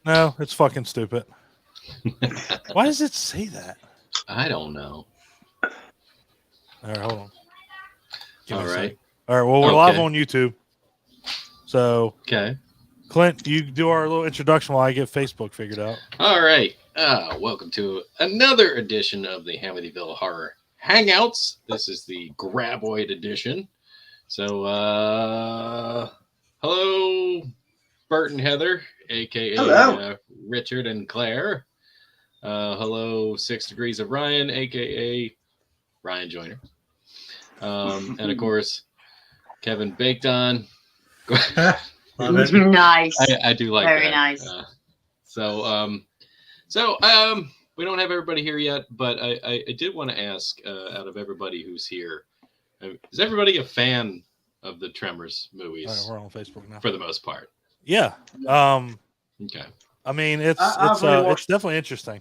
No, it's fucking stupid. Why does it say that? I don't know. All right, hold on. All right. All right, well, we're live on YouTube. So, okay. Clint, you do our little introduction while I get Facebook figured out. All right. Welcome to another edition of the Hamityville Horror Hangouts. This is the Graboid edition. So, hello, Bert and Heather, a.k.a. Richard and Claire. Hello, 6 Degrees of Ryan, a.k.a. Ryan Joyner. And, of course, Kevin Baked On. Nice. I do like Very that. nice. We don't have everybody here yet, but I did want to ask, out of everybody who's here, is everybody a fan of the Tremors movies? All right, we're on Facebook now. For the most part. Yeah. Okay. I mean, it's definitely interesting.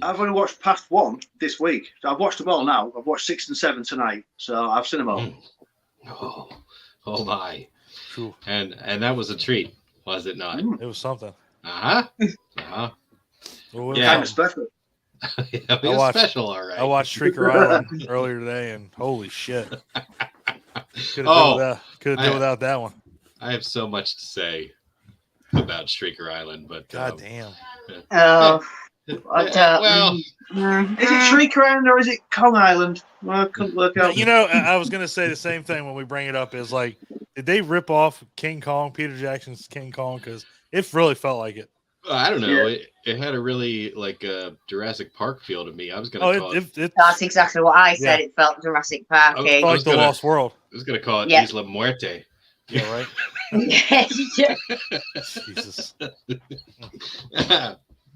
I've only watched past one this week. So I've watched them all now. I've watched 6 and 7 tonight, so I've seen them all. Oh my! True. And that was a treat, was it not? It was something. Well, yeah, kind of special. It was special, all right. I watched Shrieker Island earlier today, and holy shit! Could have done without that one. I have so much to say about Shrieker Island, but god damn. Well, is it Shrieker Island or is it Kong Island? Well, I couldn't work out. You know, I was going to say the same thing when we bring it up. Is like, did they rip off King Kong, Peter Jackson's King Kong? Because it really felt like it. I don't know. Yeah. It had a really like Jurassic Park feel to me. I was going to call it. That's exactly what I said. Yeah. It felt Jurassic Park. Like the Lost World. I was going to call it Isla Muerte. Yeah, right. Jesus.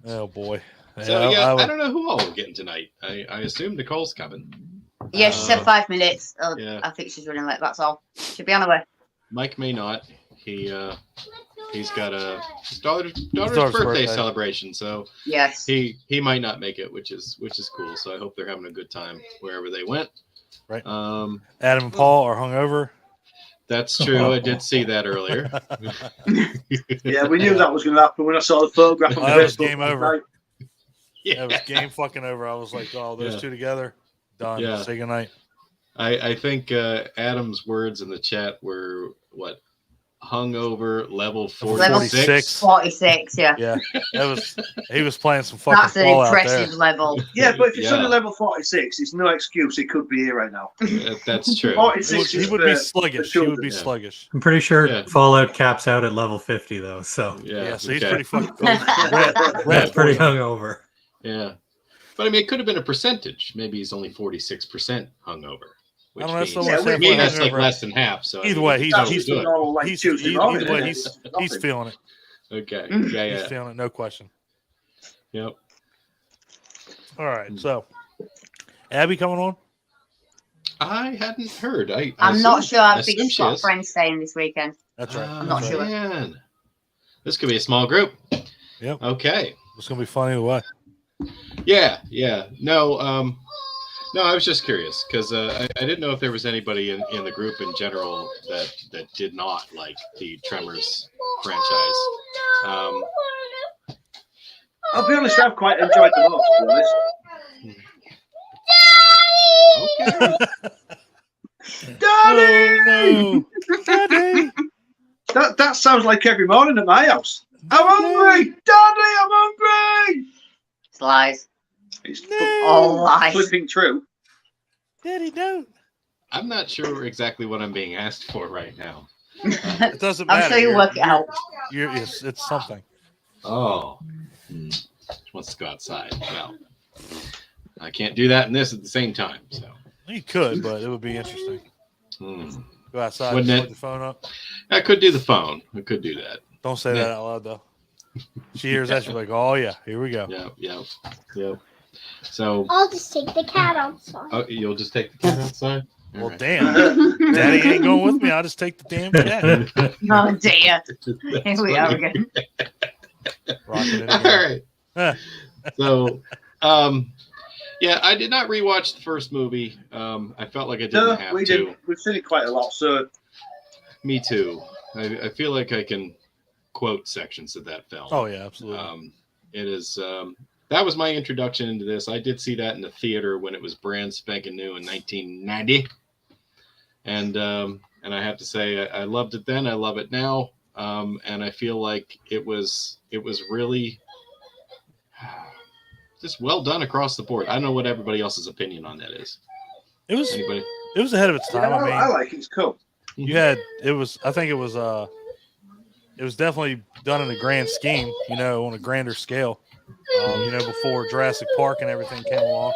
Oh boy. So I don't know who all we're getting tonight. I assume Nicole's coming. Yeah, she said 5 minutes. I think she's running late. That's all. She'll be on her way. Mike may not. He's got his daughter's birthday celebration, so yes, he might not make it, which is cool. So I hope they're having a good time wherever they went. Right. Adam and Paul are hungover. That's true. I did see that earlier. Yeah, we knew that was going to happen when I saw the photograph. That was game over. Yeah, it was game fucking over. I was like, oh, those two together, done. Yeah. Say goodnight. I think Adam's words in the chat were what? Hungover level 46. 46, yeah. Yeah, he was playing some fucking. That's an impressive level. Yeah, but if it's only level 46, it's no excuse. He could be here right now. That's true. 46 he would be sluggish. He would be sluggish. I'm pretty sure Fallout caps out at level 50 though. So so he's pretty fucking red pretty hungover. Yeah, but I mean, it could have been a percentage. Maybe he's only 46% hungover. Which means that's like less than half. So either way, he's feeling it. Okay. He's feeling it. No question. Yep. All right. So, Abby coming on? I hadn't heard. I'm not sure. I think she's got friends staying this weekend. That's right. I'm not sure. Man. This could be a small group. Yep. Okay. It's gonna be funny. What? Yeah. No, I was just curious because I didn't know if there was anybody in the group in general that did not like the Tremors franchise. I'll be honest, I've quite enjoyed them all, to be honest. Okay. Daddy! Oh, no. Daddy! That sounds like every morning at my house. I'm hungry! Daddy, I'm hungry! It's lies. It's all lies. Flipping true. Daddy, don't. I'm not sure exactly what I'm being asked for right now. It doesn't matter. I'm sure you'll work it out. It's something. Oh. Wants to go outside. Well, I can't do that and this at the same time. So you could, but it would be interesting. Go outside and put your phone up. I could do the phone. I could do that. Don't say that out loud, though. She hears that, she's like, "Oh yeah, here we go." Yep. So I'll just take the cat outside. Oh, you'll just take the cat outside? Well, damn. Daddy ain't going with me. I'll just take the damn cat. Oh, dear. Here we are again. Rocking it again. All right. So, I did not rewatch the first movie. I felt like I didn't have to. We've seen it quite a lot, so. Me too. I feel like I can quote sections of that film. Oh yeah, absolutely. It is. That was my introduction into this. I did see that in the theater when it was brand spanking new in 1990, and I have to say I loved it then. I love it now, and I feel like it was really just well done across the board. I don't know what everybody else's opinion on that is. It was Anybody? It was ahead of its time. Yeah, I mean, I like it. It's cool. I think it was definitely done in a grand scheme, on a grander scale. Before Jurassic Park and everything came along.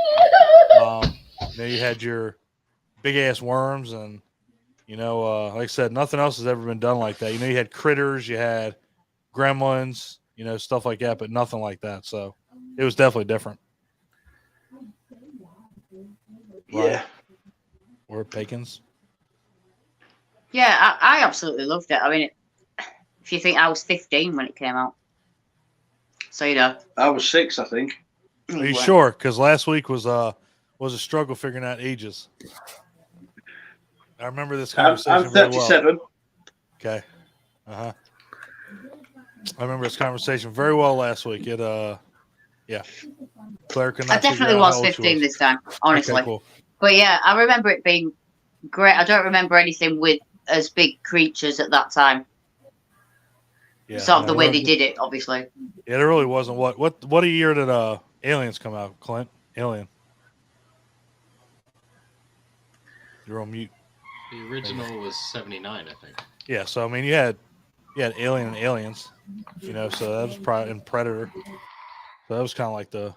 You had your big ass worms and, like I said, nothing else has ever been done like that. You had critters, you had gremlins, stuff like that, but nothing like that. So it was definitely different. Yeah. Or Pekins. Yeah, I absolutely loved it. I mean, if you think I was 15 when it came out. So, I was 6, I think. Are you sure? Because last week was a struggle figuring out ages. I remember this conversation. I'm 37. Very well. Okay. I remember this conversation very well last week. Yeah. Claire could not I definitely was 15 this time, honestly. Okay, cool. But yeah, I remember it being great. I don't remember anything with as big creatures at that time. Yeah, sort of the way they did it, obviously. Yeah, there really wasn't. What a year did Aliens come out, Clint? Alien. You're on mute. The original was 79, I think. Yeah, so I mean, you had Alien and Aliens, so that was probably in Predator. So that was kind of like the,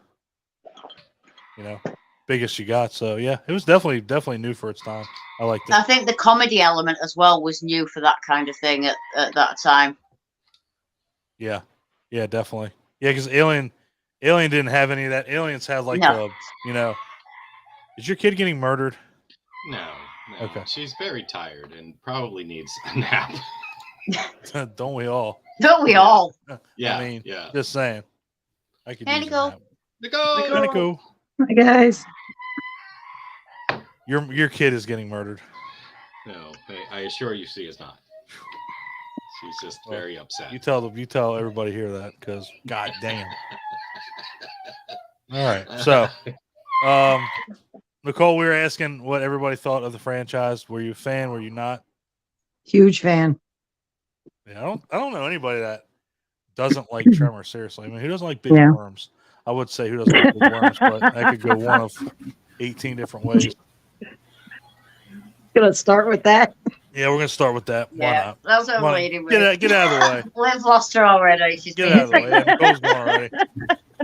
biggest you got. So yeah, it was definitely new for its time. I liked it. I think the comedy element as well was new for that kind of thing at that time. Yeah, definitely. Yeah, because Alien didn't have any of that. Aliens had like is your kid getting murdered? No. Okay. She's very tired and probably needs a nap. Don't we all? Don't we all? Yeah. I mean, just saying. I could use Nicole. Nicole. Hi guys. Your kid is getting murdered. No, I assure you, she is not. She's just very upset. You tell everybody here that, because god damn. All right, so Nicole, we were asking what everybody thought of the franchise. Were you a fan? Were you not? Huge fan. Yeah, I don't know anybody that doesn't like Tremors. Seriously, I mean, who doesn't like big worms? I would say who doesn't like big worms, but that could go one of 18 different ways. Gonna start with that. Yeah, we're gonna start with that. Why not? That's what I'm waiting with. Get out of the way. Liv's lost her already. She's get out of the way. Yeah, Nicole's gone already.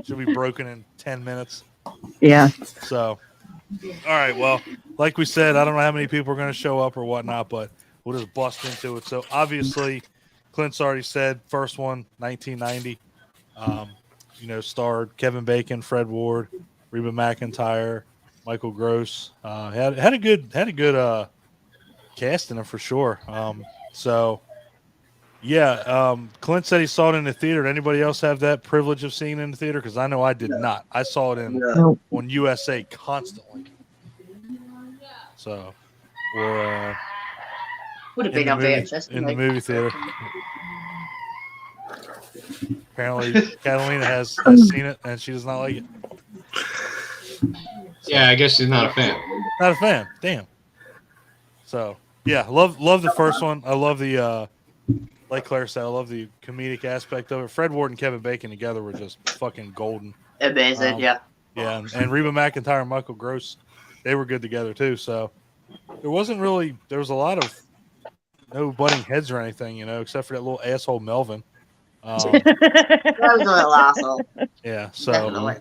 She'll be broken in 10 minutes. Yeah. So, all right. Well, like we said, I don't know how many people are going to show up or whatnot, but we'll just bust into it. So, obviously, Clint's already said first one, 1990. Starred Kevin Bacon, Fred Ward, Reba McEntire, Michael Gross. Had a good cast in it for sure. Clint said he saw it in the theater. Did anybody else have that privilege of seeing it in the theater? Because I know I did not. I saw it on USA constantly. So, or would have been on VHS in the movie theater. Apparently, Catalina has seen it and she does not like it. Yeah, I guess she's not a fan. Not a fan. Damn. So yeah, love the first one. I love the like Claire said, I love the comedic aspect of it. Fred Ward and Kevin Bacon together were just fucking golden. Amazing, yeah. Yeah, and Reba McEntire and Michael Gross, they were good together too. So there was a lot of no butting heads or anything, except for that little asshole Melvin. That was a little asshole. Yeah, so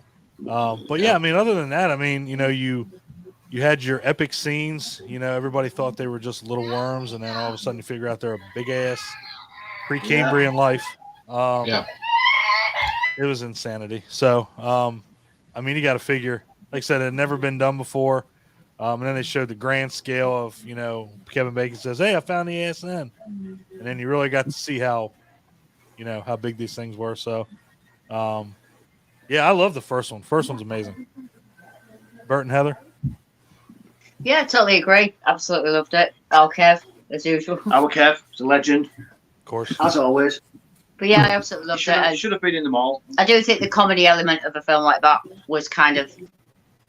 but yeah, I mean, other than that, I mean, you had your epic scenes. Everybody thought they were just little worms, and then all of a sudden you figure out they're a big ass pre-Cambrian life. It was insanity. So, I mean, you got to figure. Like I said, it had never been done before. And then they showed the grand scale of, Kevin Bacon says, "Hey, I found the ASN," and then you really got to see how big these things were. So, I love the first one. First one's amazing. Bert and Heather. Yeah, totally agree. Absolutely loved it. Kev, as usual. Our Kev, it's a legend. Of course. As always. But yeah, I absolutely loved it. Should have been in the mall. I do think the comedy element of a film like that was kind of,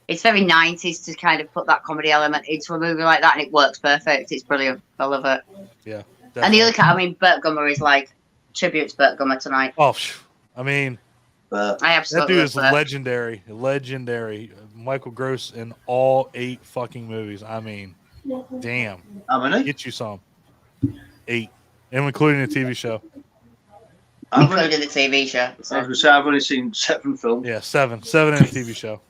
it's very 90s to kind of put that comedy element into a movie like that, and it works perfect. It's brilliant. I love it. Yeah. Definitely. And the other cat, I mean, Burt Gummer is like tribute to Burt Gummer tonight. Oh, I mean, I absolutely that dude is love legendary. Michael Gross in all 8 fucking movies. I mean, damn. How many? Get you some. 8, and including the TV show. Including the TV show. I was going to say I've only seen 7 films. Yeah, 7 in the TV show.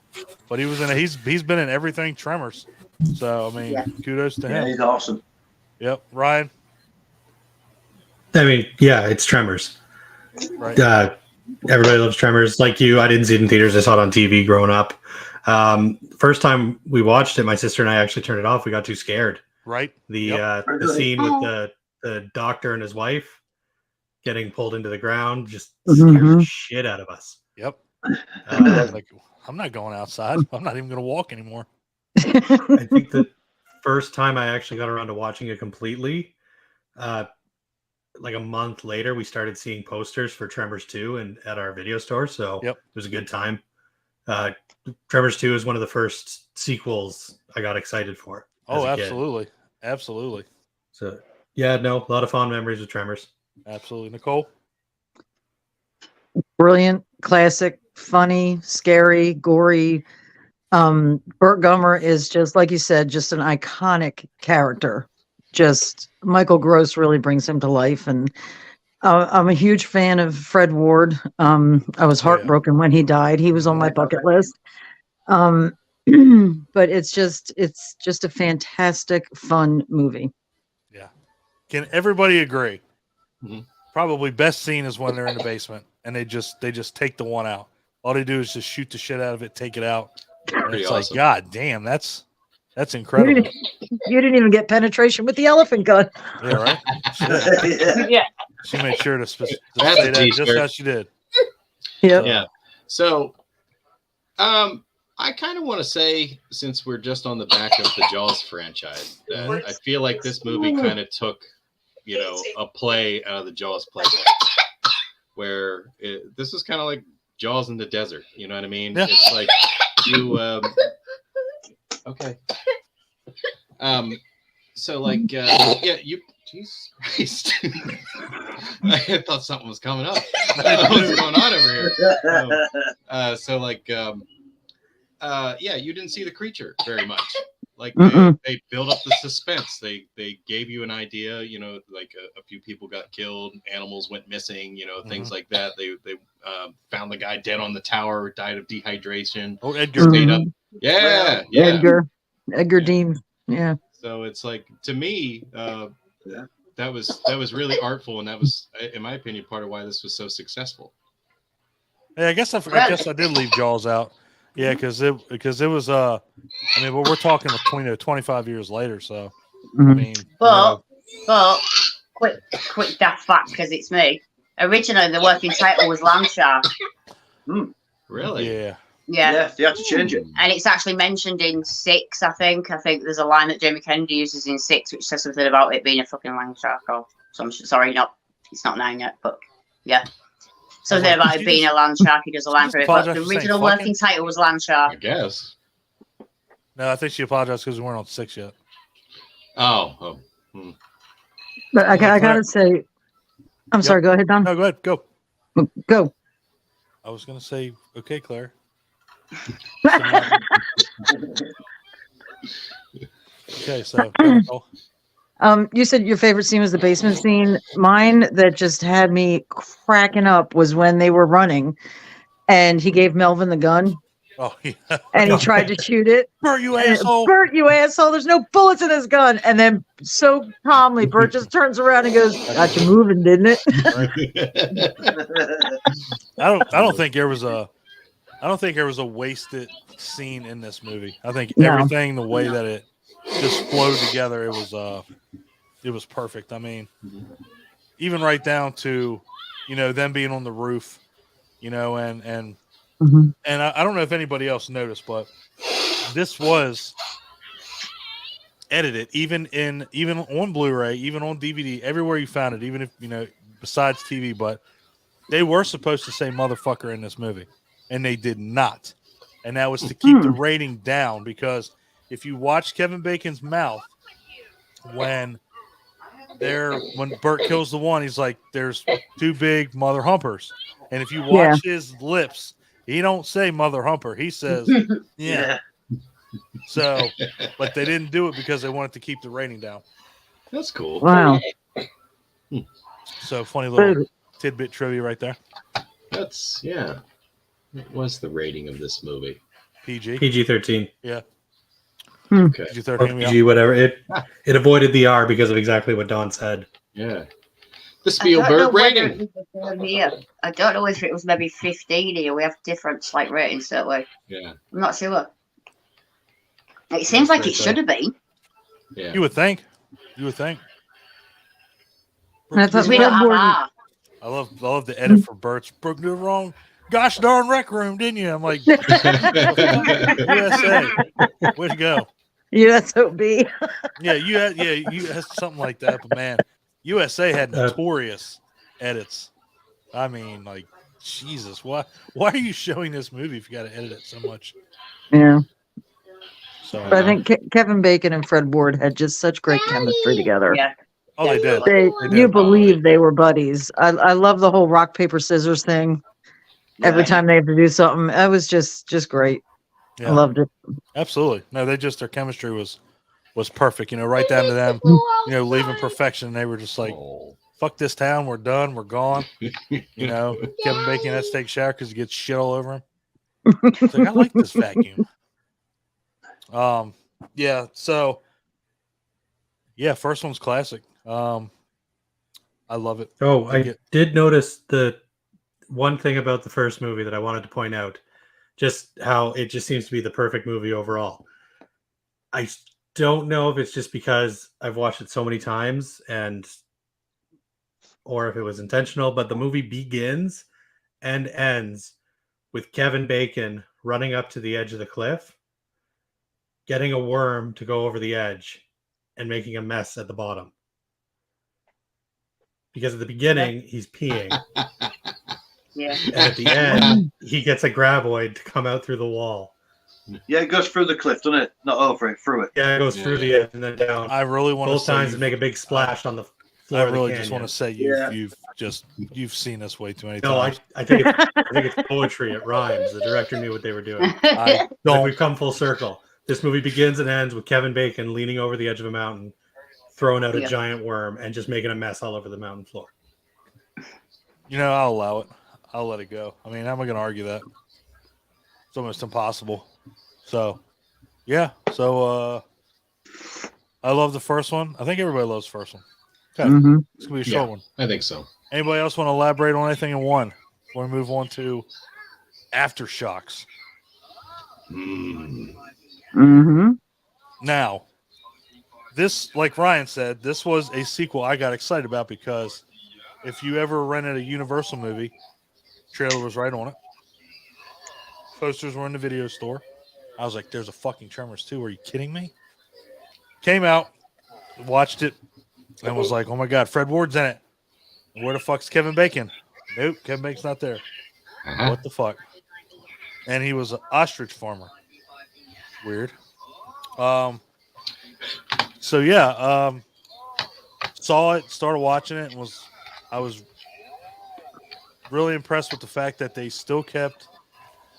But he was in he's been in everything Tremors. So I mean, kudos to him. Yeah, he's awesome. Yep, Ryan. I mean, yeah, it's Tremors. Right. Everybody loves Tremors. Like you, I didn't see it in theaters. I saw it on TV growing up. First time we watched it, my sister and I actually turned it off. We got too scared. Right. The scene with the doctor and his wife getting pulled into the ground just scared the shit out of us. Yep. Like, I'm not going outside. I'm not even going to walk anymore. I think the first time I actually got around to watching it completely, like a month later, we started seeing posters for Tremors 2 and at our video store. So it was a good time. Tremors 2 is one of the first sequels I got excited for. Oh, absolutely. Absolutely. So yeah, no, a lot of fond memories with Tremors. Absolutely. Nicole? Brilliant, classic, funny, scary, gory. Burt Gummer is just, like you said, just an iconic character. Just Michael Gross really brings him to life. And I'm a huge fan of Fred Ward. I was heartbroken when he died. He was on my bucket list. But it's just a fantastic, fun movie. Yeah. Can everybody agree? Mm-hmm. Probably best scene is when they're in the basement and they just take the one out. All they do is just shoot the shit out of it, take it out. It's awesome. Like, God damn, that's incredible. You didn't even get penetration with the elephant gun. Yeah, right. Yeah. She made sure to say that just how she did. Yeah. Yeah. So, I kind of want to say, since we're just on the back of the Jaws franchise, that I feel like this movie kind of took, a play out of the Jaws playbook, where this is kind of like Jaws in the desert. You know what I mean? Yeah. It's like you. Okay. So like, you. Jesus Christ! I thought something was coming up. What's going on over here? So like, you didn't see the creature very much. Like they built up the suspense. They gave you an idea. Like a few people got killed, animals went missing. Things like that. They found the guy dead on the tower, died of dehydration. Oh, Edgar. Stayed up. Yeah. Edgar Dean. Yeah. So it's like, to me, that was really artful, and that was, in my opinion, part of why this was so successful. Yeah, I guess I did leave Jaws out. Yeah, because it was but we're talking 25 years later, so I mean, but quick daft fact, because it's me. Originally, the working title was Land Shark. Really? Yeah. Yeah, they had to change it. And it's actually mentioned in 6, I think. I think there's a line that Jamie Kennedy uses in 6, which says something about it being a fucking land shark or some sorry, it's not 9 yet, but yeah. Something about it being a land shark. He does a line for it, but the original working title was Land Shark. I guess. No, I think she apologized because we weren't on 6 yet. Oh. But I gotta say, I'm sorry. Go ahead, Don. No, go ahead. Go. Go. I was gonna say, okay, Claire. Okay, so you said your favorite scene was the basement scene. Mine that just had me cracking up was when they were running and he gave Melvin the gun. Oh, yeah. And he tried to shoot it. Bert, you asshole. Bert, you asshole. There's no bullets in this gun. And then so calmly, Bert just turns around and goes, got you moving, didn't it? I don't think there was a wasted scene in this movie. I think everything, the way that it just flowed together, it was perfect. I mean, even right down to, them being on the roof, and I don't know if anybody else noticed, but this was edited even on Blu-ray, even on DVD, everywhere you found it, even if, besides TV, but They were supposed to say motherfucker in this movie, and they did not. And that was to keep the rating down, because if you watch Kevin Bacon's mouth when Bert kills the one, he's like, there's two big mother humpers. And if you watch his lips, he don't say mother humper. He says, yeah. So, but they didn't do it because they wanted to keep the rating down. That's cool. Wow. So funny little tidbit trivia right there. That's, yeah. What was the rating of this movie? PG-13. Yeah. Okay. PG-13. PG, whatever. It avoided the R because of exactly what Don said. Yeah. The Spielberg rating. I don't know if it was maybe 15 here. We have different like ratings, don't we? Yeah. I'm not sure. It seems like it should have been. Yeah. You would think. You would think. I thought We don't have R. I love the edit for Bert's Brooke did wrong. Gosh darn rec room, didn't you? I'm like, USA. Way to go. USOB. Yeah, you had something like that, but man, USA had notorious edits. I mean, like, Jesus, why are you showing this movie if you got to edit it so much? Yeah. So But I think Kevin Bacon and Fred Ward had just such great chemistry together. Yeah. Oh, they did. You believe they were buddies. I love the whole rock, paper, scissors thing. Every time they have to do something, it was just great. Yeah. I loved it. Absolutely. No, their chemistry was perfect. You know, right down to them, leaving perfection. They were just like, fuck this town. We're done. We're gone. You know, Kevin Bacon has to take a shower because he gets shit all over him. It's like, I like this vacuum. Yeah. So, yeah, first one's classic. I love it. Oh, I did notice the one thing about the first movie that I wanted to point out, just how it just seems to be the perfect movie overall. I don't know if it's just because I've watched it so many times or if it was intentional, but the movie begins and ends with Kevin Bacon running up to the edge of the cliff, getting a worm to go over the edge, and making a mess at the bottom. Because at the beginning, he's peeing. Yeah. And at the end, he gets a graboid to come out through the wall. Yeah, it goes through the cliff, doesn't it? Not over it, through it. Yeah, it goes through the edge and then down. I really want both to times make a big splash on the floor. I of the really canyon. just want to say you've seen this way too many No, times. I think it's poetry. It rhymes. The director knew what they were doing. We've come full circle. This movie begins and ends with Kevin Bacon leaning over the edge of a mountain, throwing out a giant worm, and just making a mess all over the mountain floor. I'll allow it. I'll let it go. I mean, how am I going to argue that? It's almost impossible. So, yeah. So, I love the first one. I think everybody loves the first one. Okay. Mm-hmm. It's going to be a short one. I think so. Anybody else want to elaborate on anything in one? Before we move on to Aftershocks. Mm-hmm. Now, this, like Ryan said, this was a sequel I got excited about because if you ever rented a Universal movie, trailer was right on it. Posters were in the video store. I was like, there's a fucking Tremors 2. Are you kidding me? Came out, watched it, and was like, oh my God, Fred Ward's in it. Where the fuck's Kevin Bacon? Nope, Kevin Bacon's not there. What the fuck? And he was an ostrich farmer. Weird. So yeah, saw it, started watching it, and I was really impressed with the fact that they still kept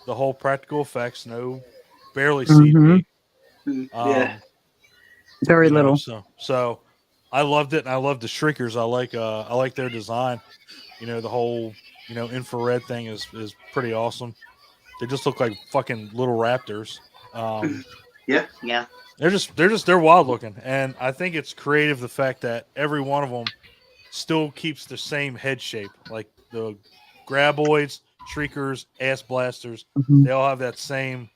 the whole practical effects, barely CG. Yeah. Very little. So I loved it, and I loved the Shriekers. I like their design. The whole infrared thing is pretty awesome. They just look like fucking little raptors. Yeah. They're wild looking, and I think it's creative the fact that every one of them still keeps the same head shape, like the Graboids, Shriekers, Ass Blasters. Mm-hmm. They all have that same,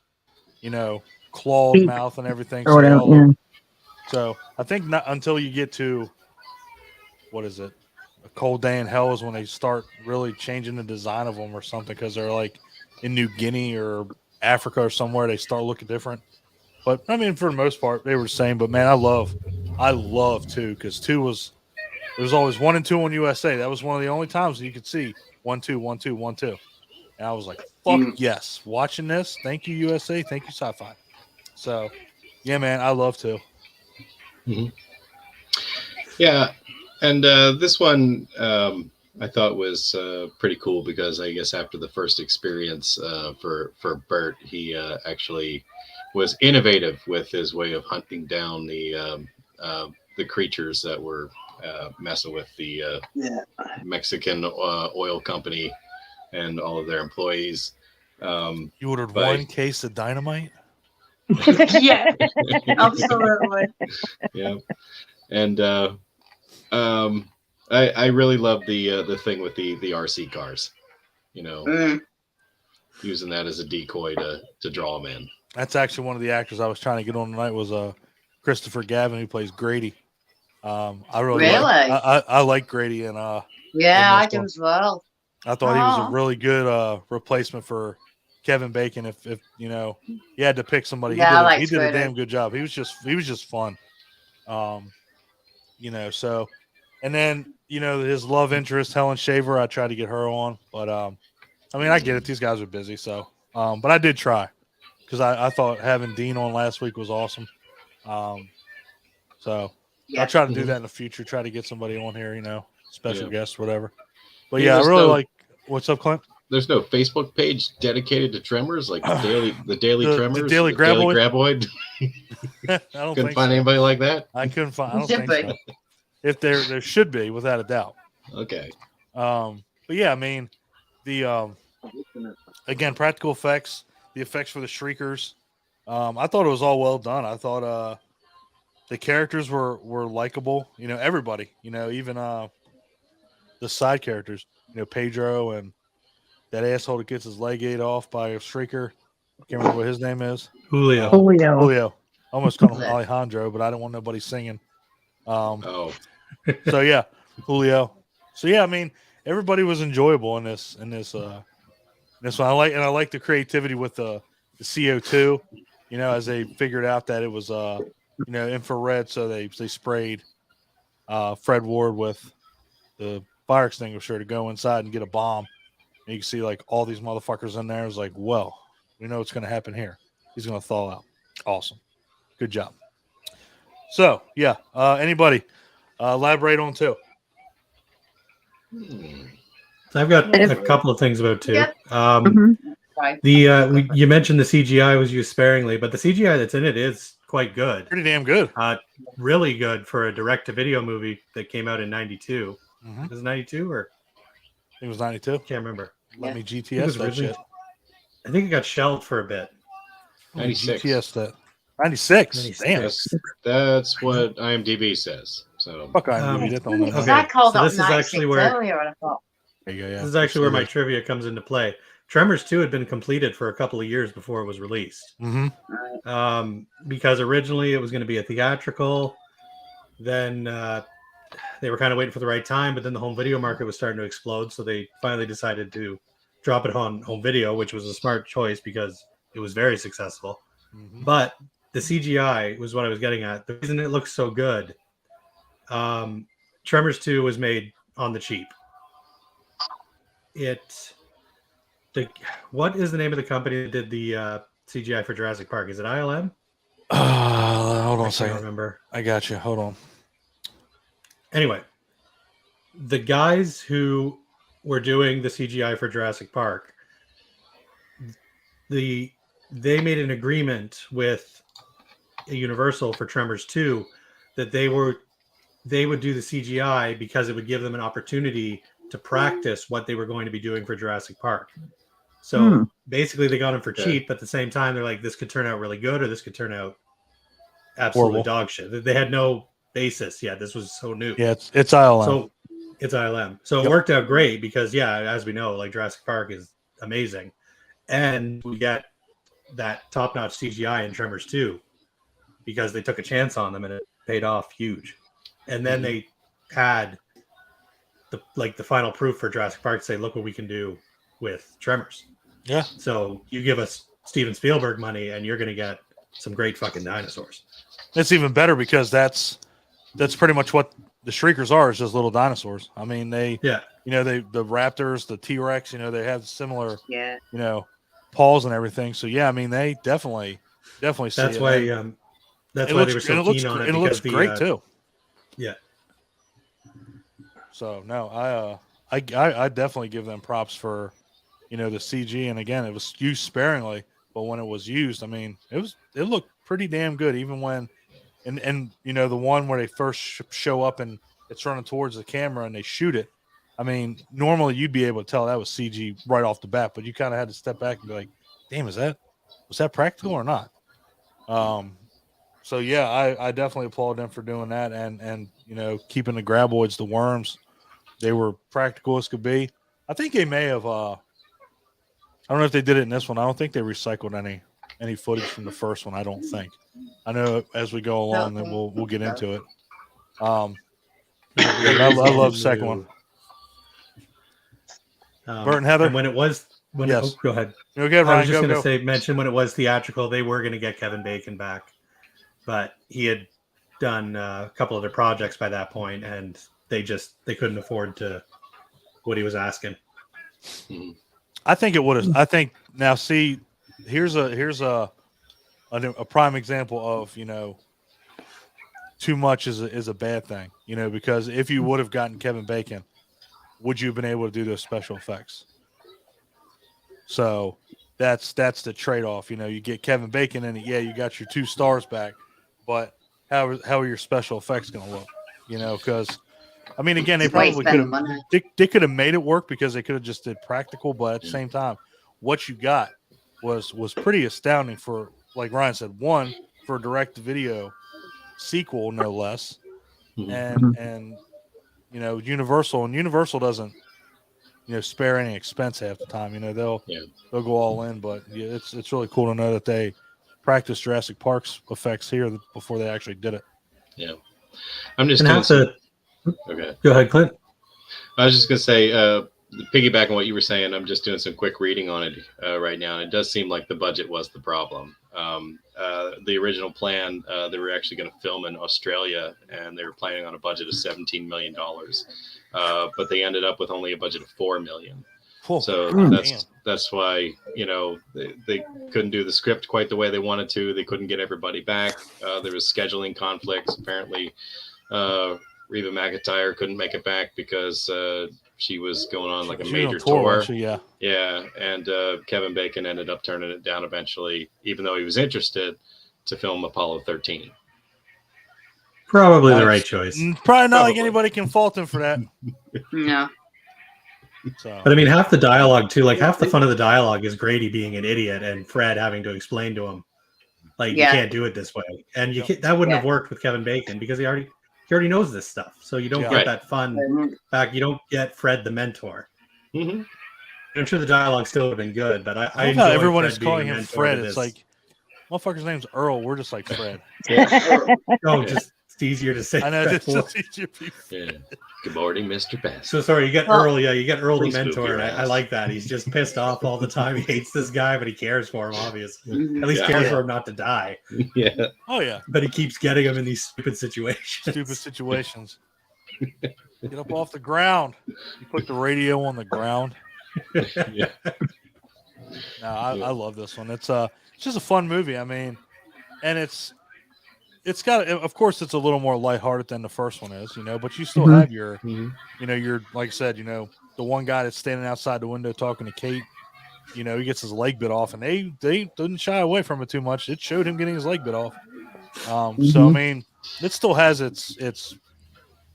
clawed Beak. mouth and everything. Or whatever, So I think not until you get to what is it, A Cold Day in Hell is when they start really changing the design of them or something, because they're like in New Guinea or Africa or somewhere they start looking different. But I mean, for the most part, they were the same. But man, I love 2 because 2 was. There was always 1 and 2 on USA. That was one of the only times that you could see 1, 2, 1, 2, 1, 2. And I was like, fuck yes. Watching this. Thank you, USA. Thank you, Sci-Fi. So, yeah, man, I love to. Mm-hmm. Yeah. And this one I thought was pretty cool because I guess after the first experience for Bert, he actually was innovative with his way of hunting down the creatures that were messing with the Mexican oil company and all of their employees. You ordered 1 case of dynamite? Yeah, absolutely. Yeah. And I really love the thing with the RC cars, using that as a decoy to draw them in. That's actually one of the actors I was trying to get on tonight was Christopher Gavin, who plays Grady. I really like Grady, and I do as well. I thought he was a really good replacement for Kevin Bacon. If you had to pick somebody, he did a damn good job. He was just fun. So, and then his love interest Helen Shaver, I tried to get her on, but I get it, these guys are busy, so but I did try because I thought having Dean on last week was awesome. So I'll try to do that in the future, try to get somebody on here, special guests, whatever. But I really like. What's up, Clint? There's no Facebook page dedicated to Tremors, like the Daily Tremors, the Daily Graboid. I couldn't find anybody like that. I couldn't find. I don't think so. If there should be, without a doubt. Okay. But yeah, the again, practical effects, the effects for the Shriekers. I thought it was all well done. I thought the characters were likable. Everybody. Even the side characters. Pedro and that asshole that gets his leg ate off by a Shrieker. Can't remember what his name is. Julio. Almost called him Alejandro, but I don't want nobody singing. So yeah, Julio. So yeah, everybody was enjoyable in this one. I like the creativity with the CO2. As they figured out that it was infrared, so they sprayed Fred Ward with the fire extinguisher to go inside and get a bomb. And you can see like all these motherfuckers in there. It was like, well, we know what's going to happen here. He's going to thaw out. Awesome. Good job. So yeah, anybody elaborate on 2? I've got a couple of things about 2. Yep. You mentioned the CGI was used sparingly, but the CGI that's in it is quite good. Pretty damn good. Really good for a direct-to-video movie that came out in '92. Mm-hmm. Was it 92 or? I think it was 92. Can't remember. Let me GTS that shit. I think it got shelved for a bit. 96. GTS that. 96. Damn. That's what IMDb says. So fuck IMDb. Okay. I called so up this is actually where earlier, and I thought. There you go, yeah. This is actually where my trivia comes into play. Tremors 2 had been completed for a couple of years before it was released. Mm-hmm. Because originally it was going to be a theatrical. Then they were kind of waiting for the right time, but then the home video market was starting to explode. So they finally decided to drop it on home video, which was a smart choice because it was very successful. Mm-hmm. But the CGI was what I was getting at. The reason it looks so good, Tremors 2 was made on the cheap. What is the name of the company that did the CGI for Jurassic Park? Is it ILM? Hold on a second. I don't remember. I got you. Hold on. Anyway, the guys who were doing the CGI for Jurassic Park, they made an agreement with Universal for Tremors 2 that they would do the CGI because it would give them an opportunity to practice what they were going to be doing for Jurassic Park. So basically they got them for cheap, but at the same time, they're like, this could turn out really good or this could turn out absolutely dog shit. They had no basis. Yeah, this was so new. Yeah, it's ILM. So it's ILM. So it worked out great because, as we know, like Jurassic Park is amazing. And we get that top-notch CGI in Tremors 2 because they took a chance on them and it paid off huge. And then they had the final proof for Jurassic Park to say, look what we can do with Tremors. Yeah. So you give us Steven Spielberg money and you're going to get some great fucking dinosaurs. It's even better because that's pretty much what the Shriekers are, is just little dinosaurs. you know, the Raptors, the T-Rex, you know, they have similar, Yeah. you know, paws and everything. So yeah, I mean, they definitely see That's it. why that's why they were so keen on it. And it looks great too. Yeah. So no, I definitely give them props for, you know, the CG. And again, it was used sparingly, but when it was used, I mean, it looked pretty damn good. Even when, and you know, the one where they first show up and it's running towards the camera and they shoot it. I mean, normally you'd be able to tell that was CG right off the bat, but you kind of had to step back and be like, damn, was that practical or not? So yeah, I definitely applaud them for doing that, and you know, keeping the graboids, the worms, they were practical as could be. I think they may have. I don't know if they did it in this one. I don't think they recycled any footage from the first one. I don't think. I know as we go along, then we'll get into it. Yeah, I love the second one. Bert and Heather. And when it was, yes. Go ahead. Okay, Ryan, I was just going to mention when it was theatrical, they were going to get Kevin Bacon back, but he had done a couple other projects by that point, and they couldn't afford what he was asking. I think it would have. I think now, see, here's a prime example of, you know, too much is a bad thing, you know, because if you would have gotten Kevin Bacon, would you have been able to do those special effects? So that's the trade-off. You know, you get Kevin Bacon in it. Yeah, you got your 2 stars back, but how are your special effects going to look? You know, because I mean, again, they probably could have they could have made it work because they could have just did practical, but at the same time, what you got was pretty astounding for, like Ryan said, one, for a direct-to-video sequel, no less, and you know, Universal doesn't, you know, spare any expense half the time. You know, they'll go all in, but yeah, it's really cool to know that they practiced Jurassic Park's effects here before they actually did it. Yeah, I'm just okay. Go ahead, Clint. I was just gonna say, piggyback on what you were saying. I'm just doing some quick reading on it right now, and it does seem like the budget was the problem. The original plan, they were actually going to film in Australia, and they were planning on a budget of $17 million. But they ended up with only a budget of $4 million. So that's why, you know, they couldn't do the script quite the way they wanted to. They couldn't get everybody back. There was scheduling conflicts. Apparently, Reba McEntire couldn't make it back because she was going on like a major tour. Yeah. And Kevin Bacon ended up turning it down eventually, even though he was interested to film Apollo 13. Probably the right choice. Probably not like anybody can fault him for that. No. So. But I mean, half the dialogue too, like half the fun of the dialogue is Grady being an idiot and Fred having to explain to him, like, you can't do it this way. And that wouldn't have worked with Kevin Bacon because he already knows this stuff. So you don't get that fun back. You don't get Fred the mentor. Mm-hmm. I'm sure the dialogue still would have been good, but I enjoy everyone Fred is calling him Fred. It's like, motherfucker's name's Earl. We're just like Fred. It's easier to say. I know, it's just easier to be Good morning, Mr. Bass. So sorry, you get Earl. Yeah, you get Earl the mentor. And I like that. He's just pissed off all the time. He hates this guy, but he cares for him, obviously. At least cares for him not to die. Yeah. Oh, yeah. But he keeps getting him in these stupid situations. Get up off the ground. You put the radio on the ground. Yeah. No, I love this one. It's just a fun movie. I mean, and it's got, of course, it's a little more lighthearted than the first one is, you know, but you still have your, you know, your, like I said, you know, the one guy that's standing outside the window talking to Kate, you know, he gets his leg bit off, and they didn't shy away from it too much. It showed him getting his leg bit off. So, I mean, it still has its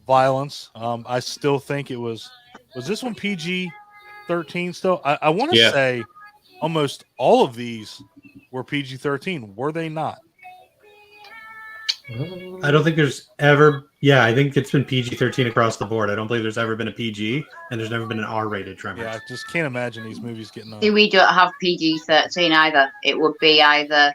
violence. I still think it was this one PG-13 still? I want to say almost all of these were PG-13. Were they not? I don't think there's ever. Yeah, I think it's been PG-13 across the board. I don't believe there's ever been a PG, and there's never been an R-rated Tremors. Yeah, I just can't imagine these movies getting on. See, we don't have PG-13 either. It would be either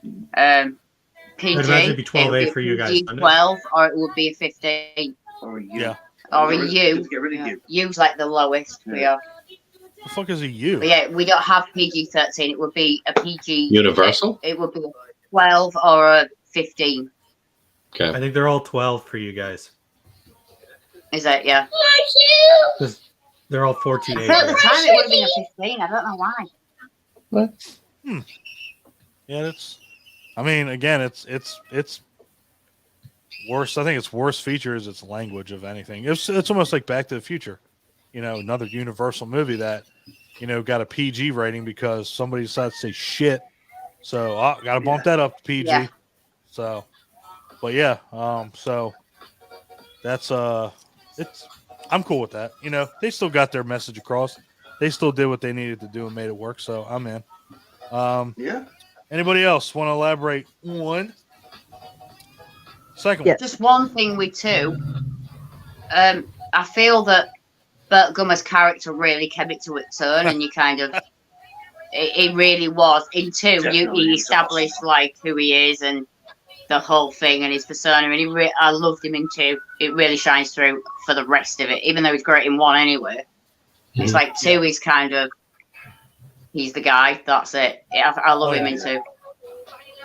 PG. I'd imagine it'd be 12A for you guys. 12, or it would be a 15. Or a U. Yeah. Or a U. Get rid of U. U's like the lowest we have. The fuck is a U? But yeah, we don't have PG-13. It would be a PG. Universal? It would be a 12 or a 15. Okay. I think they're all 12 for you guys. Is it? Yeah. They're all 14 I feel at the age. time it would have been a 15. I don't know why. What? Yeah, it's. I mean, again, it's worse. I think it's worse features. It's language of anything. It's almost like Back to the Future. You know, another Universal movie that, you know, got a PG rating because somebody decided to say shit. So got to bump that up to PG. Yeah. So, but yeah, so that's it's. I'm cool with that. You know, they still got their message across. They still did what they needed to do and made it work. So I'm in. Yeah. Anybody else want to elaborate one? Second Yeah. one. Just one thing with 2. I feel that Bert Gummer's character really came it to its own, and you kind of, it really was. In 2, Definitely he established like who he is and the whole thing and his persona, and I loved him in 2. It really shines through for the rest of it, even though he's great in 1 anyway. It's like 2 is kind of, he's the guy. That's it. I love him in 2.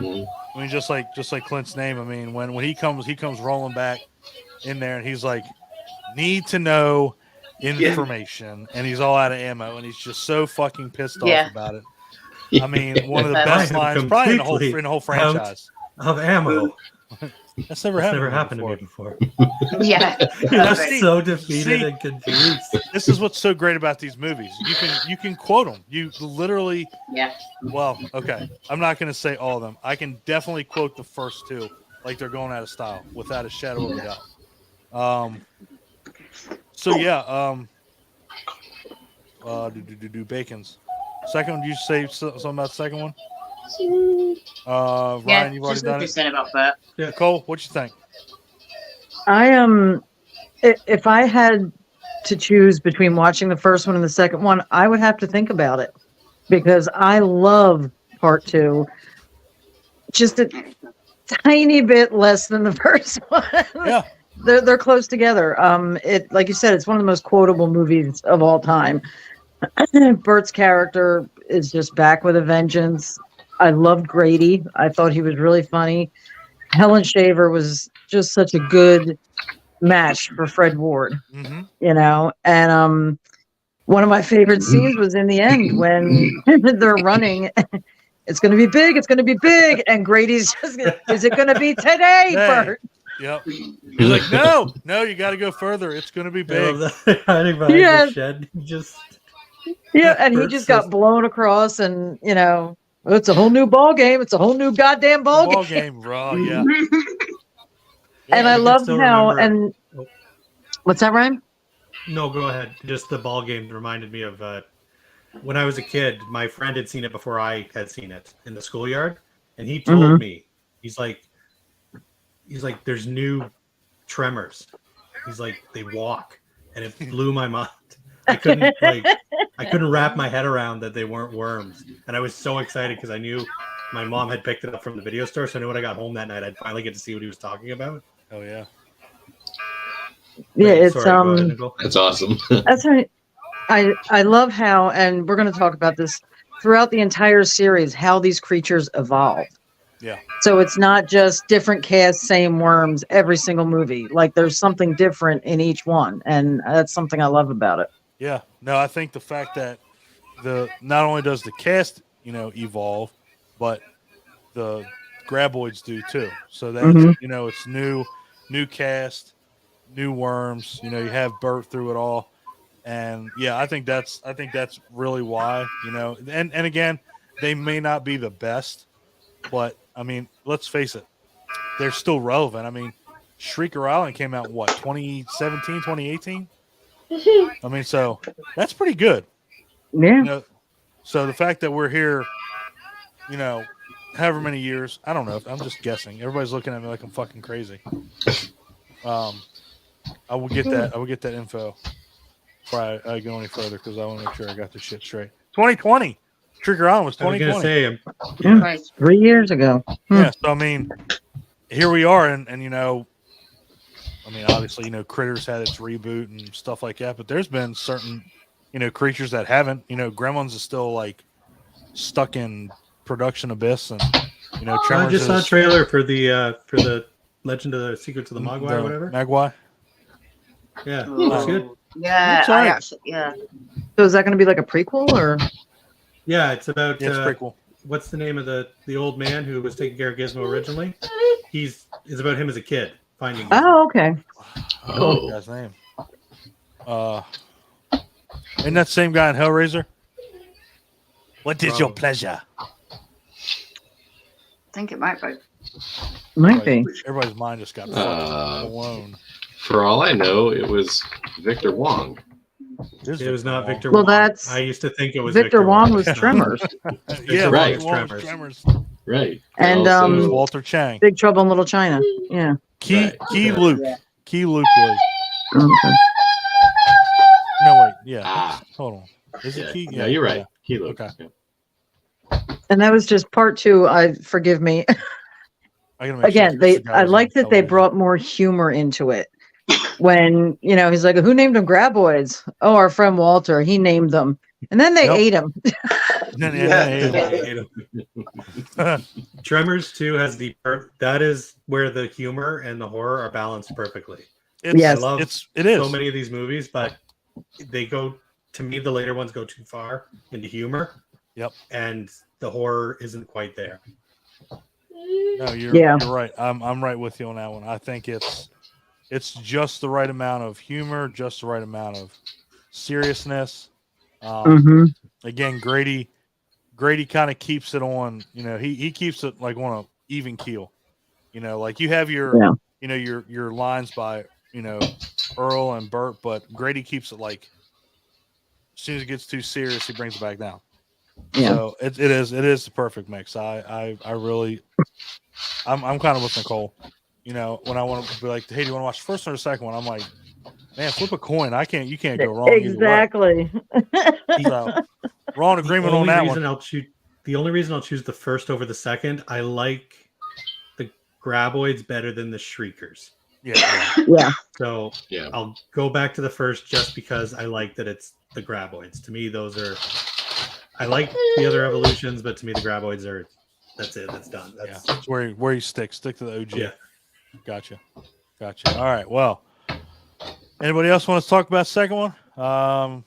I mean, just like Clint's name. I mean, when he comes rolling back in there, and he's like, need to know information, and he's all out of ammo, and he's just so fucking pissed off about it. I mean, one of the best lines probably in the whole franchise. Of ammo. That's never happened to me before. Yeah. You're so defeated and confused. This is what's so great about these movies. You can quote them. You literally. Yeah. Well, okay. I'm not going to say all of them. I can definitely quote the first 2, like they're going out of style, without a shadow of a doubt. So yeah. Do Bacon's second one? Did you say something about the second one? Ryan, you've already done it. About that. Yeah, Cole, what you think? I if I had to choose between watching the first one and the second one, I would have to think about it because I love part 2. Just a tiny bit less than the first one. Yeah. They're close together. It, like you said, it's one of the most quotable movies of all time. Bert's character is just back with a vengeance. I loved Grady. I thought he was really funny. Helen Shaver was just such a good match for Fred Ward, you know. And one of my favorite scenes was in the end when they're running. It's going to be big. It's going to be big. And Grady's just, is it going to be today, Bert? Yep. He's like, no, you got to go further. It's going to be big. The shed. And he just got blown across, and you know, it's a whole new ball game. It's a whole new goddamn ball game, bro. Yeah. And I love how and what's that, Ryan? No, go ahead. Just the ball game reminded me of when I was a kid. My friend had seen it before I had seen it in the schoolyard, and he told me, he's like, there's new Tremors. He's like, they walk, and it blew my mind. I couldn't wrap my head around that they weren't worms, and I was so excited because I knew my mom had picked it up from the video store, so I knew when I got home that night I'd finally get to see what he was talking about. Oh yeah. Yeah, it's ahead, that's awesome. That's right. I love how, and we're going to talk about this throughout the entire series, how these creatures evolve. Yeah. So it's not just different cast, same worms every single movie. Like there's something different in each one, and that's something I love about it. Yeah. No, I think the fact that not only does the cast, you know, evolve, but the Graboids do too. So that you know, it's new cast, new worms. You know, you have Bert through it all, and yeah, I think that's really why, you know. And again, they may not be the best, but I mean, let's face it, they're still relevant. I mean, Shrieker Island came out in what, 2017, 2018? I mean, so that's pretty good. Yeah. You know, so the fact that we're here, you know, however many years, I don't know. I'm just guessing. Everybody's looking at me like I'm fucking crazy. I will get that info before I go any further because I want to make sure I got this shit straight. 2020. Trigger Island was 2020. I was gonna say, 3 years ago. Yeah. So I mean, here we are, and you know, I mean, obviously, you know, Critters had its reboot and stuff like that, but there's been certain, you know, creatures that haven't. You know, Gremlins is still like stuck in production abyss, and you know, Tremors. I just saw a trailer for the Legend of the Secrets of the Mogwai or whatever. Mogwai. Yeah, looks good. Yeah, That's all right. yeah. So is that going to be like a prequel or? Yeah, it's about Yeah, it's pretty cool. What's the name of the old man who was taking care of Gizmo originally? It's about him as a kid finding Gizmo. Oh, okay. Oh, Guy's name. Isn't that same guy in Hellraiser? What is your pleasure? I think it might be. Might be. Everybody's mind just got blown. For all I know, it was Victor Wong. It was not Victor Well, Wong. that's I used to think it was Victor Wong was Tremors. Yeah, Right. Victor Wong was Tremors. Right. And, also, Walter Chang. Big Trouble in Little China. Yeah. Key Yeah. Luke. Key Luke was. Okay. No, wait. Yeah. Ah. Hold on. Is it Key? Yeah, you're right. Yeah. Key Luke. Okay. Yeah. And that was just part 2. Forgive me. I gotta make Again, sure Chris I was like on that they television. brought more humor into it. When, he's like, who named them Graboids? Oh, our friend Walter. He named them. And then they Nope. ate them. Tremors 2 has that is where the humor and the horror are balanced perfectly. Yes. I love it is so many of these movies, but they go, to me, the later ones go too far into humor. Yep. And the horror isn't quite there. No, you're right. I'm right with you on that one. I think it's just the right amount of humor, just the right amount of seriousness. Again, Grady kind of keeps it on. He keeps it like on a even keel. Like you have your your lines by Earl and Bert, but Grady keeps it like as soon as it gets too serious, he brings it back down. Yeah. So it is the perfect mix. I'm kind of with Nicole. When I want to be like, hey, do you want to watch the first one or the second one? I'm like, man, flip a coin. You can't go wrong. Exactly. So we're all in agreement on that one. The only reason I'll choose the first over the second, I like the Graboids better than the Shriekers. Yeah. So Yeah. I'll go back to the first just because I like that it's the Graboids. To me, those are. I like the other evolutions, but to me, the Graboids are. That's it. That's done. That's where you stick to the OG. Yeah. Gotcha. All right. Well, anybody else want to talk about the second one? Are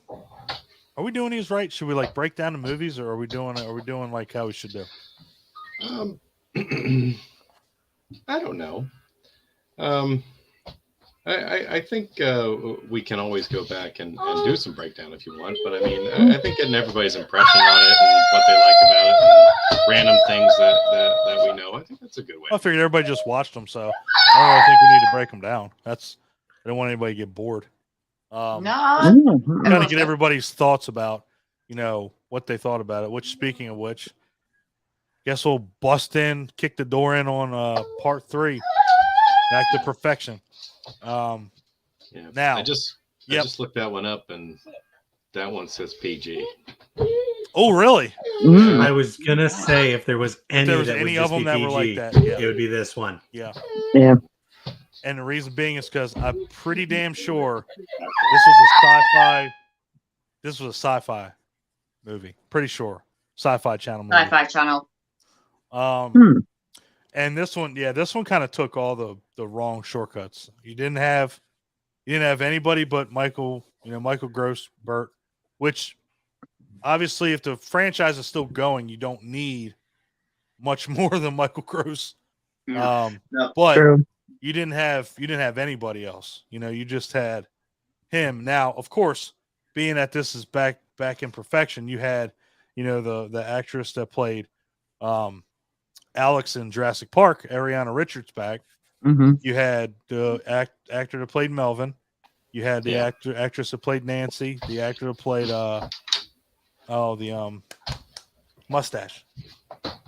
we doing these right? Should we like break down the movies, or are we doing like how we should do? I don't know. I think we can always go back and do some breakdown if you want, but I mean, I think getting everybody's impression on it and what they like about it and random things that we know, I think that's a good way. I figured everybody just watched them, so I don't really think we need to break them down. I don't want anybody to get bored. No. Kind of get everybody's thoughts about, what they thought about it. Which, speaking of which, guess we'll kick the door in on part 3, Back to Perfection. Now I just looked that one up, and that one says PG. Oh, really? I was gonna say if there was any of them that were like that, it would be this one. Yeah. Yeah. And the reason being is because I'm pretty damn sure this was a sci-fi movie. Pretty sure. Sci-fi channel movie. Sci-fi channel. And this one kind of took all the wrong shortcuts. You didn't have anybody but Michael Gross, Bert, which obviously if the franchise is still going, you don't need much more than Michael Gross. No. But True. you didn't have anybody else. You just had him. Now, of course, being that this is back in Perfection, you had, the actress that played Alex in Jurassic Park, Ariana Richards, back. Mm-hmm. You had the actor that played Melvin. You had the actress that played Nancy. The actor that played the mustache,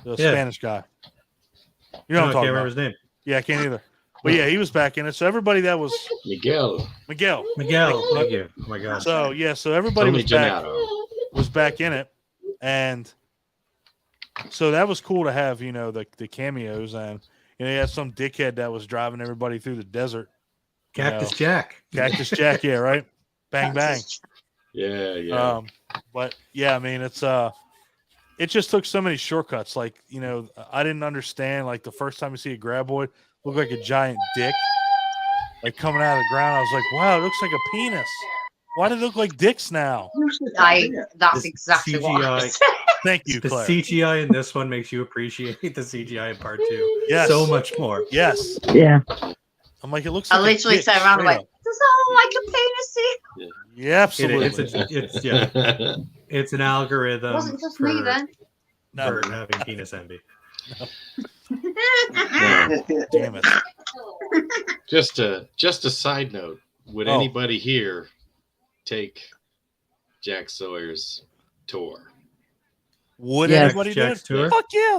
the Spanish guy. You know what I'm talking I can't about? remember his name. Yeah, I can't either. But yeah, he was back in it. So everybody that was Miguel. Thank you. Oh my God. So everybody was back in it, and so that was cool to have, the cameos, and you had some dickhead that was driving everybody through the desert. Cactus Jack. Cactus Jack, yeah, right. Bang bang. Yeah. But yeah, I mean, it just took so many shortcuts. Like, I didn't understand. Like the first time you see a Graboid look like a giant dick, like coming out of the ground. I was like, wow, it looks like a penis. Why do they look like dicks now? That's The exactly what I CGI said. Thank you, The Claire. CGI in this one makes you appreciate the CGI in part 2 Yes. so much more. Yes. Yeah. I'm like, it looks I like literally a dick, turned around and straight went, up. does that look like a penis here? Yeah, absolutely. It's an algorithm. It wasn't just me then. No. For having penis envy. Damn it. Just a side note. Would anybody here take Jack Sawyer's tour? Would Yes. anybody Jack's do it? tour? Fuck yeah.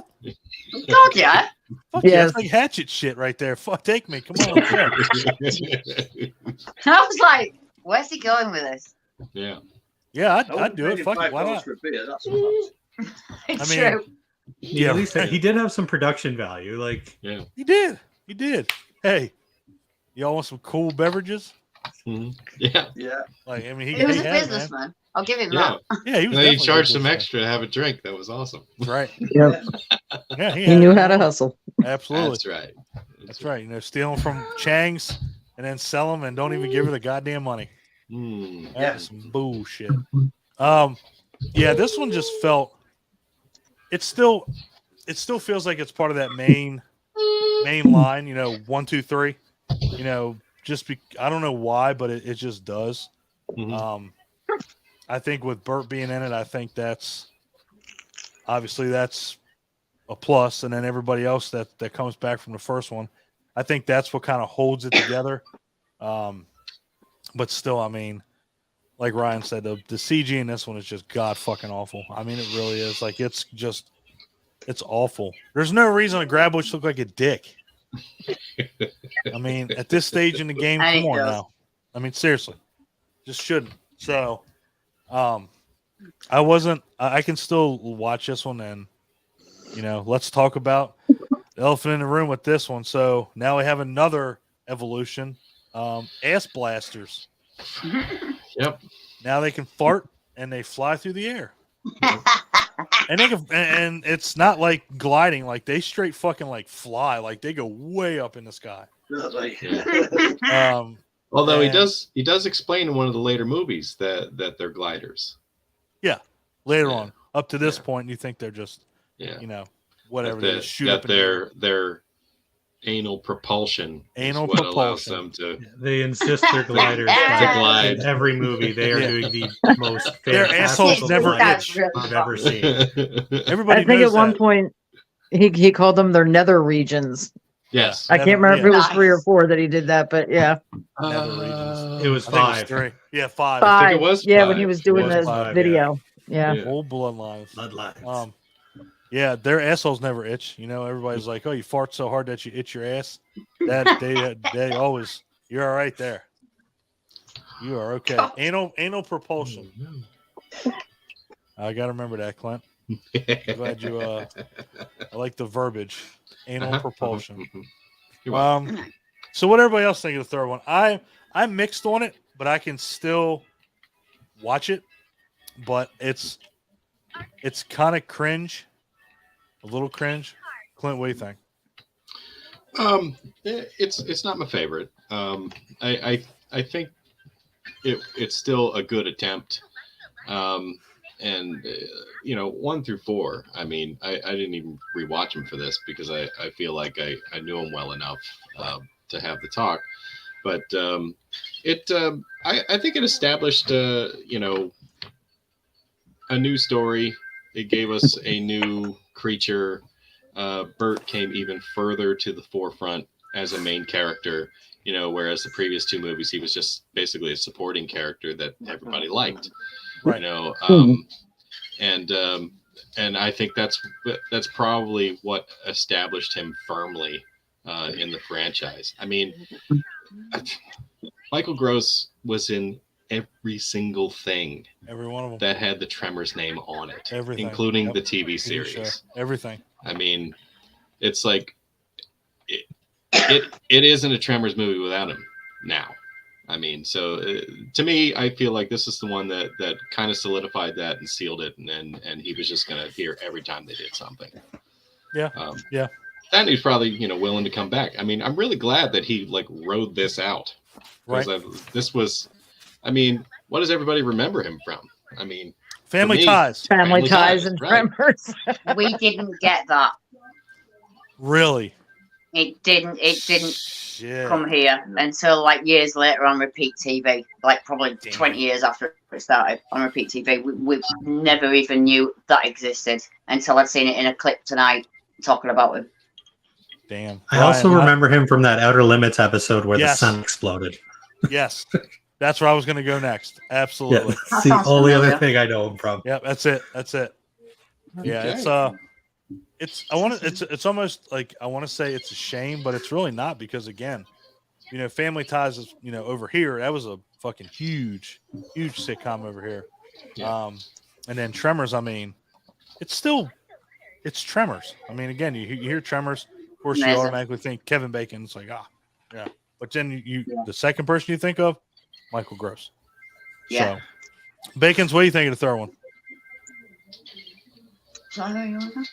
God, yeah. Fuck yeah. Yes. It's like hatchet shit right there. Fuck, take me. Come on. Let's go. I was like, where's he going with this? Yeah. Yeah, I'd do it. Fuck it. Why not? For a beer, that's It's I mean, true. Yeah, At least he did have some production value. Like, Yeah. He did. He did. Hey, y'all want some cool beverages? Mhm. Yeah. yeah. Like, I mean, He was a had it, man. businessman. I'll give him Yeah. that. Yeah, he was. And then he definitely a charged them businessman. extra to have a drink. That was awesome. That's right. Yep. Yeah, He had knew it how to all. hustle. Absolutely. That's right. That's right. You know, stealing from Chang's and then sell them and don't even give her the goddamn money. Mm. That's some bullshit. Yeah, this one just felt. It still feels like it's part of that main line. You know, 1, 2, 3. You know, I don't know why, but it just does. Mhm. I think with Bert being in it, I think that's obviously that's a plus, and then everybody else that comes back from the first one, I think that's what kind of holds it together. But still, I mean, like Ryan said, the CG in this one is just god fucking awful. I mean, it really is. Like, it's awful. There's no reason a Graboid should look like a dick. I mean, at this stage in the game, And come it on does. now. I mean, seriously, just shouldn't. So, I can still watch this one, and you know, let's talk about the elephant in the room with this one. So now we have another evolution, ass blasters. Yep. Now they can fart and they fly through the air. And it's not like gliding, like they straight fucking like fly, like they go way up in the sky. Although and- he does explain in one of the later movies that they're gliders. Later Yeah. on, up to this Yeah. point, you think they're just, Yeah. you know, whatever, That they just shoot up in the air. their anal propulsion Anal is what propulsion. allows them to. they insist they're gliders. To glide. In every movie, they are Yeah. doing the most Their fantastical assholes never gliders itch. I've ever seen. Everybody I think knows at one that. point he called them their nether regions. Yes. I can't remember if it was Nice. 3 or 4 that he did that, but yeah, Nether regions. It was I think it was 5. 3. Yeah, 5. I think 5. it was Yeah, when 5. he was doing It was the 5, video. Yeah. Yeah. Old bloodlines. Bloodlines. Yeah, their assholes never itch. You know, everybody's like, "Oh, you fart so hard that you itch your ass." That they always, you're all right there. You are okay. God. Anal propulsion. I gotta remember that, Clint. I'm glad you. I like the verbiage. Anal propulsion. You're welcome. So what everybody else think of the third one? I'm mixed on it, but I can still watch it. But it's kind of cringe, a little cringe. Clint, what do you think? It's not my favorite. I think it's still a good attempt. And you know, 1 through 4. I mean, I didn't even rewatch them for this because I feel like I knew them well enough to have the talk. But I think it established you know, a new story. It gave us a new creature. Bert came even further to the forefront as a main character, you know, whereas the previous 2 movies he was just basically a supporting character that everybody liked. Right. You know, and I think that's probably what established him firmly in the franchise. I mean, Michael Gross was in every single thing Every one of them. that had the Tremors name on it, Everything. including Yep. the TV TV show. series. Everything. I mean, it's like it isn't a Tremors movie without him now. I mean, so to me, I feel like this is the one that kind of solidified that and sealed it, and he was just going to appear every time they did something. Yeah. Yeah. And he's probably, you know, willing to come back. I mean, I'm really glad that he like rode this out. Right. This was, I mean, what does everybody remember him from? I mean, Family Ties. Family Ties and right. Tremors. We didn't get that. Really? It didn't Shit. come here until like years later on repeat TV, like probably 20 years after it started on repeat TV. We never even knew that existed until I'd seen it in a clip tonight talking about him. Damn. I also remember him from that Outer Limits episode where Yes. the sun exploded. Yes. That's where I was going to go next. Absolutely. Yeah, that's the only other thing I know him from. Yep, that's it. Yeah, Okay. it's almost like I want to say it's a shame, but it's really not, because again, Family Ties is, over here, that was a fucking huge sitcom over here. Yeah. And then Tremors, I mean, it's Tremors. I mean, again, you hear Tremors, of course you automatically think Kevin Bacon. It's like, yeah. But then the second person you think of, Michael Gross. Yeah. So, Bacon's, what do you think of the third one?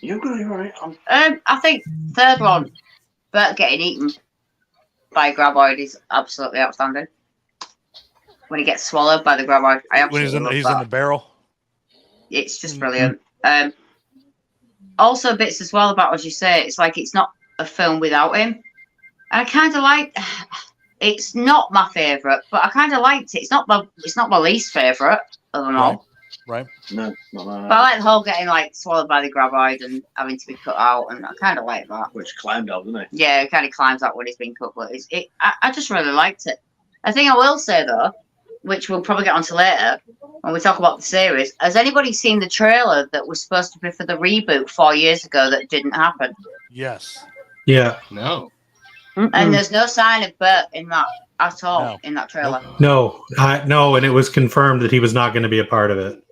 You're good, you're right. I think third one, Bert getting eaten by a graboid is absolutely outstanding. When he gets swallowed by the graboid, I absolutely love he's that. in the barrel. It's just brilliant. Also bits as well about, as you say, it's like it's not a film without him. And I kind of like. It's not my favourite, but I kind of liked it. It's not my least favourite of them all. Right. No. But I like the whole getting like swallowed by the graboid and having to be cut out, and I kind of like that. Which climbed out, didn't it? Yeah, it kind of climbs out when it's been cut, but I just really liked it. A thing I will say though, which we'll probably get onto later when we talk about the series, has anybody seen the trailer that was supposed to be for the reboot 4 years ago that didn't happen? Yes. Yeah. No. And there's no sign of Bert in that at all in that trailer. No, and it was confirmed that he was not going to be a part of it.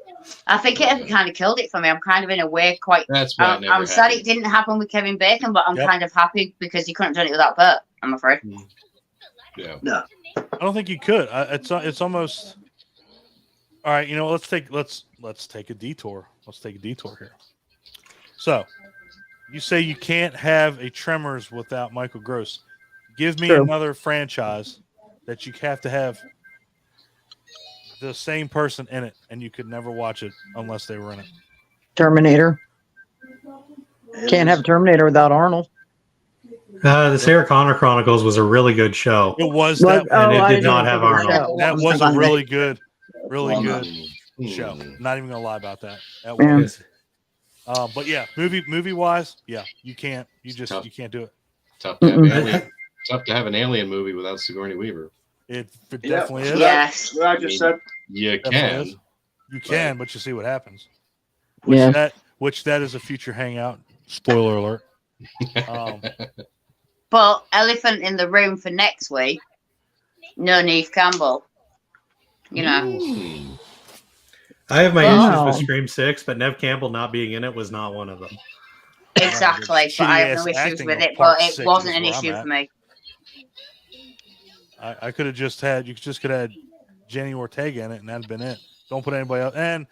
I think it kind of killed it for me. I'm kind of in a way quite. That's why it never I'm sad happened. it didn't happen with Kevin Bacon, but I'm kind of happy because you couldn't have done it without Bert. I'm afraid. Yeah. No. I don't think you could. It's almost. All right, let's take a detour. Let's take a detour here. So, you say you can't have a Tremors without Michael Gross. Give me another franchise that you have to have the same person in it, and you could never watch it unless they were in it. Terminator. Can't have Terminator without Arnold. The Sarah Connor Chronicles was a really good show. It was What? that, and Oh, it I did not have Arnold. that was a really good show. Not even gonna lie about that. That was. But yeah, movie wise, yeah, you can't. You can't do it. Tough to have an alien movie without Sigourney Weaver. It definitely is. Yes. I just said. You Definitely can. You can, but you see what happens. Yeah. Which that is a future hangout. Spoiler alert. But elephant in the room for next week. No Neve Campbell. Ooh. I have my issues with Scream 6, but Nev Campbell not being in it was not one of them. Exactly, but I have no issues with it. But it wasn't an issue for me. I could have you just could have had Jenny Ortega in it, and that'd been it. Don't put anybody else, and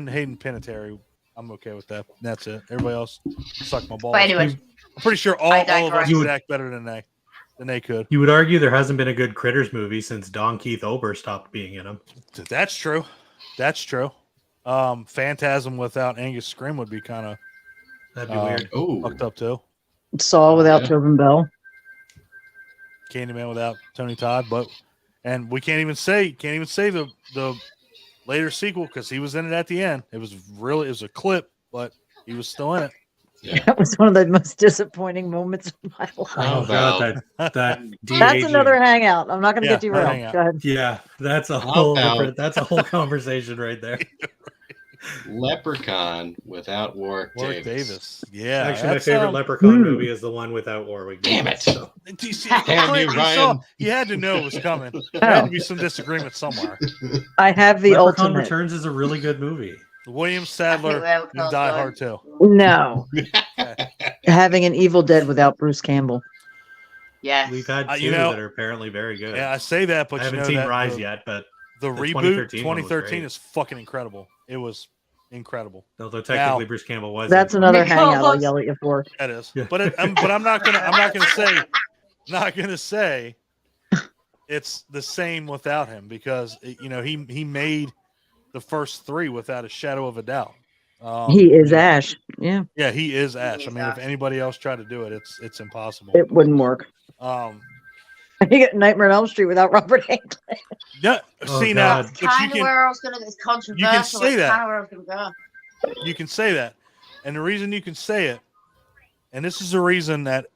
Hayden Panettiere. I'm okay with that. That's it. Everybody else suck my balls. But anyway, I'm pretty sure all of us digress. would act better than they could. You would argue there hasn't been a good Critters movie since Don Keith Ober stopped being in them. That's true. Phantasm without Angus Scrim would be kind of That'd be weird. fucked up too. Saw without Tobin Bell. Candyman without Tony Todd, and we can't even say the later sequel because he was in it at the end. It was a clip, but he was still in it. Yeah. That was one of the most disappointing moments of my life. Oh god, that That's another hangout. I'm not going to get derailed. hangout. Go ahead. Yeah, that's a whole different. That's a whole conversation right there. Leprechaun without Warwick Davis. Yeah, Actually, my favorite Leprechaun movie is the one without Warwick Damn Davis. it. So. Damn you, Ryan. You had to know it was coming. There had to be some disagreement somewhere. I have the Leprechaun ultimate. Returns is a really good movie. William Sadler and Die Hard too. No. Having an Evil Dead without Bruce Campbell. Yeah. We've had two that are apparently very good. Yeah, I say that, but I haven't seen Rise yet, but the reboot 2013 is fucking incredible. It was incredible. Although technically Bruce Campbell was. That's another hangout I'll yell at you for. That is. Yeah. But I'm not gonna say it's the same without him because he made the first 3 without a shadow of a doubt. He is Ash. Yeah. Yeah, he is Ash. He I is mean, if Ash. anybody else tried to do it, it's impossible. It wouldn't work. You get Nightmare on Elm Street without Robert Englund. Yeah, Oh, see now, God. but Kind of where I was going to. It's controversial. say that. Kind of where I was going to go. You can say that, and the reason you can say it, and this is the reason that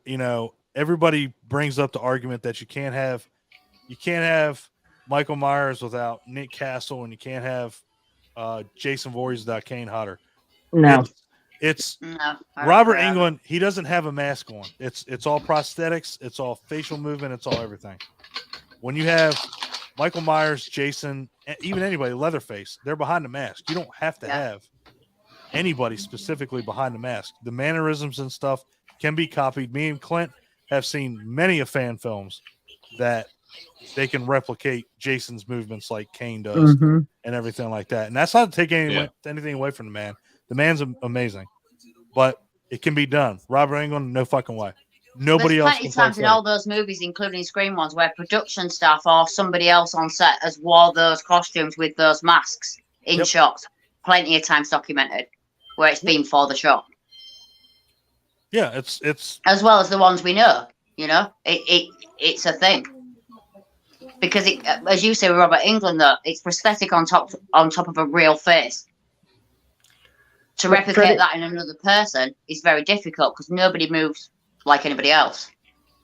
everybody brings up the argument that you can't have Michael Myers without Nick Castle, and you can't have Jason Voorhees without Kane Hodder. No. It's No, I Robert don't Englund. He doesn't have a mask on. It's all prosthetics. It's all facial movement. It's all everything. When you have Michael Myers, Jason, even anybody, Leatherface, they're behind the mask. You don't have to have anybody specifically behind the mask. The mannerisms and stuff can be copied. Me and Clint have seen many of fan films that they can replicate Jason's movements like Kane does and everything like that. And that's not to take anything away from the man. The man's amazing, but it can be done. Robert Englund, no fucking way. Nobody else. There's plenty of times in all those movies, including Scream ones, where production staff or somebody else on set has wore those costumes with those masks in shots. Plenty of times documented where it's been for the show. Yeah, it's as well as the ones we know. It's a thing. Because it, as you say with Robert Englund, though, it's prosthetic on top of a real face. To replicate that in another person is very difficult because nobody moves like anybody else.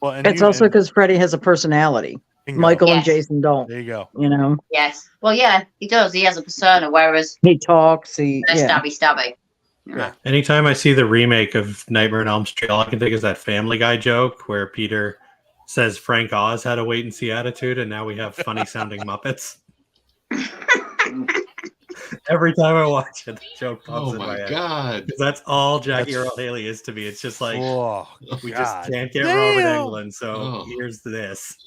Well, it's also because Freddy has a personality. Michael and Jason don't. There you go. Yes. Well, yeah, he does. He has a persona, whereas he talks. They're stabby. Yeah. Anytime I see the remake of Nightmare on Elm Street, all I can think is that Family Guy joke where Peter says Frank Oz had a wait and see attitude, and now we have funny sounding Muppets. Every time I watch it, the joke pops in my head. Oh my god! Because that's all Jackie Earle Haley is to me. It's just like we just can't get Robert Englund, so here's this.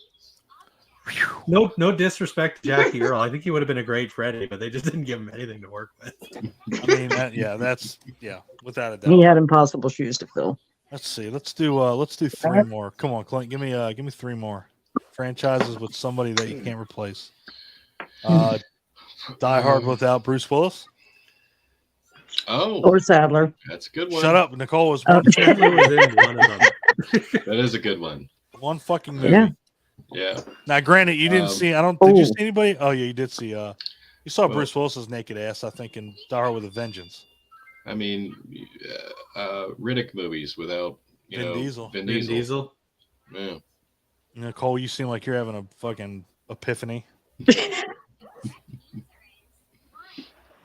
No disrespect to Jackie Earle. I think he would have been a great Freddy, but they just didn't give him anything to work with. I mean, that's without a doubt. He had impossible shoes to fill. Let's see. Let's do 3 more. Come on, Clint. Give me 3 more franchises with somebody that you can't replace. Die Hard without Bruce Willis. Oh, or Sadler. That's a good one. Shut up, Nicole was one. Sadler was in one of them. That is a good one. One fucking movie. Yeah. Now, granted, you didn't see. Did you see anybody? Oh yeah, you did see. You saw Bruce Willis's naked ass, I think, in Die Hard with a Vengeance. I mean, Riddick movies without Vin Diesel. Vin Diesel. Yeah. Nicole, you seem like you're having a fucking epiphany.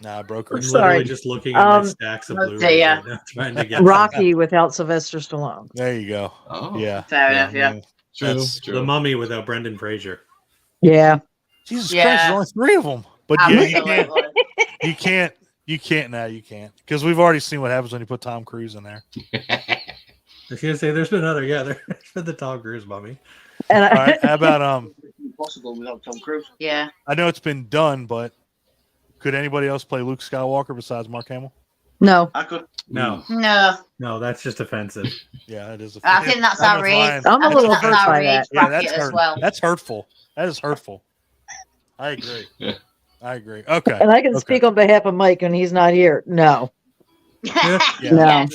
Nah, broker. I'm literally just looking at my stacks of Blu-rays right now, trying to get Rocky without Sylvester Stallone. There you go. Oh, yeah. Fair enough. Yeah. True. The Mummy without Brendan Fraser. Yeah. Jesus Christ, there's only 3 of them. But you can't. Now you can't because we've already seen what happens when you put Tom Cruise in there. I was gonna say there's been other. Yeah, there's been the Tom Cruise Mummy. And all right, how about Impossible without Tom Cruise. Yeah. I know it's been done, but could anybody else play Luke Skywalker besides Mark Hamill? No. I could. No, that's just offensive. Yeah, it is. I think that's outrageous. I'm a little hurt by that. Yeah, that's as well. That's hurtful. That is hurtful. I agree. I agree. Okay. And I can speak on behalf of Mike, and he's not here. No. No.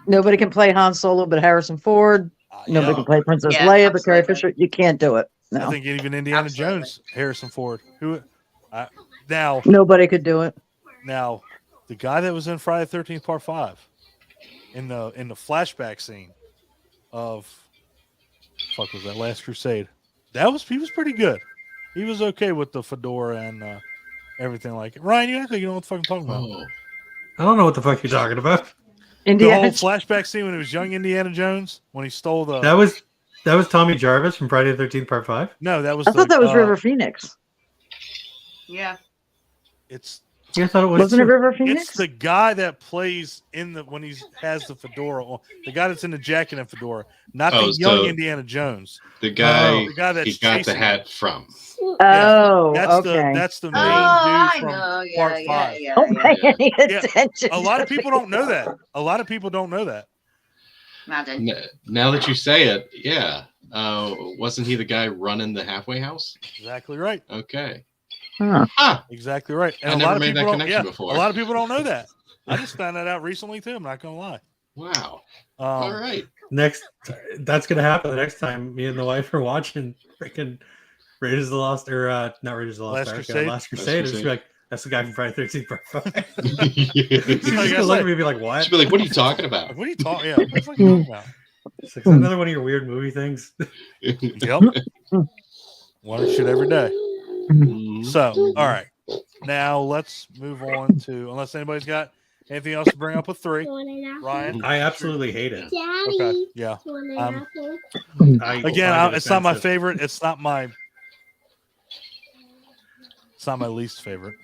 Nobody can play Han Solo but Harrison Ford. Nobody can play Princess Leia but Carrie Fisher. You can't do it. No. I think even Indiana Jones, Harrison Ford. Now nobody could do it. Now, the guy that was in Friday the 13th Part 5 in the flashback scene of was that Last Crusade? He was pretty good. He was okay with the fedora and everything like it. Ryan, you act like you know what the fuck I'm talking about. I don't know what the fuck you're talking about. The whole flashback scene when it was young Indiana Jones when he stole the. That was Tommy Jarvis from Friday the 13th Part 5. No, that was. I thought that was River Phoenix. Yeah. I thought it was. Wasn't it River Phoenix? It's the guy that plays when he has the fedora on. The guy that's in the jacket and fedora, not the young Indiana Jones. The guy that's he got the hat from. Oh, that's the main dude from Part 5. Don't pay any attention. A lot of people don't know that. Madden. Now that you say it, Wasn't he the guy running the halfway house? Exactly right. Okay. Huh. Exactly right. And I a never lot of made people that don't. connection Yeah, before. a lot of people don't know that. I just found that out recently too. I'm not gonna lie. Wow. All right. That's gonna happen the next time me and the wife are watching freaking Raiders of the Lost, or not Raiders of the Lost Last Ark, Crusade? Last Crusade. It's like, that's the guy from Friday 13th Part 5. She's She's gonna look at me and be like, what? be like, what are you talking about? What are you talking? Yeah, what the fuck are you talking about? It's like, is that another one of your weird movie things? Yep. One shit every day. So, all right. Now let's move on to, unless anybody's got anything else to bring up with 3. Ryan? I absolutely hate it. Okay. Yeah. Again, It's not my favorite. It's not my least favorite.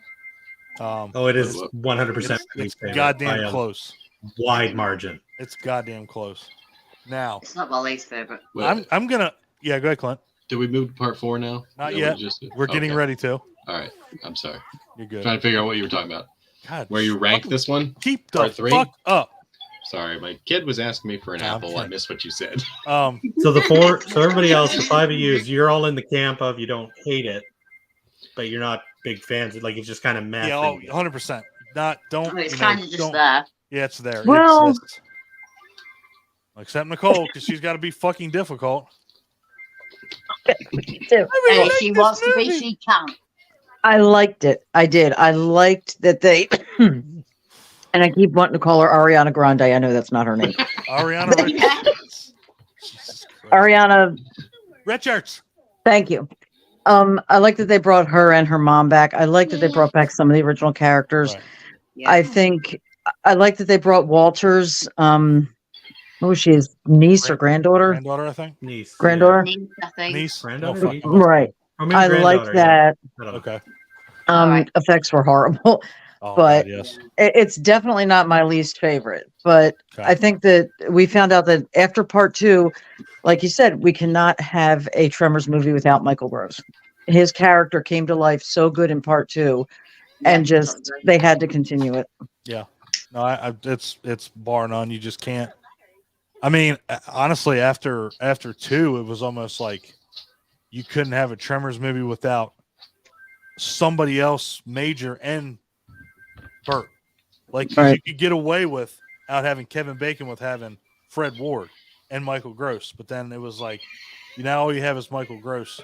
It is 100% It's goddamn close. Wide margin. It's goddamn close. Now, it's not my least favorite. I'm gonna. Yeah, go ahead, Clint. Did we move to part 4 now? Not yet. We're getting ready to. All right. I'm sorry. You're good. Trying to figure out what you were talking about. God, where you rank this one? Keep the part 3? fuck up. Sorry, my kid was asking me for an apple. I missed what you said. So everybody else, the 5 of you, you're all in the camp of you don't hate it, but you're not big fans. Like, it's just kind of meh. Yeah, 100%. It's kind of just there. Yeah, it's there. Well, except Nicole, because she's got to be fucking difficult. And if she wants to be, she can. I liked it. I did. I liked that they, and I keep wanting to call her Ariana Grande. I know that's not her name. Ariana Richards. Thank you. I like that they brought her and her mom back. I like that they brought back some of the original characters. Right. Yeah. I think I like that they brought Walter's what was she, his niece or granddaughter? Granddaughter, I think. Niece. Granddaughter? Niece, I think. Niece. Granddaughter? Oh, Right. I like that. Okay. Effects were horrible. Oh, but God, yes. it's definitely not my least favorite. But I think that we found out that after part 2, like you said, we cannot have a Tremors movie without Michael Gross. His character came to life so good in part 2, and just they had to continue it. Yeah. No, it's bar none. You just can't. I mean, honestly, after 2, it was almost like you couldn't have a Tremors movie without somebody else major and Burt. Like, you could get away without having Kevin Bacon with having Fred Ward and Michael Gross, but then it was like, now all you have is Michael Gross.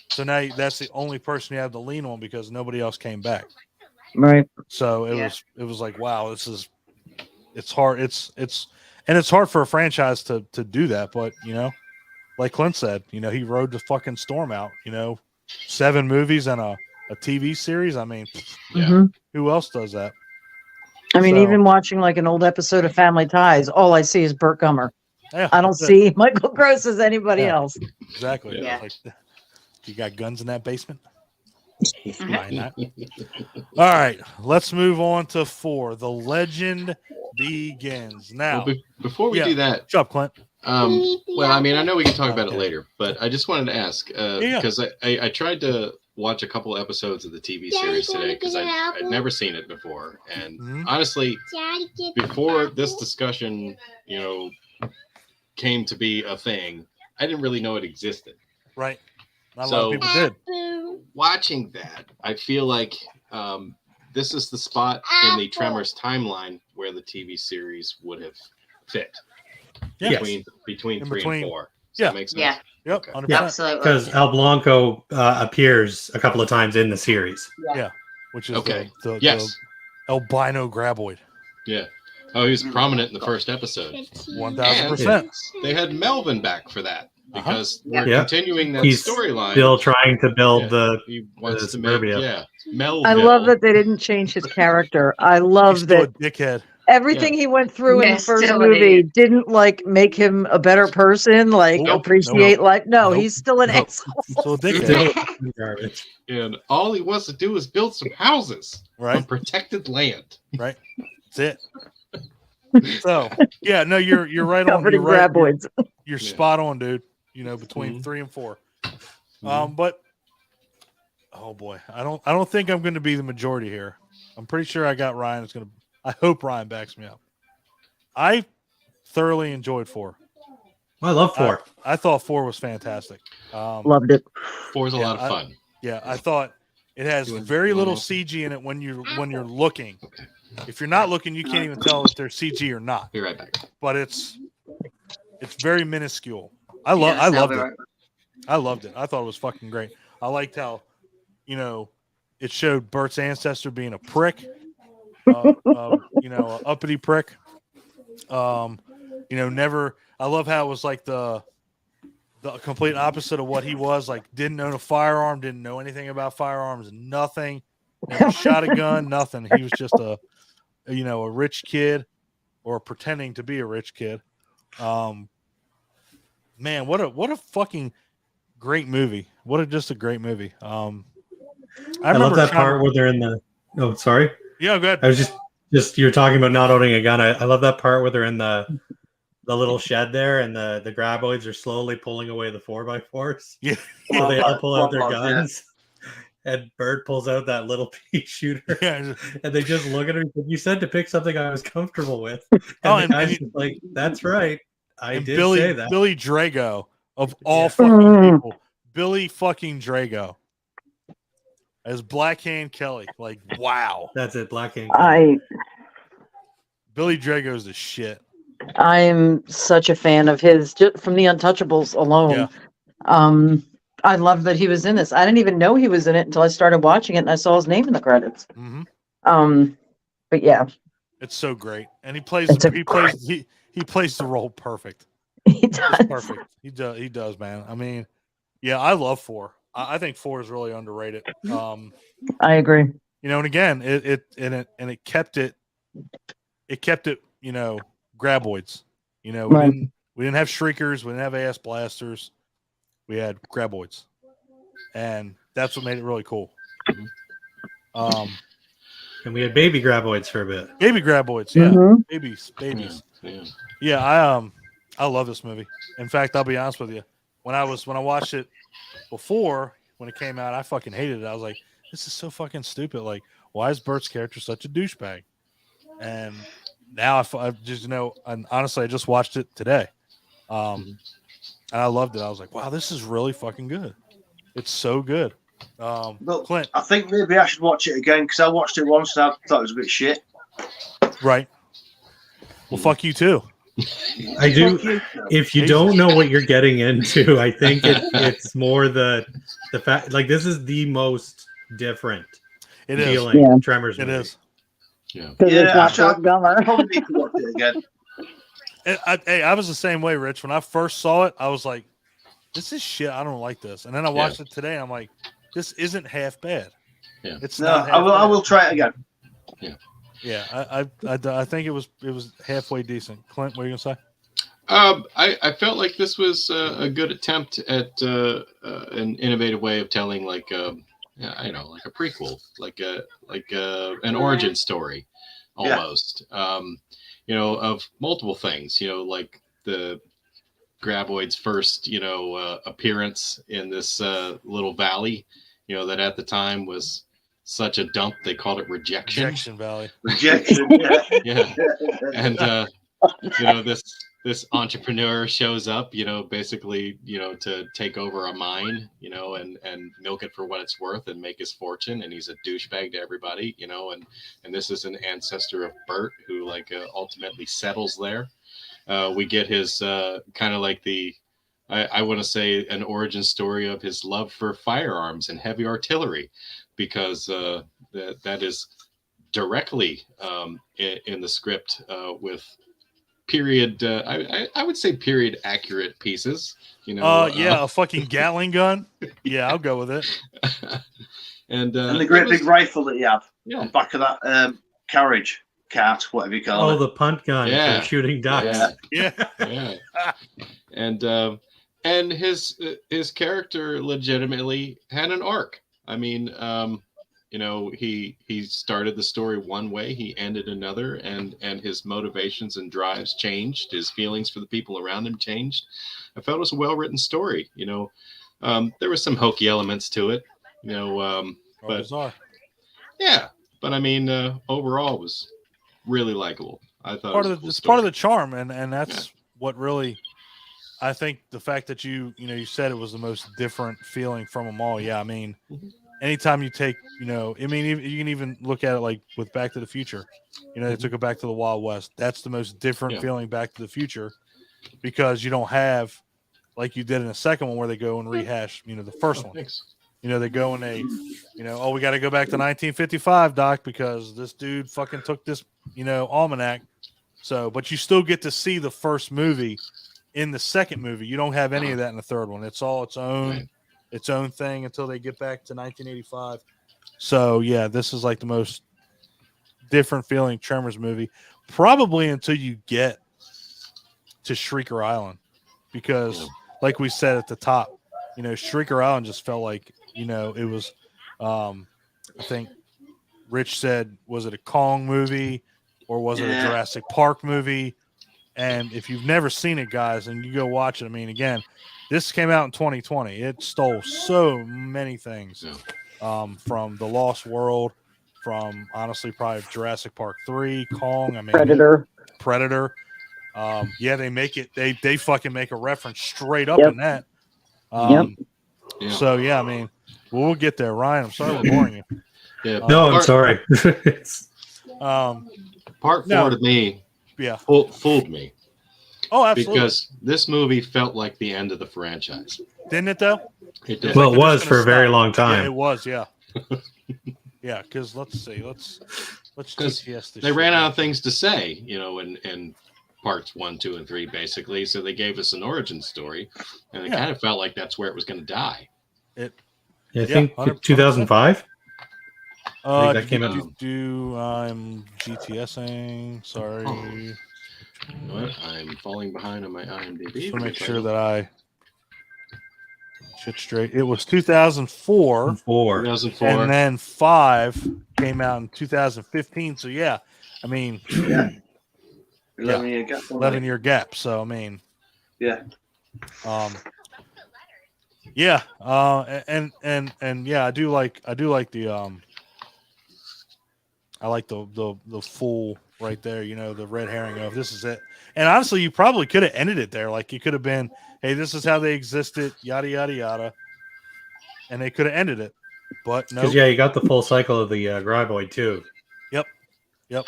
So now that's the only person you have to lean on because nobody else came back. Right. So it was like, wow, it's hard. It's hard for a franchise to do that, but like Clint said, he rode the fucking storm out, 7 movies and a TV series. I mean, who else does that? I mean, even watching like an old episode of Family Ties, all I see is Burt Gummer. Yeah, I don't see Michael Gross as anybody else. Exactly. Yeah. Like, you got guns in that basement? Why not? All right, let's move on to 4. The Legend Begins. Now, before we do that, shut up, Clint. Well, I mean, I know we can talk about it later, but I just wanted to ask because I tried to watch a couple episodes of the TV series today because I'd never seen it before, and honestly, before this discussion, came to be a thing, I didn't really know it existed. Right. Not a lot of people did. Watching that, I feel like this is the spot in the Tremors timeline where the TV series would have fit. Between 3 and 4. Does that make sense? Yeah. Yep. Okay. Absolutely. Because El Blanco appears a couple of times in the series. Yeah. Which is the albino graboid. Yeah. Oh, he was prominent in the first episode. 1,000%. They had Melvin back for that because we're continuing that storyline. Still trying to build he wants to make Melvin. I love that they didn't change his character. I love that. A dickhead. Everything he went through in the first movie didn't like make him a better person, like appreciate life. No, he's still an asshole. So garbage. And all he wants to do is build some houses on protected land. Right. That's it. So no, you're right on. Covered in graboids. You're spot on, dude. Between 3 and 4. But oh boy, I don't think I'm going to be the majority here. I'm pretty sure I got Ryan. I hope Ryan backs me up. I thoroughly enjoyed 4. I love 4. I thought 4 was fantastic. Loved it. 4 is a lot of fun. I thought it has very little CG in it when you're looking. Okay. If you're not looking, you can't even tell if there's CG or not. Be right back. But it's very minuscule. I loved it. I loved it. I thought it was fucking great. I liked how, it showed Bert's ancestor being a prick, an uppity prick. Never. I love how it was like the complete opposite of what he was. Like, didn't own a firearm, didn't know anything about firearms, nothing. Never shot a gun, nothing. He was just a rich kid, or pretending to be a rich kid. Man, what a fucking great movie. Just a great movie. I love that part where they're in the. Oh, sorry. Yeah, go ahead. I was just you're talking about not owning a gun. I love that part where they're in the little shed there, and the graboids are slowly pulling away the 4x4s. Yeah. So they all pull out their guns, and Bert pulls out that little pea shooter, and they just look at him. You said to pick something I was comfortable with. And the guy's just like, that's right. I did say that. Billy Drago of all fucking people. Billy fucking Drago as Black Hand Kelly. Like, wow. That's it, Black Hand Kelly. Billy Drago's the shit. I'm such a fan of his, just from the Untouchables alone. Yeah. I love that he was in this. I didn't even know he was in it until I started watching it and I saw his name in the credits. Mm-hmm. But yeah, it's so great, and he plays the role perfect. He does. It's perfect. He does, man. I mean, yeah, I love 4. I think 4 is really underrated. I agree. And again, it kept it. Graboids. Right. We didn't have shriekers. We didn't have ass blasters. We had graboids, and that's what made it really cool. And we had baby graboids for a bit. Baby graboids, yeah, Mm-hmm. babies. Yeah. I love this movie. In fact, I'll be honest with you. When I watched it before, when it came out, I fucking hated it. I was like, this is so fucking stupid. Like, why is Bert's character such a douchebag? And now I just and honestly, I just watched it today. And I loved it. I was like, wow, this is really fucking good. It's so good. Clint, I think maybe I should watch it again, because I watched it once and I thought it was a bit shit. Right. Well, fuck you too. I do. If you don't know what you're getting into, I think it's more the fact, like, this is the most different feeling Tremors movie. It is. Yeah. I probably need to watch it again. I was the same way, Rich. When I first saw it, I was like, this is shit. I don't like this. And then I watched it today, and I'm like, this isn't half bad. Yeah. It's not half I will try it again. Yeah. Yeah. I think it was halfway decent. Clint, what are you gonna say? I felt like this was a good attempt at an innovative way of telling, like a prequel, like an origin story, almost. Of multiple things. Like the Graboids' first, appearance in this little valley. That at the time was such a dump, they called it Rejection Valley. Rejection. Yeah. And this entrepreneur shows up, basically, to take over a mine, and milk it for what it's worth and make his fortune. And he's a douchebag to everybody, and this is an ancestor of Bert who ultimately settles there. We get his kind of like I want to say an origin story of his love for firearms and heavy artillery, because that is directly in the script with period. I would say period accurate pieces. A fucking Gatling gun. Yeah, I'll go with it. And the great big rifle that you have on the back of that carriage cart, whatever you call it. Oh, the punt gun for shooting ducks. Yeah. And his character legitimately had an arc. I mean, he started the story one way, he ended another, and his motivations and drives changed. His feelings for the people around him changed. I felt it was a well-written story. There were some hokey elements to it. But I mean, overall, it was really likable. I thought it's part of the charm, and that's what really. I think the fact that you said it was the most different feeling from them all. Yeah, I mean, anytime you take, I mean, you can even look at it like with Back to the Future. They took it back to the Wild West. That's the most different feeling Back to the Future, because you don't have like you did in the second one where they go and rehash, the first one. Thanks. They go and they, oh, we got to go back to 1955, Doc, because this dude fucking took this, almanac. So, but you still get to see the first movie in the second movie. You don't have any of that in the third one. It's all its own thing until they get back to 1985. So, yeah, this is like the most different feeling Tremors movie, probably until you get to Shrieker Island, because like we said at the top, Shrieker Island just felt like, it was, I think Rich said, was it a Kong movie or was it a Jurassic Park movie? And if you've never seen it, guys, and you go watch it, I mean, again, this came out in 2020. It stole so many things from The Lost World, from honestly probably Jurassic Park 3, Kong, I mean, Predator. Yeah, they make it. They fucking make a reference straight up in that. So yeah, I mean, we'll get there. Ryan, I'm sorry we're boring you. Yeah. No, I'm sorry. Part 4 to me, fooled me. Oh, absolutely. Because this movie felt like the end of the franchise. Didn't it though? It did. Well, it was for a very long time. Yeah, it was, yeah. Yeah, because let's GTS this. They ran out of things to say, in parts 1, 2, and 3, basically. So they gave us an origin story, and it kind of felt like that's where it was going to die. I think 2005. That came out. I'm GTSing. Sorry. You know what? I'm falling behind on my IMDb. So make sure that I shit straight. It was 2004. 2004. And then 5 came out in 2015. So yeah, I mean, 11-year gap. 11-year gap. So I mean, yeah. Yeah. And yeah, I do like the I like the full right there, the red herring of this is it. And honestly, you probably could have ended it there. Like you could have been, hey, this is how they existed, yada yada yada, and they could have ended it. But no, because you got the full cycle of the Graboid too. Yep.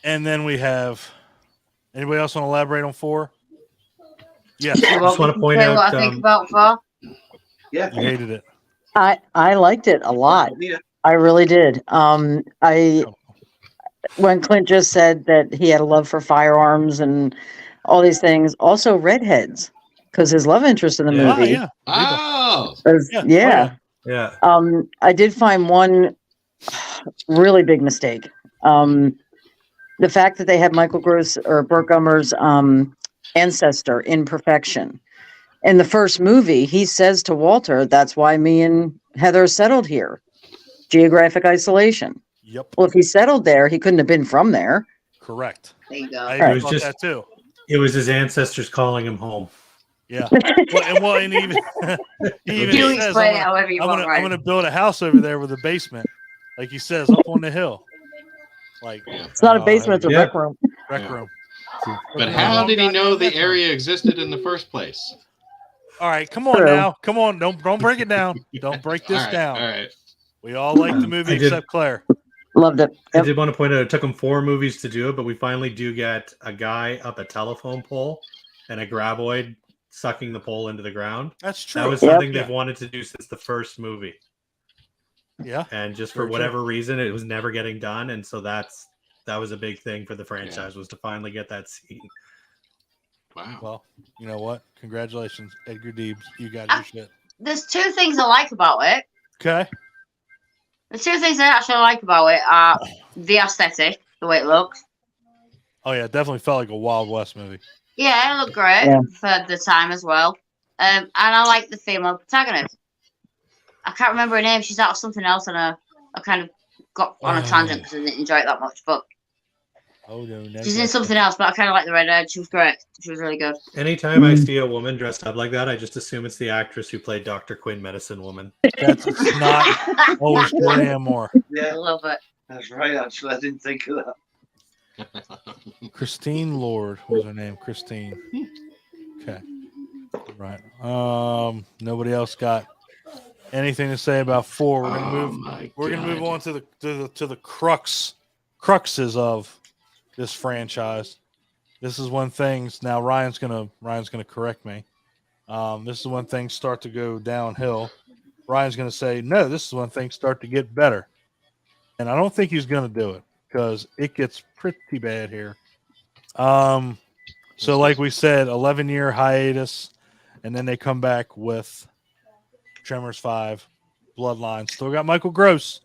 And then we have anybody else want to elaborate on 4? Yes. I just want to point out what I think about 4. Yeah, you hated it. I liked it a lot. Yeah. I really did. When Clint just said that he had a love for firearms and all these things, also redheads, because his love interest in the movie. Yeah. Yeah. I did find one really big mistake. The fact that they had Michael Gross or Burt Gummer's ancestor in perfection. In the first movie, he says to Walter, "That's why me and Heather settled here. Geographic isolation." Yep. Well, if he settled there, he couldn't have been from there. Correct. There you go. I thought that too. It was his ancestors calling him home. Yeah. And even he says, I'm gonna build a house over there with a basement, like he says, up on the hill. Like it's not a basement; it's a rec room. Rec room. But how did he know the area existed in the first place? All right, come on now, come on! Don't break it down. Don't break this down. All right. We all like the movie except Claire. Loved it. Yep. I did want to point out it took him 4 movies to do it, but we finally do get a guy up a telephone pole and a graboid sucking the pole into the ground. That's true. That was something they've wanted to do since the first movie. Yeah. And just for whatever reason, it was never getting done, and so that was a big thing for the franchise was to finally get that scene. Wow. Well, you know what? Congratulations, Edgar Deebs. You got your shit. There's 2 things I like about it. Okay. The 2 things I actually like about it are the aesthetic, the way it looks. Oh yeah, it definitely felt like a Wild West movie. Yeah, it looked great for the time as well. And I like the female protagonist. I can't remember her name. She's out of something else, and I kind of got on a tangent because I didn't enjoy it that much. But she's in something else. But I kind of like the red hair. She was great. She was really good. Anytime I see a woman dressed up like that, I just assume it's the actress who played Dr. Quinn, Medicine Woman. It's not always Julianne Moore. Yeah, I love it. That's right. Actually, I didn't think of that. Christine Lord was her name. Christine. Okay. Right. Nobody else got anything to say about 4. We're gonna move. We're gonna move on to the cruxes of this franchise. This is when things. Now Ryan's gonna correct me. This is when things start to go downhill. Ryan's gonna say no. This is when things start to get better, and I don't think he's gonna do it because it gets pretty bad here. So like we said, 11-year hiatus, and then they come back with Tremors 5, Bloodline. Still got Michael Gross,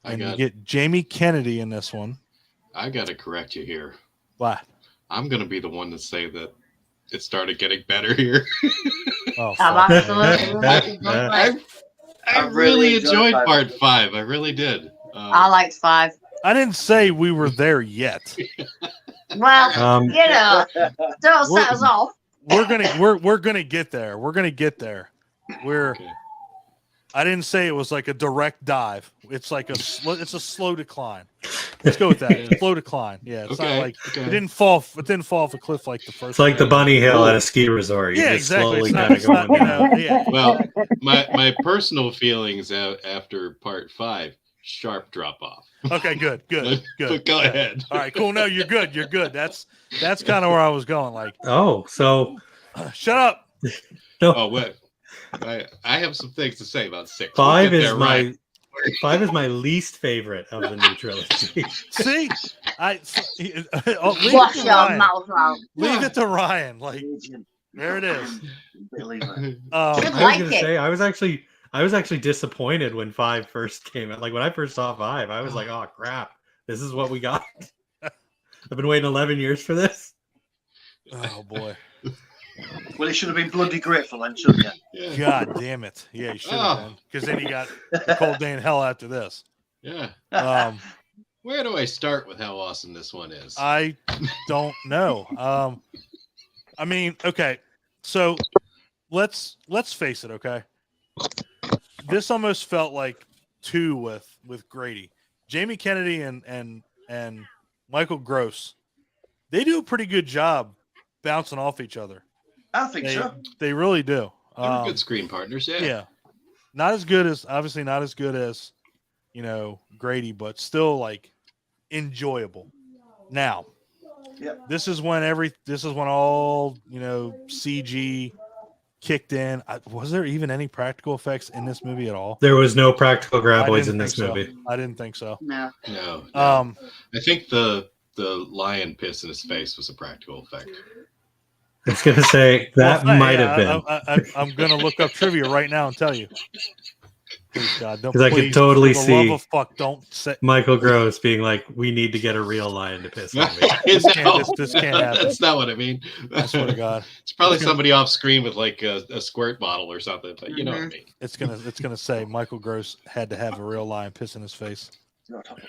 and you get Jamie Kennedy in this one. I got to correct you here. Why? I'm going to be the one to say that it started getting better here. Oh, I really enjoyed part 5. I really did. I liked 5. I didn't say we were there yet. Well, don't set us off. We're gonna get there. We're gonna get there. I didn't say it was like a direct dive. It's like it's a slow decline. Let's go with that. Slow decline. Yeah, it's not like it didn't fall. It didn't fall off a cliff like the first. It's like the bunny hill at a ski resort. Yeah, exactly. Well, my personal feelings after part 5, sharp drop off. Okay, good. But go ahead. All right, cool. No, you're good. That's kind of where I was going. Like, so shut up. No. Oh, what? I have some things to say about 6. 5 is my 5 is my least favorite of the new trilogy. See, Wash your mouth out. Leave it to Ryan. Like, there it is. I was actually disappointed when 5 first came out. Like when I first saw 5, I was like, "Oh crap, this is what we got." I've been waiting 11 years for this. Oh boy. Well, he should have been bloody grateful then, shouldn't you? Yeah. God damn it. Yeah, he should have been. Because then he got the cold day in hell after this. Yeah. Where do I start with how awesome this one is? I don't know. I mean, okay. So let's face it, okay? This almost felt like 2 with Grady. Jamie Kennedy and Michael Gross. They do a pretty good job bouncing off each other. I think so. They really do. They're good screen partners, yeah. Yeah. Not as good as Grady, but still like enjoyable. Now, this is when all, CG kicked in. Was there even any practical effects in this movie at all? There was no practical graboids in this movie. I didn't think so. No. I think the lion piss in his face was a practical effect. I was gonna say that might have been. I'm gonna look up trivia right now and tell you. Please God, don't. Because I could totally see love of fuck, don't say Michael Gross being like, "We need to get a real lion to piss on me." This can't happen. That's not what I mean. I swear to God, it's probably somebody off screen with like a squirt bottle or something. But you know what I mean. It's gonna say Michael Gross had to have a real lion piss in his face.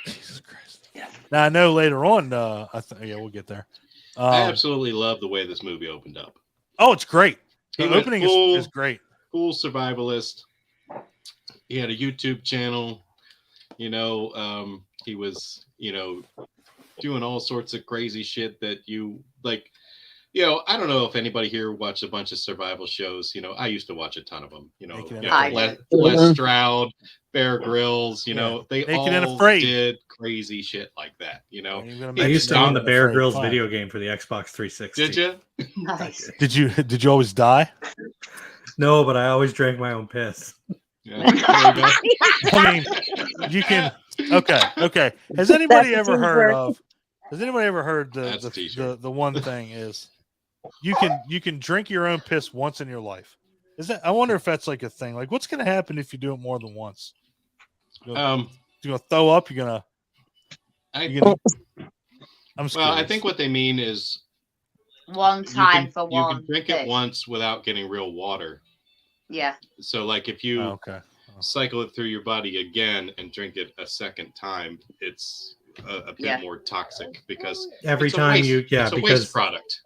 Jesus Christ. Yeah. Now I know later on. We'll get there. I absolutely love the way this movie opened up. Oh, it's great. The opening is great. Full survivalist. He had a YouTube channel. He was, doing all sorts of crazy shit that you like. I don't know if anybody here watched a bunch of survival shows. I used to watch a ton of them. Les Stroud, Bear Grylls. They all did crazy shit like that. I used to own the Bear Grylls video game for the Xbox 360. Did you? Nice. Did you always die? No, but I always drank my own piss. Yeah, there you go. I mean, you can. Okay. Has anybody ever heard the one thing is you can drink your own piss once in your life? I wonder if that's like a thing. Like, what's going to happen if you do it more than once? You're gonna throw up. I'm scared. Well, I think what they mean is one time you can drink it once without getting real water. Yeah. So, like, if you cycle it through your body again and drink it a second time, it's a bit more toxic because every time it's a waste product.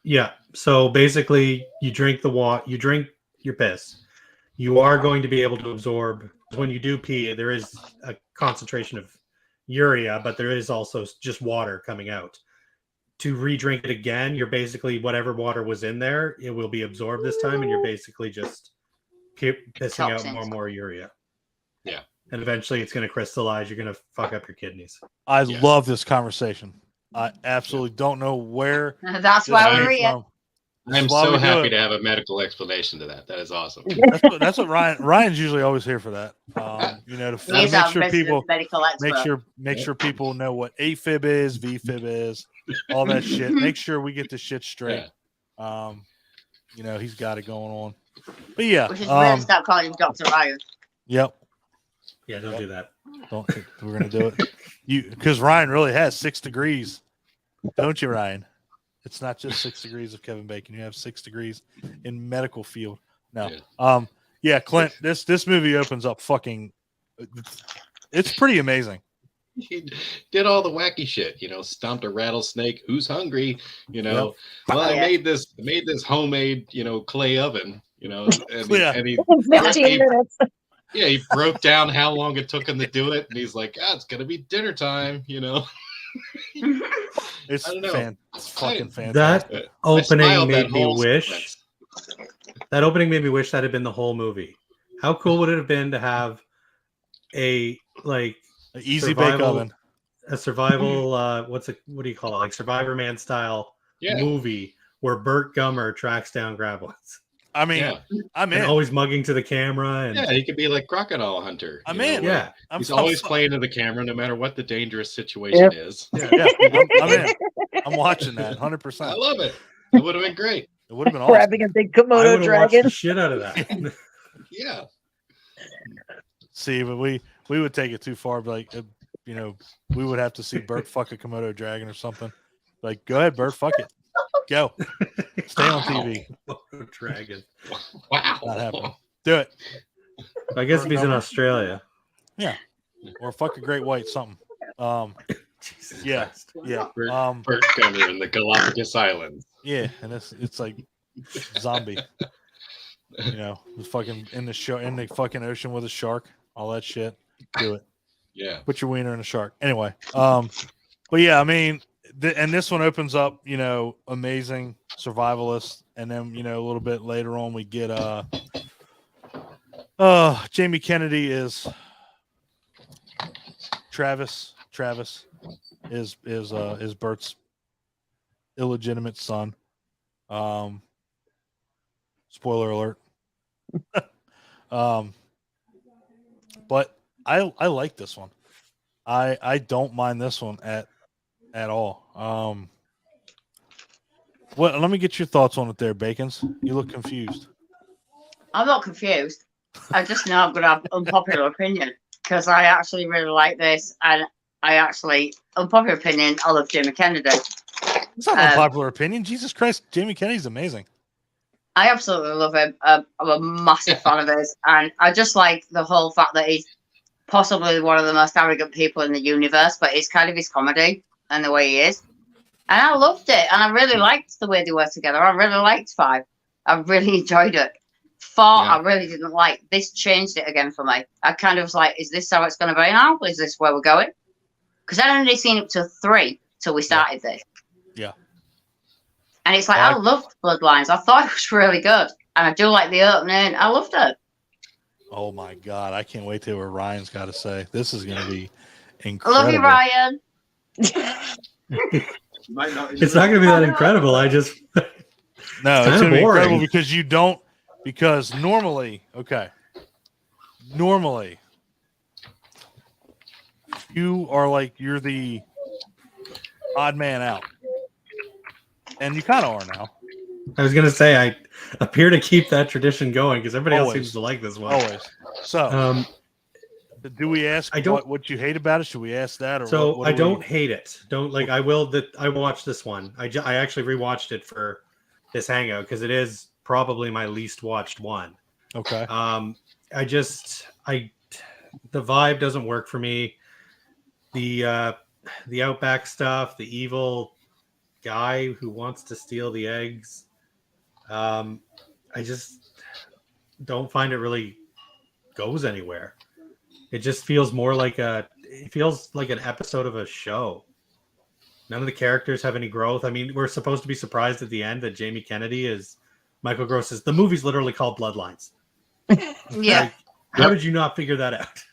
Yeah. So basically, you drink you drink your piss. You are going to be able to absorb. When you do pee, there is a concentration of urea, but there is also just water coming out. to re-drink it again, you're basically whatever water was in there, it will be absorbed this time, and you're basically just keep pissing out more and more urea. Yeah. And eventually it's going to crystallize. You're going to fuck up your kidneys. I love this conversation. I absolutely don't know where. That's why we're here. I'm so happy to have a medical explanation to that. That is awesome. That's what Ryan's usually always here for that. You know, to make sure people make sure people know what AFib is, VFib is, all that shit. Make sure we get the shit straight. Yeah. You know, he's got it going on. But yeah, we should really stop calling him Dr. Ryan. Yep. Yeah, don't do that. Don't. We're gonna do it. Because Ryan really has 6 degrees, don't you, Ryan? It's not just 6 degrees of Kevin Bacon. You have 6 degrees in medical field. No. Yeah, Clint, this movie opens up fucking. It's pretty amazing. He did all the wacky shit, you know, stomped a rattlesnake. Who's hungry? You know, well, I made this homemade, you know, clay oven, you know, and he 15 minutes. Yeah, he broke down how long it took him to do it, and he's like, it's gonna be dinner time, you know. It's fucking fantastic. That opening made me wish. That opening made me wish that had been the whole movie. How cool would it have been to have an easy bake oven, a survival what do you call it, like Survivor Man style movie where Burt Gummer tracks down Graboids. I mean, I'm in. And always mugging to the camera. And he could be like Crocodile Hunter. I'm in. Yeah. He's always playing to the camera no matter what the dangerous situation is. Yeah, I'm in. I'm watching that 100%. I love it. It would have been great. It would have been awesome. Grabbing a big Komodo dragon. The shit out of that. Yeah. See, but we would take it too far. Like, you know, we would have to see Bert fuck a Komodo dragon or something. Like, go ahead, Bert, fuck it. Go. Stay on TV. Komodo dragon. Wow. Not happening. Do it. I guess if he's in Australia. Yeah. Or fuck a great white something. Jesus Christ. Bert Gummer in the Galapagos Islands. Yeah, and it's like zombie. You know, fucking in the fucking ocean with a shark, all that shit. Do it. Yeah. Put your wiener in a shark. Anyway, but yeah, I mean, and this one opens up, you know, amazing survivalist, and then, you know, a little bit later on we get Jamie Kennedy is Travis is Bert's illegitimate son. Spoiler alert. But I like this one. I don't mind this one at all. Let me get your thoughts on it there, Bacons. You look confused. I'm not confused. I just know I'm going to have unpopular opinion because I actually really like this, and unpopular opinion, I love Jamie Kennedy. It's not an unpopular opinion. Jesus Christ, Jamie Kennedy's amazing. I absolutely love him. I'm a massive fan of his, and I just like the whole fact that he's possibly one of the most arrogant people in the universe, but it's kind of his comedy and the way he is. And I loved it, and I really liked the way they were together. I really liked 5. I really enjoyed it. 4, I really didn't like. This changed it again for me. I kind of was like, is this how it's going to be now? Is this where we're going? Because I'd only seen up to 3 till we started this. Yeah. And it's like, I loved Bloodlines. I thought it was really good. And I do like the opening. I loved it. Oh, my God. I can't wait to hear what Ryan's got to say. This is going to be incredible. I love you, Ryan. It's not going to be that incredible. No, it's going to be incredible because normally, you are like, you're the odd man out. And you kind of are now. I was going to say, I appear to keep that tradition going because everybody else seems to like this one. Always. So, do we ask what you hate about it? Should we ask that? Or I don't hate it. I will watch this one. I actually rewatched it for this hangout because it is probably my least watched one. Okay. The vibe doesn't work for me. The Outback stuff, the evil guy who wants to steal the eggs. I just don't find it really goes anywhere. It just feels more like an episode of a show. None of the characters have any growth. I mean, we're supposed to be surprised at the end that Jamie Kennedy is Michael Gross's. The movie's literally called Bloodlines. Yeah. Like, how did you not figure that out?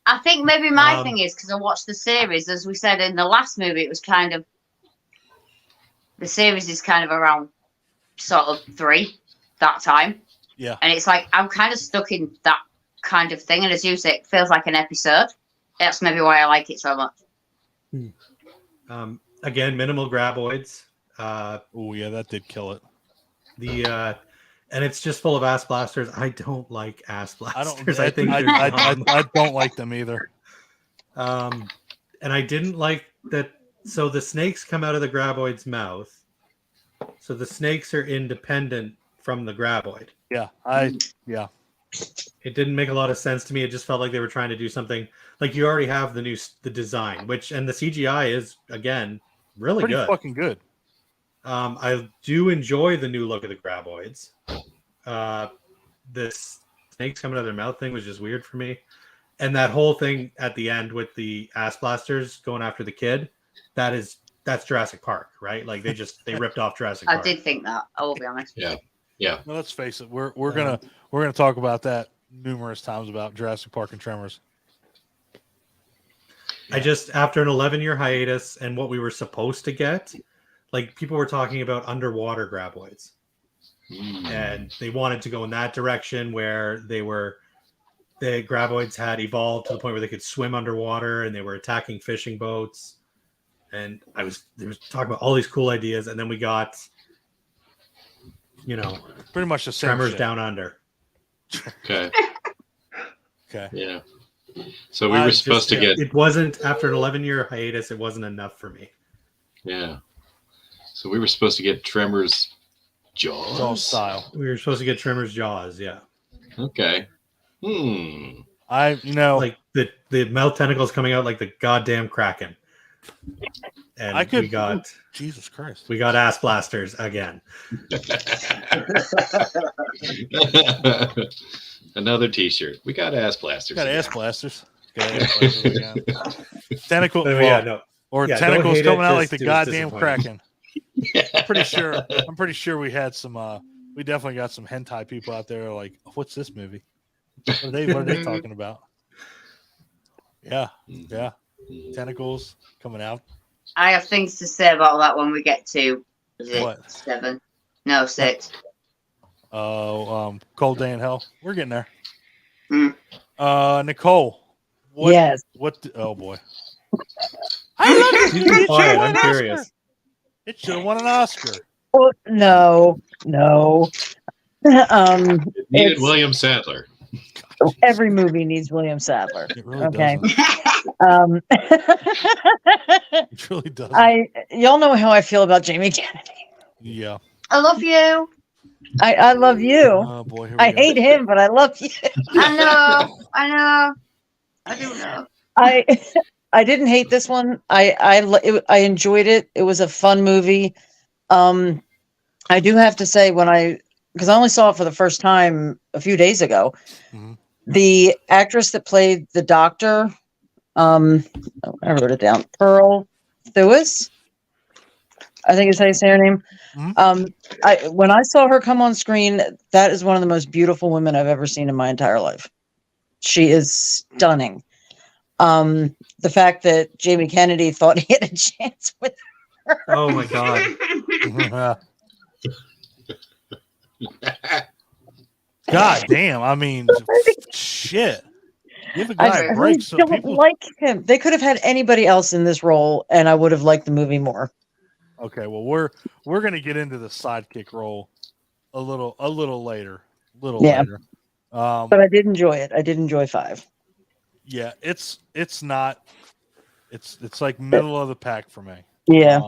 I think maybe my thing is because I watched the series, as we said in the last movie, it was kind of the series is kind of around sort of 3 that time. Yeah. And it's like I'm kind of stuck in that kind of thing. And as you say, it feels like an episode. That's maybe why I like it so much. Again, minimal graboids. Oh yeah, that did kill it. And it's just full of ass blasters. I don't like ass blasters. I don't like them either. And I didn't like that. So the snakes come out of the graboid's mouth. So the snakes are independent from the graboid. Yeah, It didn't make a lot of sense to me. It just felt like they were trying to do something like you already have the design, and the CGI is again really pretty good. Fucking good. I do enjoy the new look of the graboids. This snakes coming out of their mouth thing was just weird for me, and that whole thing at the end with the ass blasters going after the kid, that's Jurassic Park, right? Like they ripped off Jurassic Park. I did think that. I will be honest. Yeah. Well, let's face it. We're gonna talk about that numerous times about Jurassic Park and Tremors. I just, after an 11-year hiatus and what we were supposed to get, like people were talking about underwater graboids. And they wanted to go in that direction where the graboids had evolved to the point where they could swim underwater and they were attacking fishing boats. And they was talking about all these cool ideas. And then we got, pretty much the same Tremors shit. Down Under. Okay. Yeah. So we I were supposed to get. It wasn't, after an 11-year hiatus, it wasn't enough for me. Yeah. So we were supposed to get Tremors Jaws. Jaws style. We were supposed to get Tremors Jaws, yeah. Okay. Like the mouth tentacles coming out like the goddamn Kraken. And we got Jesus Christ. We got ass blasters again. Another T-shirt. We got ass blasters. Ass blasters. Again. Tentacle. Or tentacles coming out like the goddamn Kraken. I'm pretty sure we had some. We definitely got some hentai people out there like, what's this movie? What are they talking about? Yeah. Tentacles coming out. I have things to say about that when we get to what? 7? No, 6. Oh, Cold Day in Hell. We're getting there. Nicole. Yes. Oh boy. I love this movie. I'm curious. It should have won an Oscar. Oh, no. It needed William Sadler. Every movie needs William Sadler. It really okay. doesn't. It really doesn't. Y'all know how I feel about Jamie Kennedy. Yeah. I love you. I love you. Oh boy, I hate him, but I love you. I know. I do know. I didn't hate this one. I enjoyed it. It was a fun movie. I do have to say because I only saw it for the first time a few days ago. Mm-hmm. The actress that played the doctor, I wrote it down, Pearl Thewis, I think is how you say her name. Mm-hmm. When I saw her come on screen, that is one of the most beautiful women I've ever seen in my entire life. She is stunning. The fact that Jamie Kennedy thought he had a chance with her. Oh my God. God damn. I mean, shit. Give a guy a break. I don't like him. They could have had anybody else in this role, and I would have liked the movie more. Okay, well, we're gonna get into the sidekick role a little later. Later. But I did enjoy it. I did enjoy 5. Yeah, it's not. It's like middle of the pack for me. Yeah.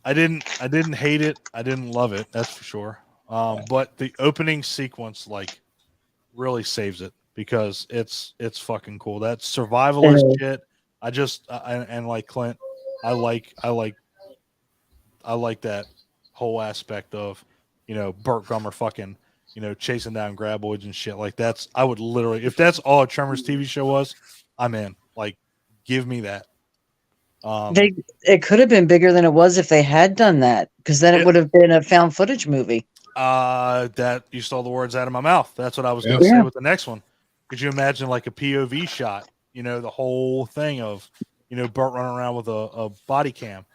I didn't hate it. I didn't love it. That's for sure. But the opening sequence really saves it because it's fucking cool. That survivalist shit. And like Clint, I like that whole aspect of, Burt Gummer fucking, chasing down graboids and shit. Like I would literally, if that's all a Tremors TV show was, I'm in. Like, Give me that. It could have been bigger than it was if they had done that, because then it would have been a found footage movie. That you stole the words out of my mouth. That's what I was going to say with the next one. Could you imagine like a POV shot? The whole thing of, Bert running around with a body cam,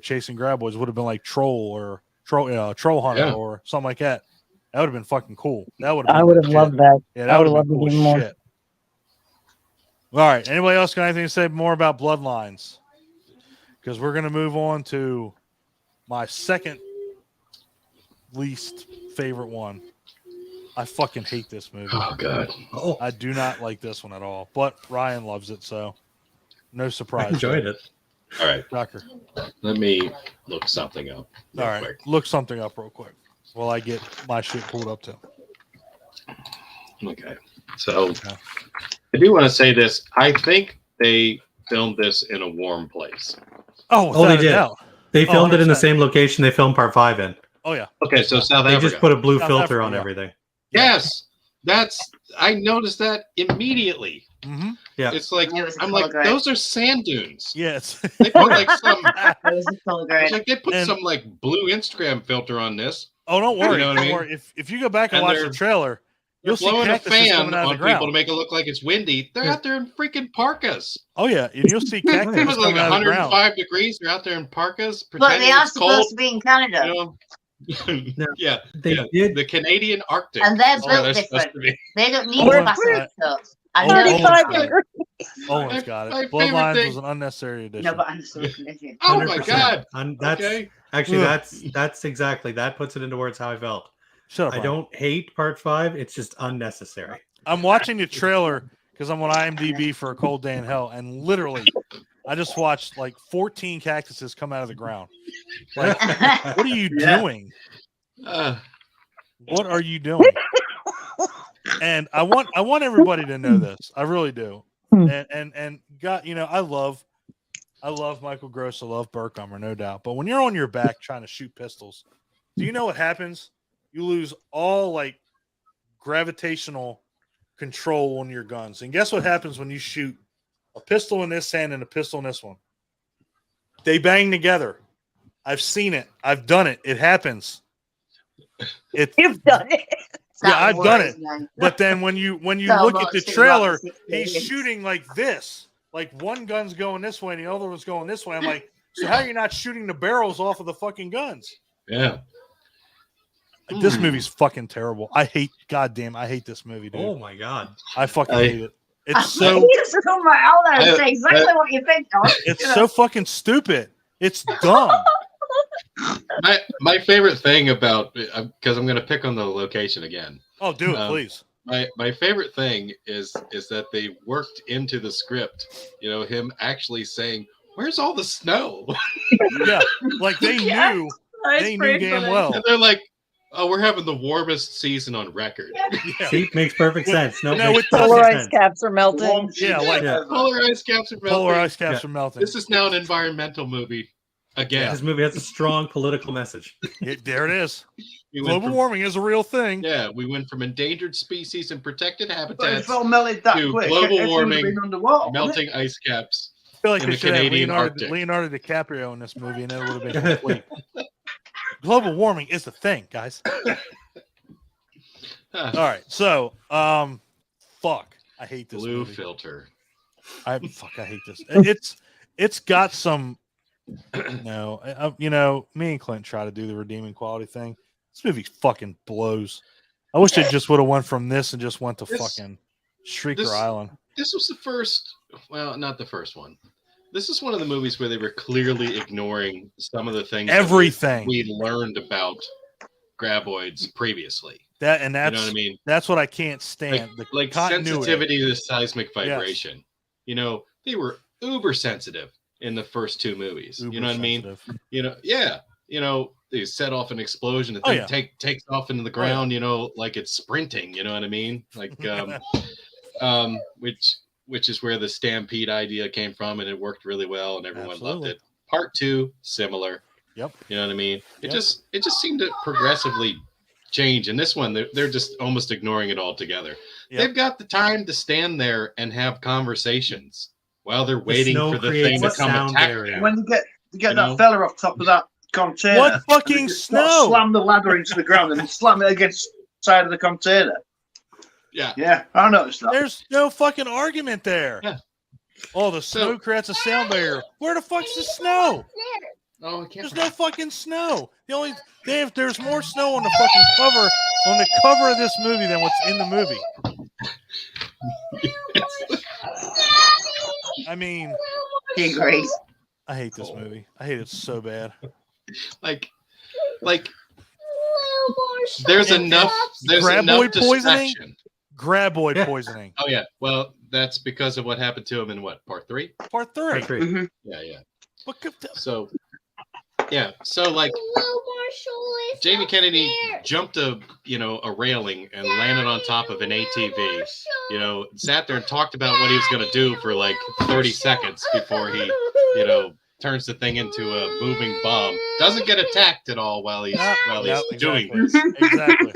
chasing Graboids would have been like Troll Hunter or something like that. That would have been fucking cool. That would have. I would have loved that. Yeah, that would have been cool as shit. All right. Anybody else got anything to say more about Bloodlines? Because we're going to move on to my second least favorite one. I fucking hate this movie. Oh, God. I do not like this one at all. But Ryan loves it, so no surprise. I enjoyed it. All right. Shocker. Let me look something up. All right. Quick. Look something up real quick while I get my shit pulled up too. Okay. So I do want to say this. I think they filmed this in a warm place. Oh, they did. They filmed it in the same location they filmed part 5 in. Oh, yeah. Okay, so South Africa. They just put a blue filter on everything. Yes. I noticed that immediately. Mm-hmm. Yeah. It's like, I'm like, those are sand dunes. Yes. They put like some, it's like they put some like blue Instagram filter on this. Oh, don't worry. Don't worry. If you go back and watch the trailer, you'll see blowing a fan on people to make it look like it's windy. They're out there in freaking parkas. Oh yeah, and you'll see cactus. It was like 105 degrees. They're out there in parkas. But they are supposed to be in Canada. Yeah, they did the Canadian Arctic, and they're built different. They don't need massive stuff. Oh, it's got it. Bloodlines was an unnecessary addition. No, but unnecessary. Oh my God! That's exactly that puts it into words how I felt. Shut up. I don't hate part 5. It's just unnecessary. I'm watching the trailer because I'm on IMDb for A Cold Day in Hell, and literally, I just watched like 14 cactuses come out of the ground. Like, what are you doing? What are you doing? And I want everybody to know this. I really do. And God, I love Michael Gross. I love Burkheimer, no doubt. But when you're on your back trying to shoot pistols, do you know what happens? You lose all like gravitational control on your guns. And guess what happens when you shoot a pistol in this hand and a pistol in this one? They bang together. I've seen it. I've done it. It happens. You've done it. Yeah, I've done it. But then when you look at the trailer, he's shooting like this. Like one gun's going this way and the other one's going this way. I'm like, so how are you not shooting the barrels off of the fucking guns? Yeah. This movie's fucking terrible. I hate this movie, dude. Oh my God. I fucking hate it. It's so say exactly what you think, John. It's so fucking stupid. It's dumb. My favorite thing about, because I'm going to pick on the location again. Oh, do it, please. My favorite thing is that they worked into the script, him actually saying, "Where's all the snow?" Yeah, like they knew damn well. And they're like, "Oh, we're having the warmest season on record." Yeah. See, makes perfect sense. Polar ice caps are melting. Polar ice caps are melting. Polar ice caps are melting. This is now an environmental movie. Again, this movie has a strong political message. There it is. Global warming is a real thing. Yeah, we went from endangered species and protected habitats to global warming, melting ice caps. I feel like in the Canadian Arctic. Leonardo DiCaprio in this movie, and it would have been complete. Global warming is the thing, guys. All right, so fuck, I hate this blue movie. Filter. I hate this. It's got some. No, me and Clint try to do the redeeming quality thing. This movie fucking blows. I wish they just would have went from this and just went to fucking Shrieker Island. This was the first. Well, not the first one. This is one of the movies where they were clearly ignoring some of the things. Everything we learned about Graboids previously. That's you know what I mean. That's what I can't stand. Like sensitivity to seismic vibration. Yes. They were uber sensitive in the first 2 movies. Uber you know what sensitive. I mean? They set off an explosion and then takes off into the ground, like it's sprinting, you know what I mean? Like which is where the stampede idea came from, and it worked really well and everyone loved it. Part 2, similar. Yep. You know what I mean? It just seemed to progressively change. And this one, they're just almost ignoring it altogether. Yep. They've got the time to stand there and have conversations while they're waiting snow for the creates thing to a come sound attack barrier. them. When you get You that know? fella off top of that container, What and fucking they just sort of snow? Slam the ladder into the ground and then slam it against the side of the container. Yeah. Yeah, I noticed that. There's no fucking argument there. Yeah. Oh, the snow creates a sound barrier. Where the fuck's the snow? Oh, I can't. There's no fucking snow. There's more snow on the fucking cover of this movie than what's in the movie. I mean, He agrees. I hate this movie. I hate it so bad. Like, there's enough. There's enough distraction. Graboid poisoning. Oh yeah. Well, that's because of what happened to him in what, part 3? Part 3. Part 3. Mm-hmm. Yeah. But So, yeah. So like, Jamie Kennedy jumped a railing and landed on top of an ATV. Sat there and talked about what he was going to do for like 30 seconds before he, turns the thing into a moving bomb. Doesn't get attacked at all while he's doing this. Exactly.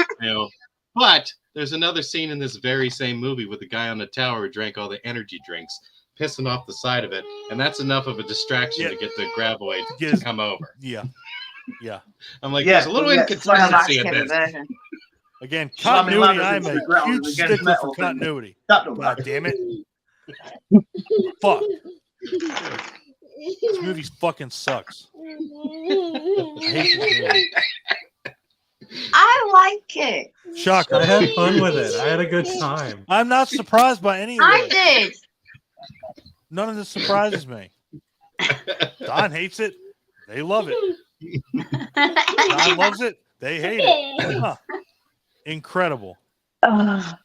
But there's another scene in this very same movie with the guy on the tower who drank all the energy drinks, pissing off the side of it, and that's enough of a distraction to get the Graboid to come over. Yeah. I'm like, there's a little inconsistency in this. Again, continuity. I'm a huge stickler for continuity. God damn it. Fuck. This movie fucking sucks. I hate this movie. I like it. Shocker. I had fun with it. I had a good time. I'm not surprised by any of I it. did. None of this surprises me. Don hates it. They love it. Don loves it. They hate it. Huh. Incredible. I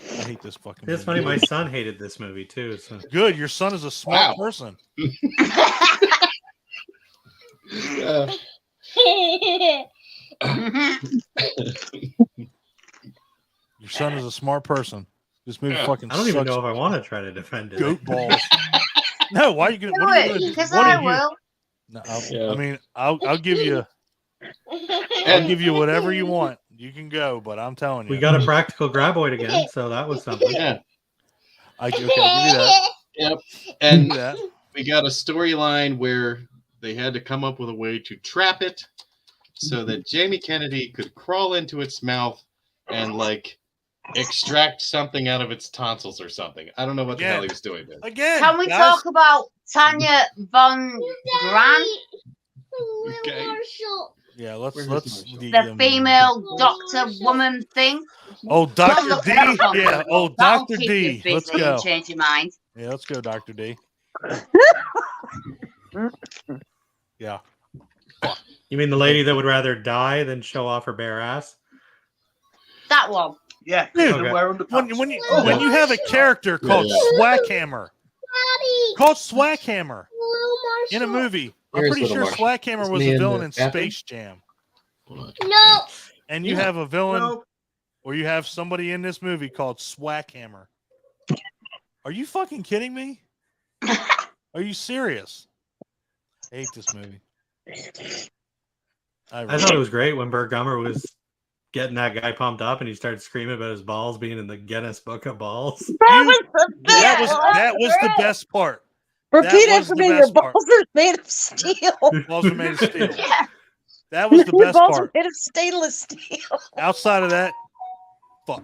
hate this fucking movie. It's funny, my son hated this movie too. So. Good. Your son is a smart person. Your son is a smart person. This movie fucking I don't sucks. even know if I want to try to defend it. Goat balls. No, why are you going to do it? Because I will. No, I mean, I'll give you whatever you want. You can go, but I'm telling you. We got a practical Graboid again, so that was something. Yeah. I'll give you that. Yep. And we got a storyline where they had to come up with a way to trap it so that Jamie Kennedy could crawl into its mouth and like extract something out of its tonsils or something. I don't know what the hell he was doing there. Again, can we talk about Tanya von Gran? Okay. Yeah, let's the female doctor woman thing. Oh, Dr. D. Yeah. Oh, Dr. D. Let's go. Change your mind. Yeah, let's go, Dr. D. Yeah. You mean the lady that would rather die than show off her bare ass? That one. Yeah. Dude, when you have a character called Swackhammer, in a movie, I'm pretty sure Swackhammer was a villain in Space Jam. No. And you have a villain, or you have somebody in this movie called Swackhammer. Are you fucking kidding me? Are you serious? I hate this movie. I thought it was great when Burt Gummer was getting that guy pumped up and he started screaming about his balls being in the Guinness Book of Balls. That was the best part. Repeat after me. Your balls are made of steel. Balls are made of steel. Yeah. That was the best balls part. Are made of stainless steel. Outside of that, fuck.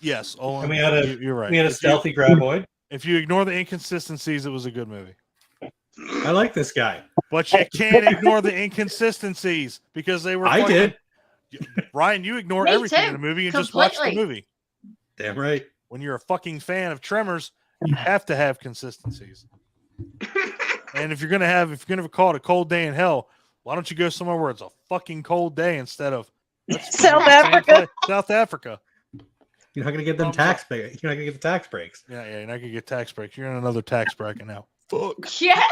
Yes, Olin, you're right. We had a stealthy Graboid. If you ignore the inconsistencies, it was a good movie. I like this guy. But you can't ignore the inconsistencies because they were. I did. Ryan, you ignore everything in the movie and just watch the movie. Damn right. When you're a fucking fan of Tremors, you have to have consistencies. And if you're gonna call it a cold day in hell, why don't you go somewhere where it's a fucking cold day instead of South Africa? South Africa. You're not gonna get them tax breaks. You're not gonna get the tax breaks. Yeah, you're not gonna get tax breaks. You're in another tax bracket now. Fuck. Yeah.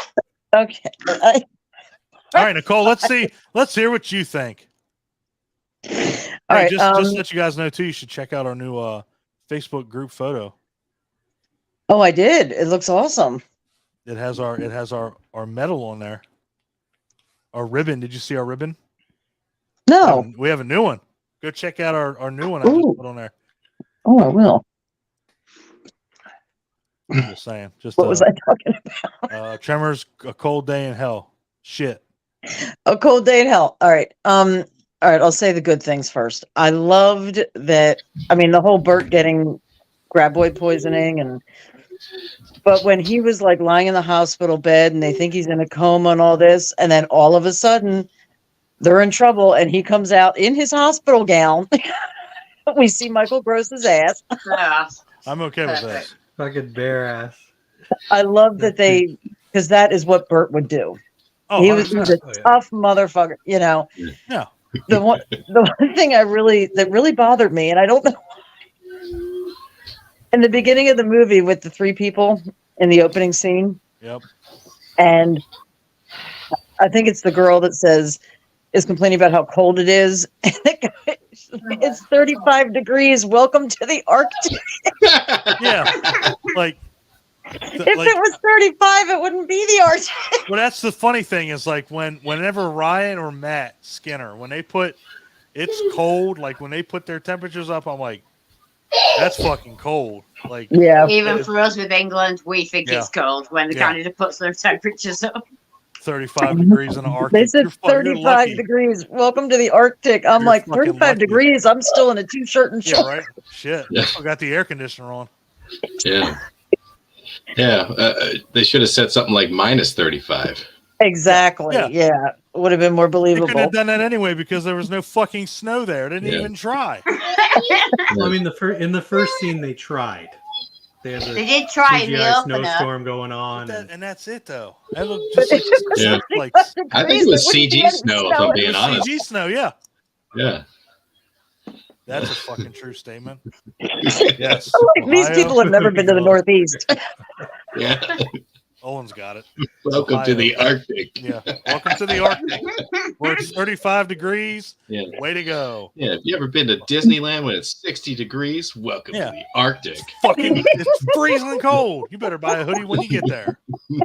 Okay. All right, Nicole. Let's hear what you think. All right. Just to let you guys know too, you should check out our new Facebook group photo. Oh, I did. It looks awesome. It has our medal on there. Our ribbon. Did you see our ribbon? No. We have a new one. Go check out our new one I just put on there. Oh, I will. I'm just saying. Just What was I talking about? Tremors, A Cold Day in Hell. Shit. A Cold Day in Hell. All right. All right. I'll say the good things first. I loved that. I mean, the whole Bert getting graboid poisoning, but when he was like lying in the hospital bed and they think he's in a coma and all this, and then all of a sudden they're in trouble and he comes out in his hospital gown. We see Michael Gross's ass. Yeah. I'm okay with that. Fucking bare ass. I love that because that is what Bert would do. Oh, He was a tough motherfucker, you know. Yeah. The one thing that really bothered me, and I don't know why, in the beginning of the movie with the three people in the opening scene. Yep. And I think it's the girl that is complaining about how cold it is. It's 35 degrees. Welcome to the Arctic. Yeah. Like, if it was 35, it wouldn't be the Arctic. Well, that's the funny thing is like whenever Ryan or Matt Skinner, when they put it's cold, like when they put their temperatures up, I'm like, that's fucking cold. Like, yeah. Even for us with England, we think Yeah. it's cold when Canada puts their temperatures up. 35 degrees in the Arctic. They said You're 35 degrees. Welcome to the Arctic. I'm You're like, fucking 35 lucky. degrees. I'm still in a t-shirt and Yeah, shorts. right. Shit. Yeah. I got the air conditioner on. Yeah. Yeah. They should have said something like minus 35. Exactly. Yeah. Yeah. Would have been more They believable. couldn't have done that anyway because there was no fucking snow there. They didn't even try. Well, I mean, in the first scene, they tried. They had the They did try in the CGI opener. snowstorm going on. And that's it, though. That looked just like, Yeah. like I think it was CG snow, if I'm being honest. CG snow, yeah. Yeah. That's a fucking true statement. Yes. These people have never been to the Northeast. Yeah. Owen's got it. Welcome to the Arctic. Yeah. Welcome to the Arctic. Where it's 35 degrees. Yeah. Way to go. Yeah. Have you ever been to Disneyland when it's 60 degrees? Welcome to the Arctic. Fucking, it's freezing cold. You better buy a hoodie when you get there. Yeah.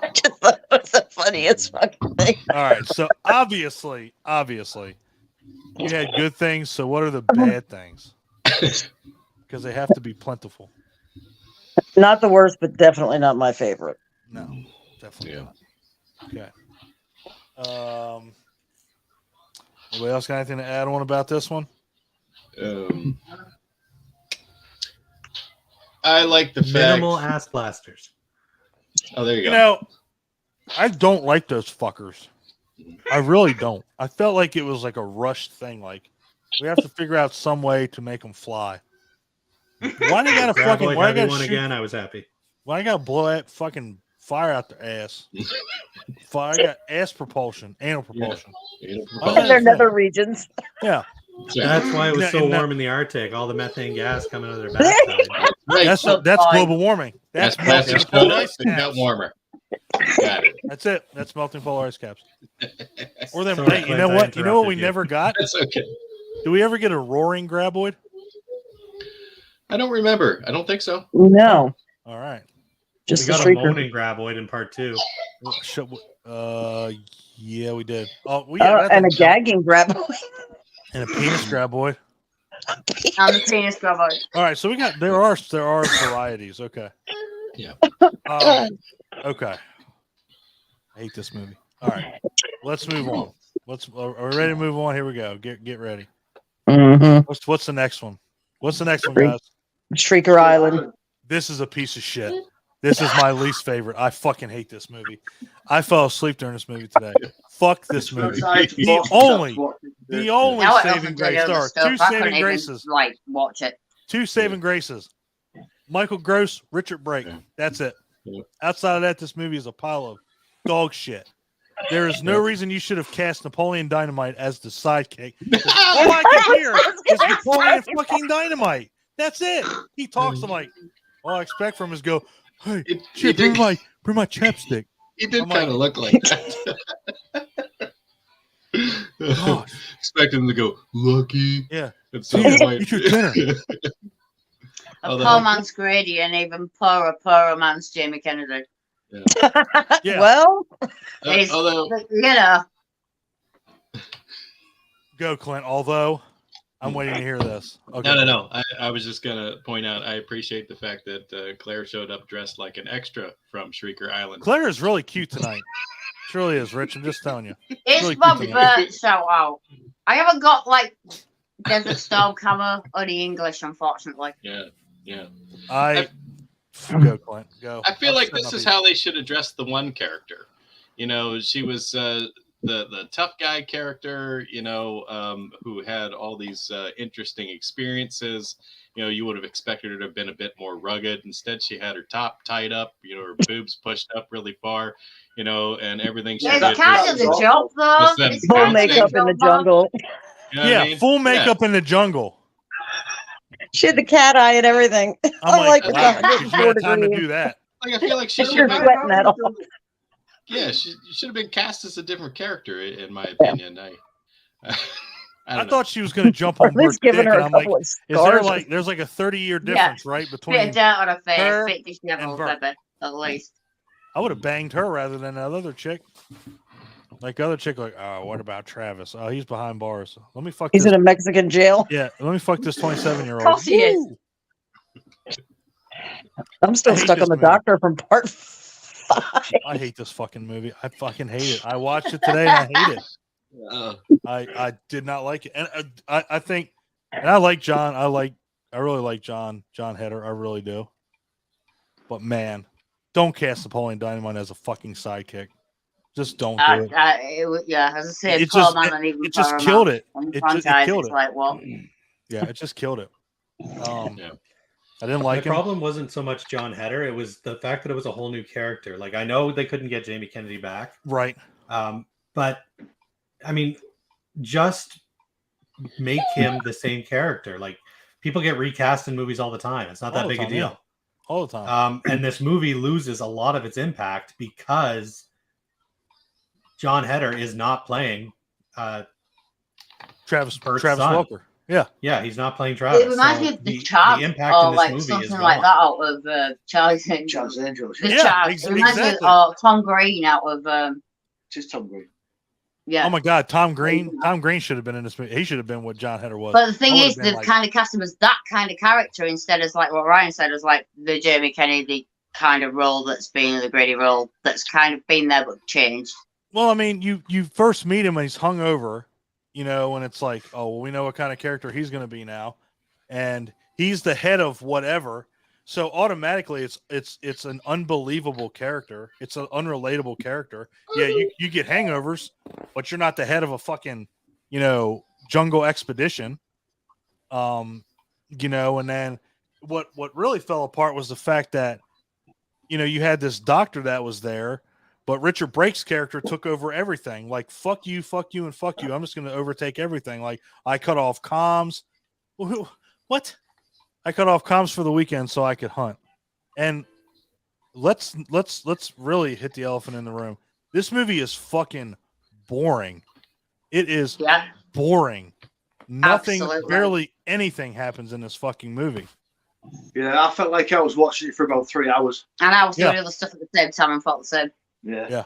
I just thought it was the funniest fucking thing. All right. So obviously, you had good things. So what are the bad things? Because they have to be plentiful. Not the worst, but definitely not my favorite. No, definitely not. Okay. Anybody else got anything to add on about this one? I like the minimal fact. ass blasters. Oh, there you go. You know, I don't like those fuckers. I really don't. I felt like it was like a rushed thing. Like we have to figure out some way to make them fly. Why they gotta fucking? Why I gotta one shoot? again? I was happy. Why I gotta blow that fucking fire out their ass? Fire. I got ass propulsion, anal propulsion. Yeah. Why In their that nether thing? regions. Yeah. That's why it was so And that- warm in the Arctic. All the methane gas coming out of their backside. Right. That's global warming. That's melting plastic polar soda. ice It got caps. warmer. Got it. That's it. That's melting polar ice caps. Or them. Sorry, Hey, you Clint, know I what? You know what we interrupted you. never got? That's okay. Do we ever get a roaring graboid? I don't remember. I don't think so. No. All right. Just We the got a shrieker. moaning graboid in part 2. Yeah, we did. Oh, well, yeah, that And a didn't count. gagging grab. And a penis graboid. And the penis grabber. All right, so there are varieties. Okay. Yeah. Okay. I hate this movie. All right, let's move on. Are we ready to move on? Here we go. Get ready. Mm-hmm. What's the next one? What's the next one, guys? Shrieker Island. This is a piece of shit. This is my least favorite. I fucking hate this movie. I fell asleep during this movie today. Fuck this movie. The only Now it saving doesn't do grace. other There are stuff. two I couldn't saving even, graces. like, watch it. Two saving graces. Michael Gross, Richard Brake. That's it. Yeah. Outside of that, this movie is a pile of dog shit. There is no reason you should have cast Napoleon Dynamite as the sidekick. All I can hear is Napoleon fucking Dynamite. That's it. He talks. I'm like, all I expect from him is go, hey, shit, bring my chapstick. He did I'm kind of look like that. Gosh. Expect him to go, lucky. Yeah. At some Yeah, point. eat your dinner. A Although- poor man's Grady and even poorer man's Jamie Kennedy. Yeah. Well, Although, You know, Go, Clint. Although, I'm waiting to hear this. Okay. No. I was just gonna point out. I appreciate the fact that Claire showed up dressed like an extra from Shrieker Island. Claire is really cute tonight. She really is, Rich. I'm just telling you. It's really my cute bird shout out. I haven't got like Desert Storm camo or the English, unfortunately. Yeah. Go, Clint. Go. I feel like this is how they should address the one character. You know, she was the tough guy character, you know, who had all these interesting experiences. You know, you would have expected her to have been a bit more rugged. Instead, she had her top tied up, you know, her boobs pushed up really far, you know, and everything. It's kind of the joke, though. Full makeup in the jungle. You know what I mean? Full makeup in the jungle. She had the cat eye and everything. I'm like, it's wow, 104 you had time to degrees. do that. Like, I feel like she should You're have sweating that off. Yeah, she should have been cast as a different character, in my opinion. I thought she was going to jump on At least Bert's giving dick, her and a I'm like, couple of is there scars. like, there's like a 30-year difference, right, Bit between of dirt on her face, her bit disheveled, and Bert. baby, at least. I would have banged her rather than that other chick. Like the other chick, like, oh, what about Travis? Oh, he's behind bars. Let me fuck He's this. in a Mexican jail. Yeah, let me fuck this 27-year-old. Of course he is. I'm still I hate stuck this on the movie. doctor from part 5. I hate this fucking movie. I fucking hate it. I watched it today and I hate it. I did not like it, and I think, and I like John. I really like John Heder. I really do. But man, don't cast Napoleon Dynamite as a fucking sidekick. Just don't do it. As I said, It poor just- man, and even It just Paramount killed it. on the It franchise, killed it's it. like, what? Yeah, it just killed it. Yeah. I didn't The like him. problem wasn't so much John Heder; it was the fact that it was a whole new character. Like, I know they couldn't get Jamie Kennedy back, Right. but I mean, just make him the same character. Like, people get recast in movies all the time. It's not All that the big time, a deal. yeah. All the time. And this movie loses a lot of its impact because John Heder is not playing Travis Bert's Travis son. Walker. Yeah. Yeah, he's not playing Travis. It reminds me So of the Charles, impact or in this like movie is something gone. like that out of Charlie's Angels. Charles Angels. The Yeah, Charles. It reminds me exactly. of Tom Green out of Just Tom Green. yeah. Oh my God, Tom Green. Tom Green should have been in this movie. He should have been what John Heder was. But the thing I would've is, been they've like- kind of cast him as that kind of character instead of like what Ryan said, as like the Jamie Kennedy kind of role that's been the Grady role that's kind of been there but changed. Well, I mean, you first meet him and he's hungover, you know, and it's like, oh, well, we know what kind of character he's going to be now, and he's the head of whatever. So automatically, it's an unbelievable character. It's an unrelatable character. Yeah, you get hangovers, but you're not the head of a fucking, you know, jungle expedition. You know, and then what really fell apart was the fact that, you know, you had this doctor that was there. But Richard Brake's character took over everything. Like, fuck you, and fuck you. I'm just going to overtake everything. Like, I cut off comms. What? I cut off comms for the weekend so I could hunt. And let's really hit the elephant in the room. This movie is fucking boring. It is boring. Nothing, Absolutely. barely anything happens in this fucking movie. Yeah, I felt like I was watching it for about 3 hours. And I was doing other stuff at the same time and felt the same. Yeah.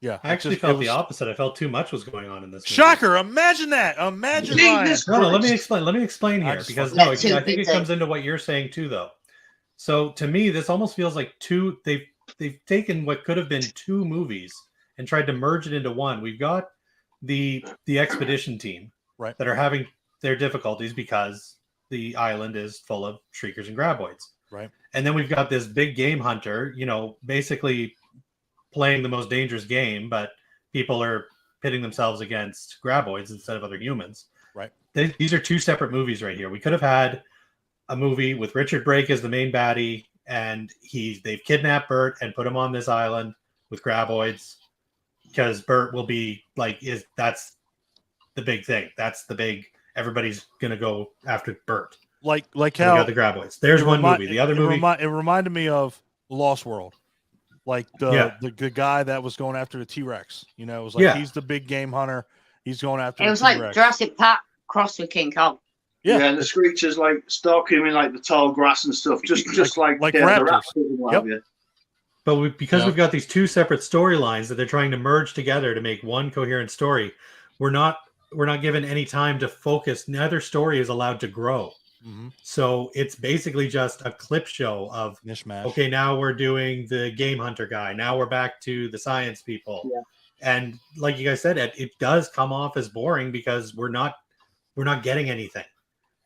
I actually felt the opposite. I felt too much was going on in this movie. Shocker! Imagine that. Imagine Ryan. No, let me explain. Let me explain here because I think it comes into what you're saying too, though. So to me, this almost feels like they've taken what could have been 2 movies and tried to merge it into one. We've got the expedition team right that are having their difficulties because the island is full of shriekers and graboids. Right. And then we've got this big game hunter, you know, basically playing the most dangerous game, but people are pitting themselves against graboids instead of other humans. Right. These are 2 separate movies right here. We could have had a movie with Richard Brake as the main baddie, and they've kidnapped Bert and put him on this island with graboids because Bert will be like, that's the big thing. That's the big, everybody's going to go after Bert. Like So how we got the graboids. There's one movie. The other movie. It reminded me of Lost World. Like the guy that was going after the T-Rex. You know, it was like he's the big game hunter. He's going after It was the like T-Rex. Jurassic Park crossed with King Kong. Yeah. And the screechers like stalking him in like the tall grass and stuff, just like raptors. the raptors. Yep. But because we've got these 2 separate storylines that they're trying to merge together to make one coherent story, we're not given any time to focus. Neither story is allowed to grow. Mm-hmm. So it's basically just a clip show of mishmash. Okay, now we're doing the game hunter guy. Now we're back to the science people. Yeah. And like you guys said, it does come off as boring because we're not getting anything.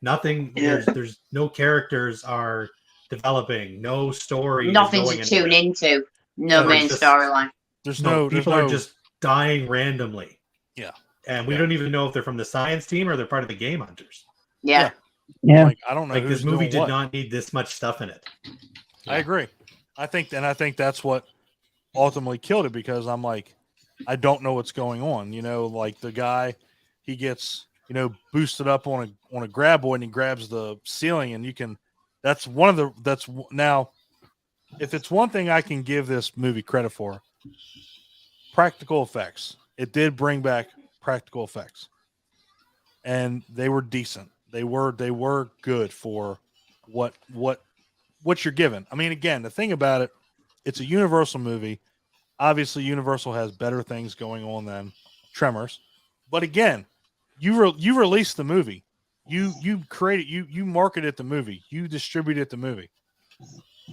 Nothing. Yeah. There's no characters are developing. No story. Nothing is to going tune anywhere. into. No Yeah, main just- storyline. There's People no are just dying randomly. Yeah. And we Yeah. don't even know if they're from the science team or they're part of the game hunters. Yeah. Yeah. Like, I don't know. Like who's this movie doing did what. not need this much stuff in it. I agree. I think that's what ultimately killed it, because I'm like, I don't know what's going on. You know, like the guy, he gets, you know, boosted up on a graboid and he grabs the ceiling, and you can. Now, if it's one thing I can give this movie credit for, practical effects. It did bring back practical effects, and they were decent. They were good for what you're given. I mean, again, the thing about it, it's a Universal movie. Obviously, Universal has better things going on than Tremors. But again, you released the movie. You created, you marketed the movie. You distributed the movie.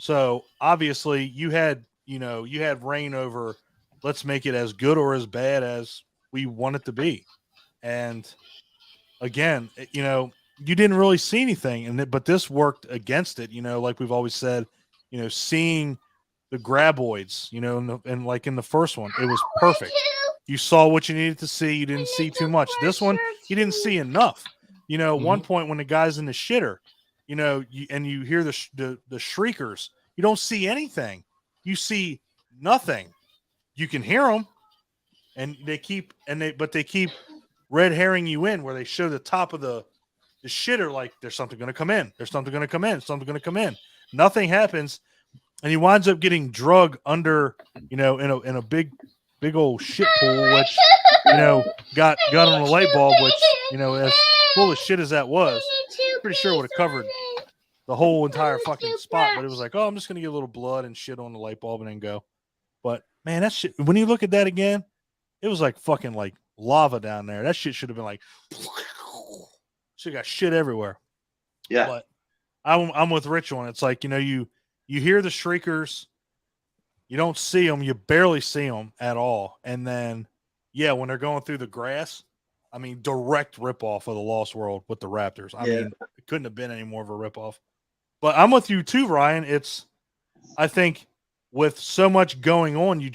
So obviously you had reign over, let's make it as good or as bad as we want it to be. And again, you know, you didn't really see anything, but this worked against it. You know, like we've always said, you know, seeing the graboids, you know, and like in the first one, it was perfect. You saw what you needed to see. You didn't see too much. This one, you didn't see enough. You know, one point when the guy's in the shitter, you know, you hear the shriekers, you don't see anything. You see nothing. You can hear them, and they keep red herring you in, where they show the top of the shitter, like there's something going to come in. There's something going to come in. Something going to come in. Nothing happens, and he winds up getting drug under, you know, in a big old shit pool, which, you know, got on a light bulb, which, you know, as full of shit as that was, pretty sure would have covered the whole entire fucking spot. But it was like, oh, I'm just going to get a little blood and shit on the light bulb and then go. But man, that shit, when you look at that again, it was like fucking like lava down there. That shit should have been like, should got shit everywhere. Yeah. But I'm with Rich on it. It's like, you know, you hear the shriekers, you don't see them, you barely see them at all. And then, yeah, when they're going through the grass, I mean, direct ripoff of the Lost World with the Raptors. I mean, it couldn't have been any more of a ripoff. But I'm with you too, Ryan. I think with so much going on, you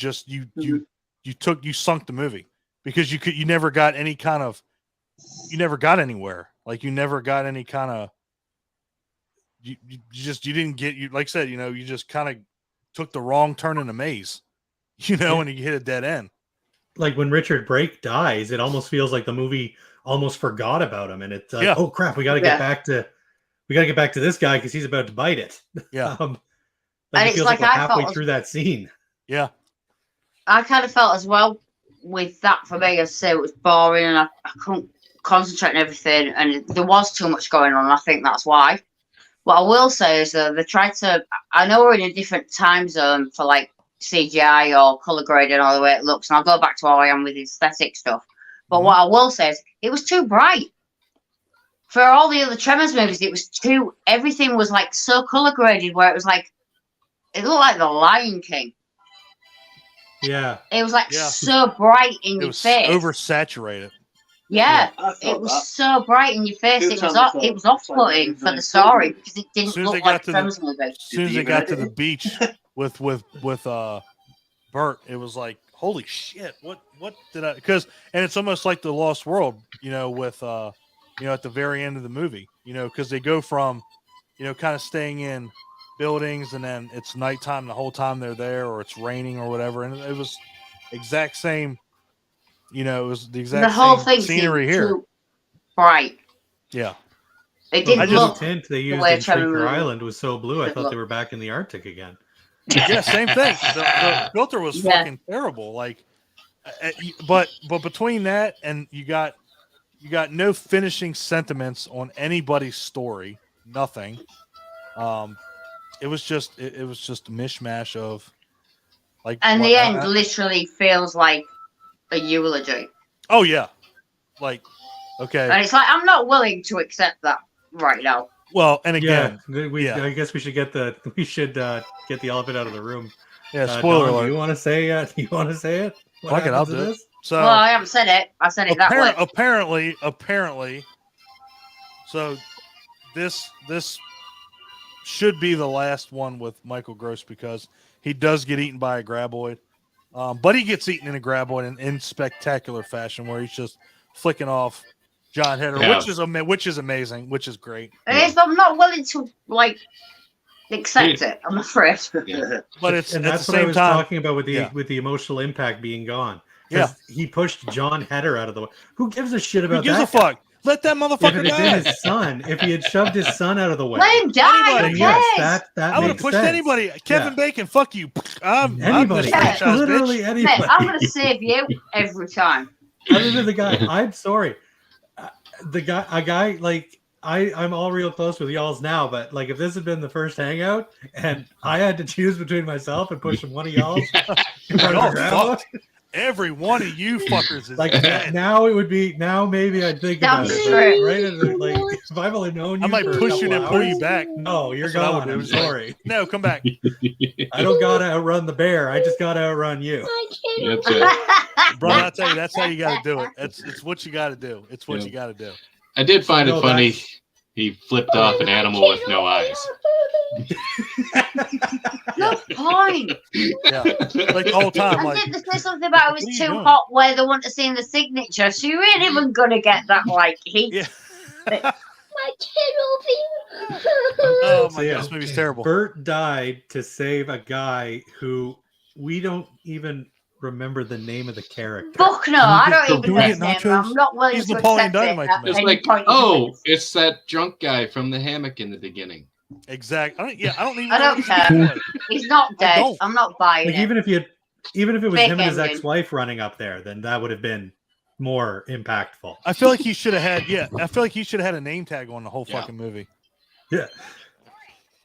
sunk the movie, because you never got any kind of, you never got anywhere. Like you never got any kind of, you didn't get, you, like I said, you know, you just kind of took the wrong turn in a maze, you know, and you hit a dead end. Like when Richard Brake dies, it almost feels like the movie almost forgot about him, and it's like, oh crap, we got to get back to this guy because he's about to bite it. Yeah, like it feels like we're halfway through that scene. Yeah, I kind of felt as well with that. For me, I'd say it was boring, and I couldn't concentrate on everything, and there was too much going on. I think that's why. What I will say is they tried to. I know we're in a different time zone for like CGI or color grading or the way it looks, and I'll go back to how I am with aesthetic stuff. But what I will say is it was too bright. For all the other Tremors movies, it was too, everything was like so color graded, where it was like, it looked like the Lion King. Yeah. It was like so bright in your face. Oversaturated. Yeah, it was so bright in your face. It was off-putting for the story, because it didn't look like a Tremors movie. As soon as they got to the beach with Bert, it was like, holy shit, what did I, because, and it's almost like the Lost World, you know, with you know, at the very end of the movie, you know, because they go from, you know, kind of staying in buildings, and then it's nighttime the whole time they're there, or it's raining or whatever, and it was exact same, you know, it was the exact same scenery here. Too bright. Yeah. It didn't look tint they used in Shrieker Island was so blue, I thought they were back in the Arctic again. Yeah, same thing. The filter was fucking terrible. Like, but between that and you got no finishing sentiments on anybody's story. Nothing. It was just a mishmash of like. And the end literally feels like a eulogy. Oh yeah, like Okay. And it's like, I'm not willing to accept that right now. Well, and again, I guess we should get the elephant out of the room. Yeah, spoiler Dawn, alert. Do you want to say it? What Fuck it, I'll happens to do it. this? So, Well, I haven't said it. I said it that way. Apparently, so this should be the last one with Michael Gross because he does get eaten by a graboid, but he gets eaten in a graboid in spectacular fashion where he's just flicking off John Heder, which is amazing, which is great. If I'm not willing to accept it, I'm afraid. Yeah. But it's and at that's the what I same was time talking about with the emotional impact being gone. Yeah, He pushed John Heder out of the way. Who gives a shit about who gives that? a fuck? Let that motherfucker If it had die. been his son, if he had shoved his son out of the way, Let him die. Anybody, Who yes, cares? that I would have makes pushed sense. anybody. Kevin Bacon, fuck you. I'm Anybody, this franchise, literally bitch. anybody. Mate, I'm going to save you every time. Other than the guy, I'm sorry. A guy like I'm all real close with y'all's now, but like if this had been the first hangout and I had to choose between myself and pushing one of y'all's in front of the fuck. Every one of you fuckers is like dead. now it would be maybe I'd think about That's it. true. But, like if I've only known you, I might for a push you couple and pull hours, you back. No, you're That's what I would gone. do. I'm It's like, sorry. No, come back. I don't gotta outrun the bear. I just gotta outrun you. That's it. Bro, I tell you, that's how you got to do it. It's what you got to do. It's what you got to do. I did find it funny. that's- He flipped off an animal with no eyes. No point. Yeah, like the whole time. And Like, did they say something about it what are was you too doing? hot where they want to see the signature? So you ain't even going to get that, like, heat. Yeah. My kid will be. Oh So, my yeah. god, this movie's terrible. Bert died to save a guy who we don't even remember the name of the character. Fuck no, I don't even Do know we his get name. nachos? I'm not willing He's to Napoleon accept it Dynamite at to me. It's any like, point. oh, it's that drunk guy from the hammock in the beginning. Exactly. I don't even. I know don't what care. his name was. He's not I dead. don't. I'm not buying Like it. even if it was Fake him and his ending. ex-wife running up there, then that would have been more impactful. I feel like he should have had. Yeah, I feel like he should have had a name tag on the whole Yeah. fucking movie. Yeah.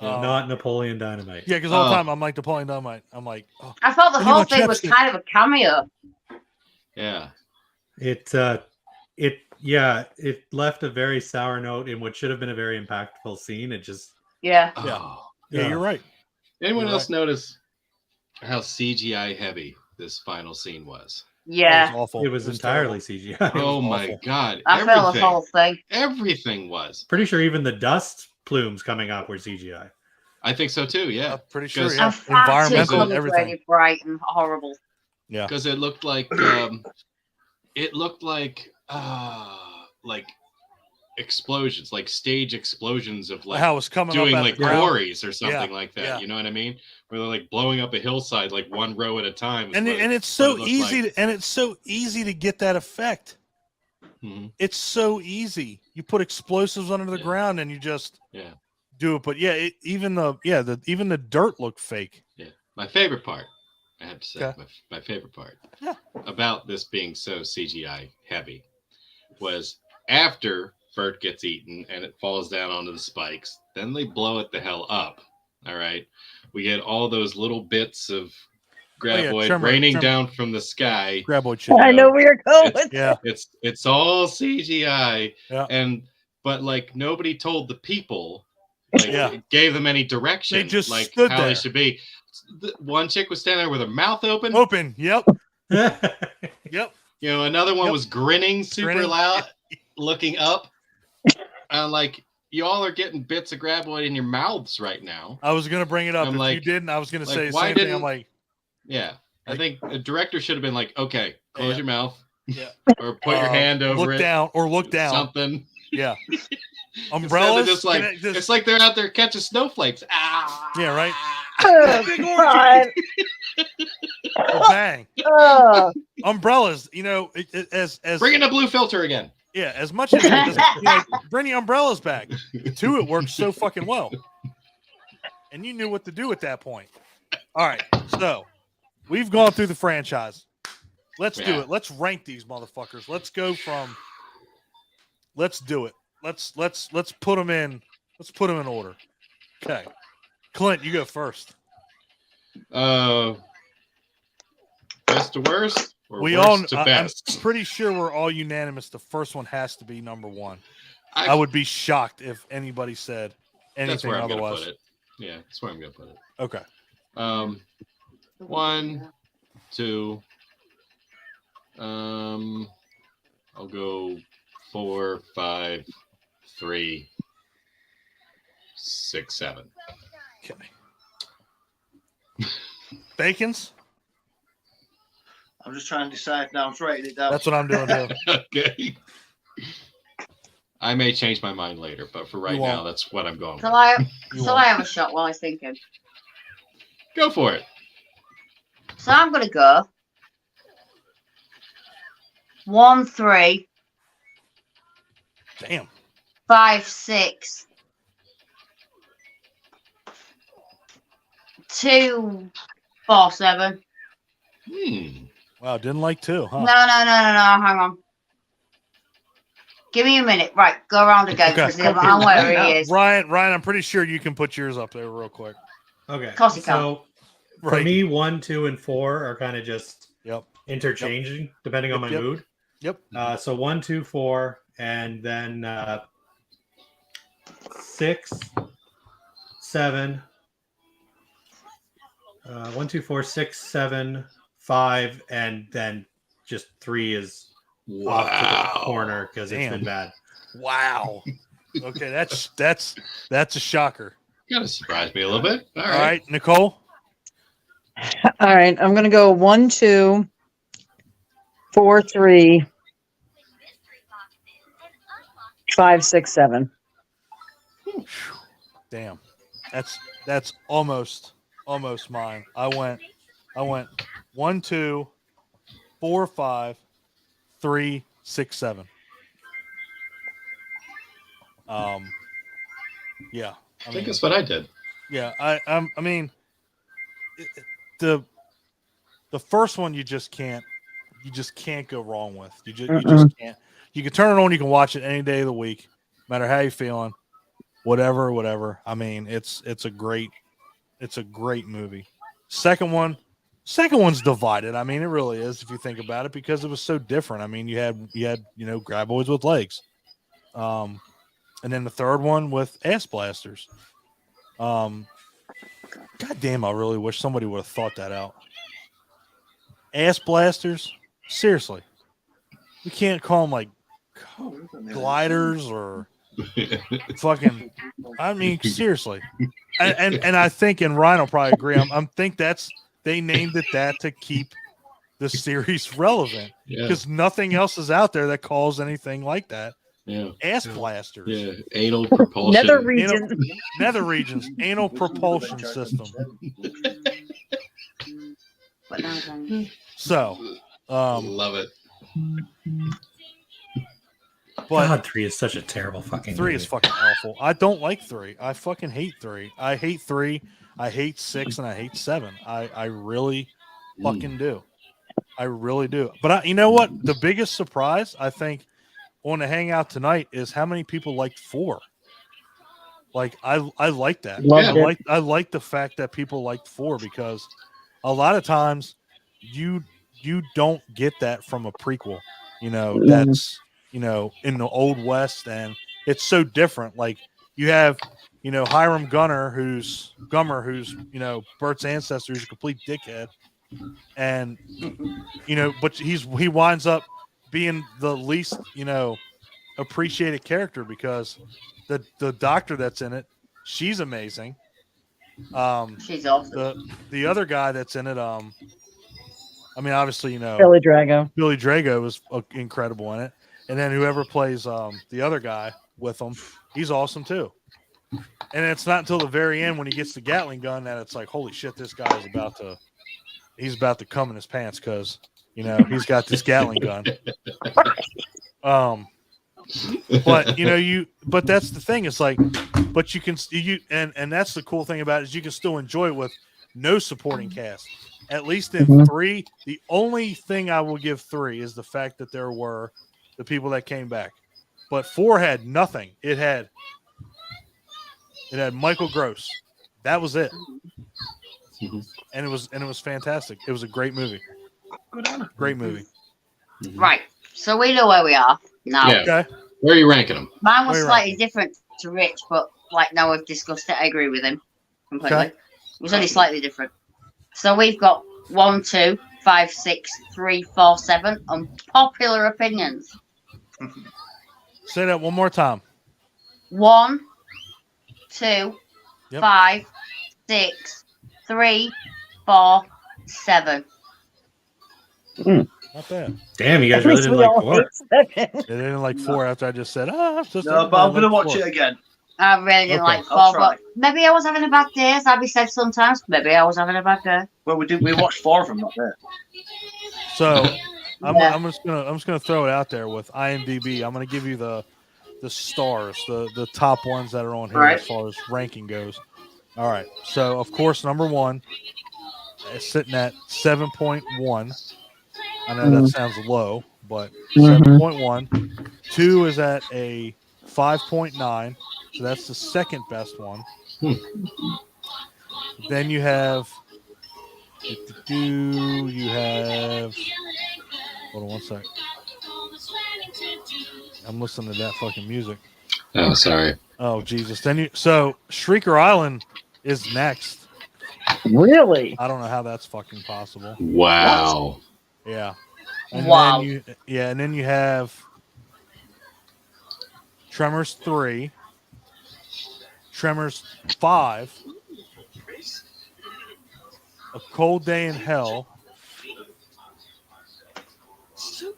Um, Not Napoleon Dynamite. Yeah, because all the time I'm like Napoleon Dynamite. I'm like, oh, I thought the Look at whole my thing was chapstick. kind of a cameo. Yeah. It left a very sour note in what should have been a very impactful scene. It just Yeah. Yeah. Oh. yeah, you're right. Anyone You're else notice how CGI heavy this final scene was? Yeah. It was awful. it was entirely terrible. CGI. Oh was my awful. god. I felt the whole thing. Everything was. Pretty sure even the dust plumes coming up were CGI. I think so too, yeah. I'm pretty sure. Because- Yeah, And far too environmental, colours everything. really bright and horrible. Yeah. Because it looked like explosions, like stage explosions of like How it was coming doing up out like of the ground. quarries or something Yeah, like that. yeah. You know what I mean? Where they're like blowing up a hillside like one row at a time. is And what- it's what it so looked easy like. and it's so easy to get that effect. Mhm. It's so easy. You put explosives under the Yeah. ground and you just Yeah. do it. But yeah, even the dirt looked fake. My favorite part, I have to say, Okay. my favorite part Yeah. about this being so CGI heavy was after Bert gets eaten and it falls down onto the spikes, then they blow it the hell up. All right. We get all those little bits of Graboid Tremor- raining Tremor- down from the sky. Graboid shit. I know where you're going. It's, Yeah. it's all CGI. Yeah. But like nobody told the people, like, Yeah. it gave them any direction, They just like stood how there. they should be. One chick was standing there with her mouth open. Open. Yep. yeah, Yep. You know, another one Yep. was grinning super Grinning. loud, looking up. Like you all are getting bits of Graboid in your mouths right now. I was gonna bring it up. I'm If like- you didn't, I was gonna like, say the why same thing. I'm didn't- like, Yeah, I Like- think the director should have been like, okay, close Yeah. your mouth, yeah. or put your hand over look it, down or look down. something. Yeah. Instead Umbrellas. they're just like Can I just- it's like they're out there catching snowflakes. Ah, Yeah, right. Oh, God. or bang. Umbrellas. You know, as Bring in a blue filter again. yeah, as much as bring the umbrellas back. The two, it works so fucking well. And you knew what to do at that point. All right, so we've gone through the franchise. Let's do Yeah. it. Let's rank these motherfuckers. Let's go from. Let's do it. Let's put them in. Let's put them in order. Okay, Clint, you go first. best to worst, or We worst all. to I'm best? pretty sure we're all unanimous. The first one has to be number one. I would be shocked if anybody said anything That's where I'm otherwise. gonna put it. Yeah, that's where I'm gonna put it. Okay. 1, 2. I'll go 4, 5, 3, 6, 7. Okay. Bacon's? I'm just trying to decide now. I'm writing it down. That's what I'm doing too. Okay. I may change my mind later, but for right now, that's what I'm going with. Shall I have a shot while I was thinking? Go for it. So I'm going to go 1, 3. Damn. 5, 6. 2, 4, 7. Wow, didn't like 2, huh? No. Hang on. Give me a minute. Right, go around again because I'm where he is. Ryan, I'm pretty sure you can put yours up there real quick. Okay. Course you So for me, 1, 2, and 4 are kind of just interchanging depending on my mood. Yep. So 1, 2, 4, and then 6, 7. 1, 2, 4, 6, 7, 5, and then just 3 is off to the corner because it's been bad. Wow. Okay, that's a shocker. Gotta surprise me a little bit. All right, Nicole. All right, I'm gonna go 1, 2, 4, 3, 5, 6, 7. Damn, that's almost mine. I went 1, 2, 4, 5, 3, 6, 7. Yeah. I think that's what I did. Yeah, I mean, the first one you just can't go wrong with. You just can't. You can turn it on. You can watch it any day of the week, no matter how you're feeling, whatever. I mean, it's a great movie. Second one's divided. I mean, it really is if you think about it because it was so different. I mean, you had Graboids with legs, and then the third one with ass blasters. God damn, I really wish somebody would have thought that out. Ass blasters? Seriously. We can't call them like gliders or fucking. I mean, seriously. And I think, and Ryan will probably agree, I think they named it that to keep the series relevant because nothing else is out there that calls anything like that. Yeah. Ass blasters. Yeah. Anal propulsion. Nether regions. Anal propulsion system. So, love it. But God, 3 is such a terrible fucking 3 movie. is fucking awful. I don't like 3. I fucking hate 3. I hate 3. I hate 6 and I hate 7. I really fucking do. I really do. But you know what? The biggest surprise, I think, on the Hangout tonight is how many people liked 4. Like I like that. I like the fact that people liked 4 because a lot of times you don't get that from a prequel. That's in the Old West, and it's so different. Like you have Hiram Gummer, who's Bert's ancestor, who's a complete dickhead, and but he winds up being the least appreciated character because the doctor that's in it, she's amazing. She's awesome. The other guy that's in it, I mean, obviously Billy Drago. Billy Drago was incredible in it, and then whoever plays the other guy with him, he's awesome too. And it's not until the very end when he gets the Gatling gun that it's like, holy shit, this guy is about to come in his pants because he's got this Gatling gun. But but that's the thing. It's like, but you can and that's the cool thing about it is you can still enjoy it with no supporting cast. At least in 3, the only thing I will give 3 is the fact that there were the people that came back. But 4 had nothing. It had Michael Gross. That was it. And it was fantastic. It was a great movie. Great movie. Right. So we know where we are now. Yeah. Okay. Where are you ranking them? Mine was Where you slightly different to Rich, but like now we've discussed it, I agree with him completely. Okay. It was only slightly different. So we've got 1, 2, 5, 6, 3, 4, 7 unpopular opinions. Say that one more time. 1, 2, Yep. 5, 6, 3, 4, 7. Not bad. Damn, you guys At really least didn't we like all 4. hate seven. They didn't like No. 4 after I just said, just No, but I'm everybody going to likes watch 4. it again. I really didn't Okay. like I'll 4, try. but maybe I was having a bad day, as Abby said sometimes. Maybe I was having a bad day. Well, we watched 4 of them, not there. So I'm Yeah. just gonna throw it out there with IMDb. I'm gonna give you the stars, the top ones that are on here Right. as far as ranking goes. All right. So of course number 1 is sitting at 7.1. I know that sounds low, but 7.1. 2 is at a 5.9. So that's the second best one. Then you have you have hold on one sec. I'm listening to that fucking music. Oh, sorry. Oh Jesus. So Shrieker Island is next. Really? I don't know how that's fucking possible. Wow. Yeah. And Wow. then you have Tremors 3, Tremors 5, A Cold Day in Hell.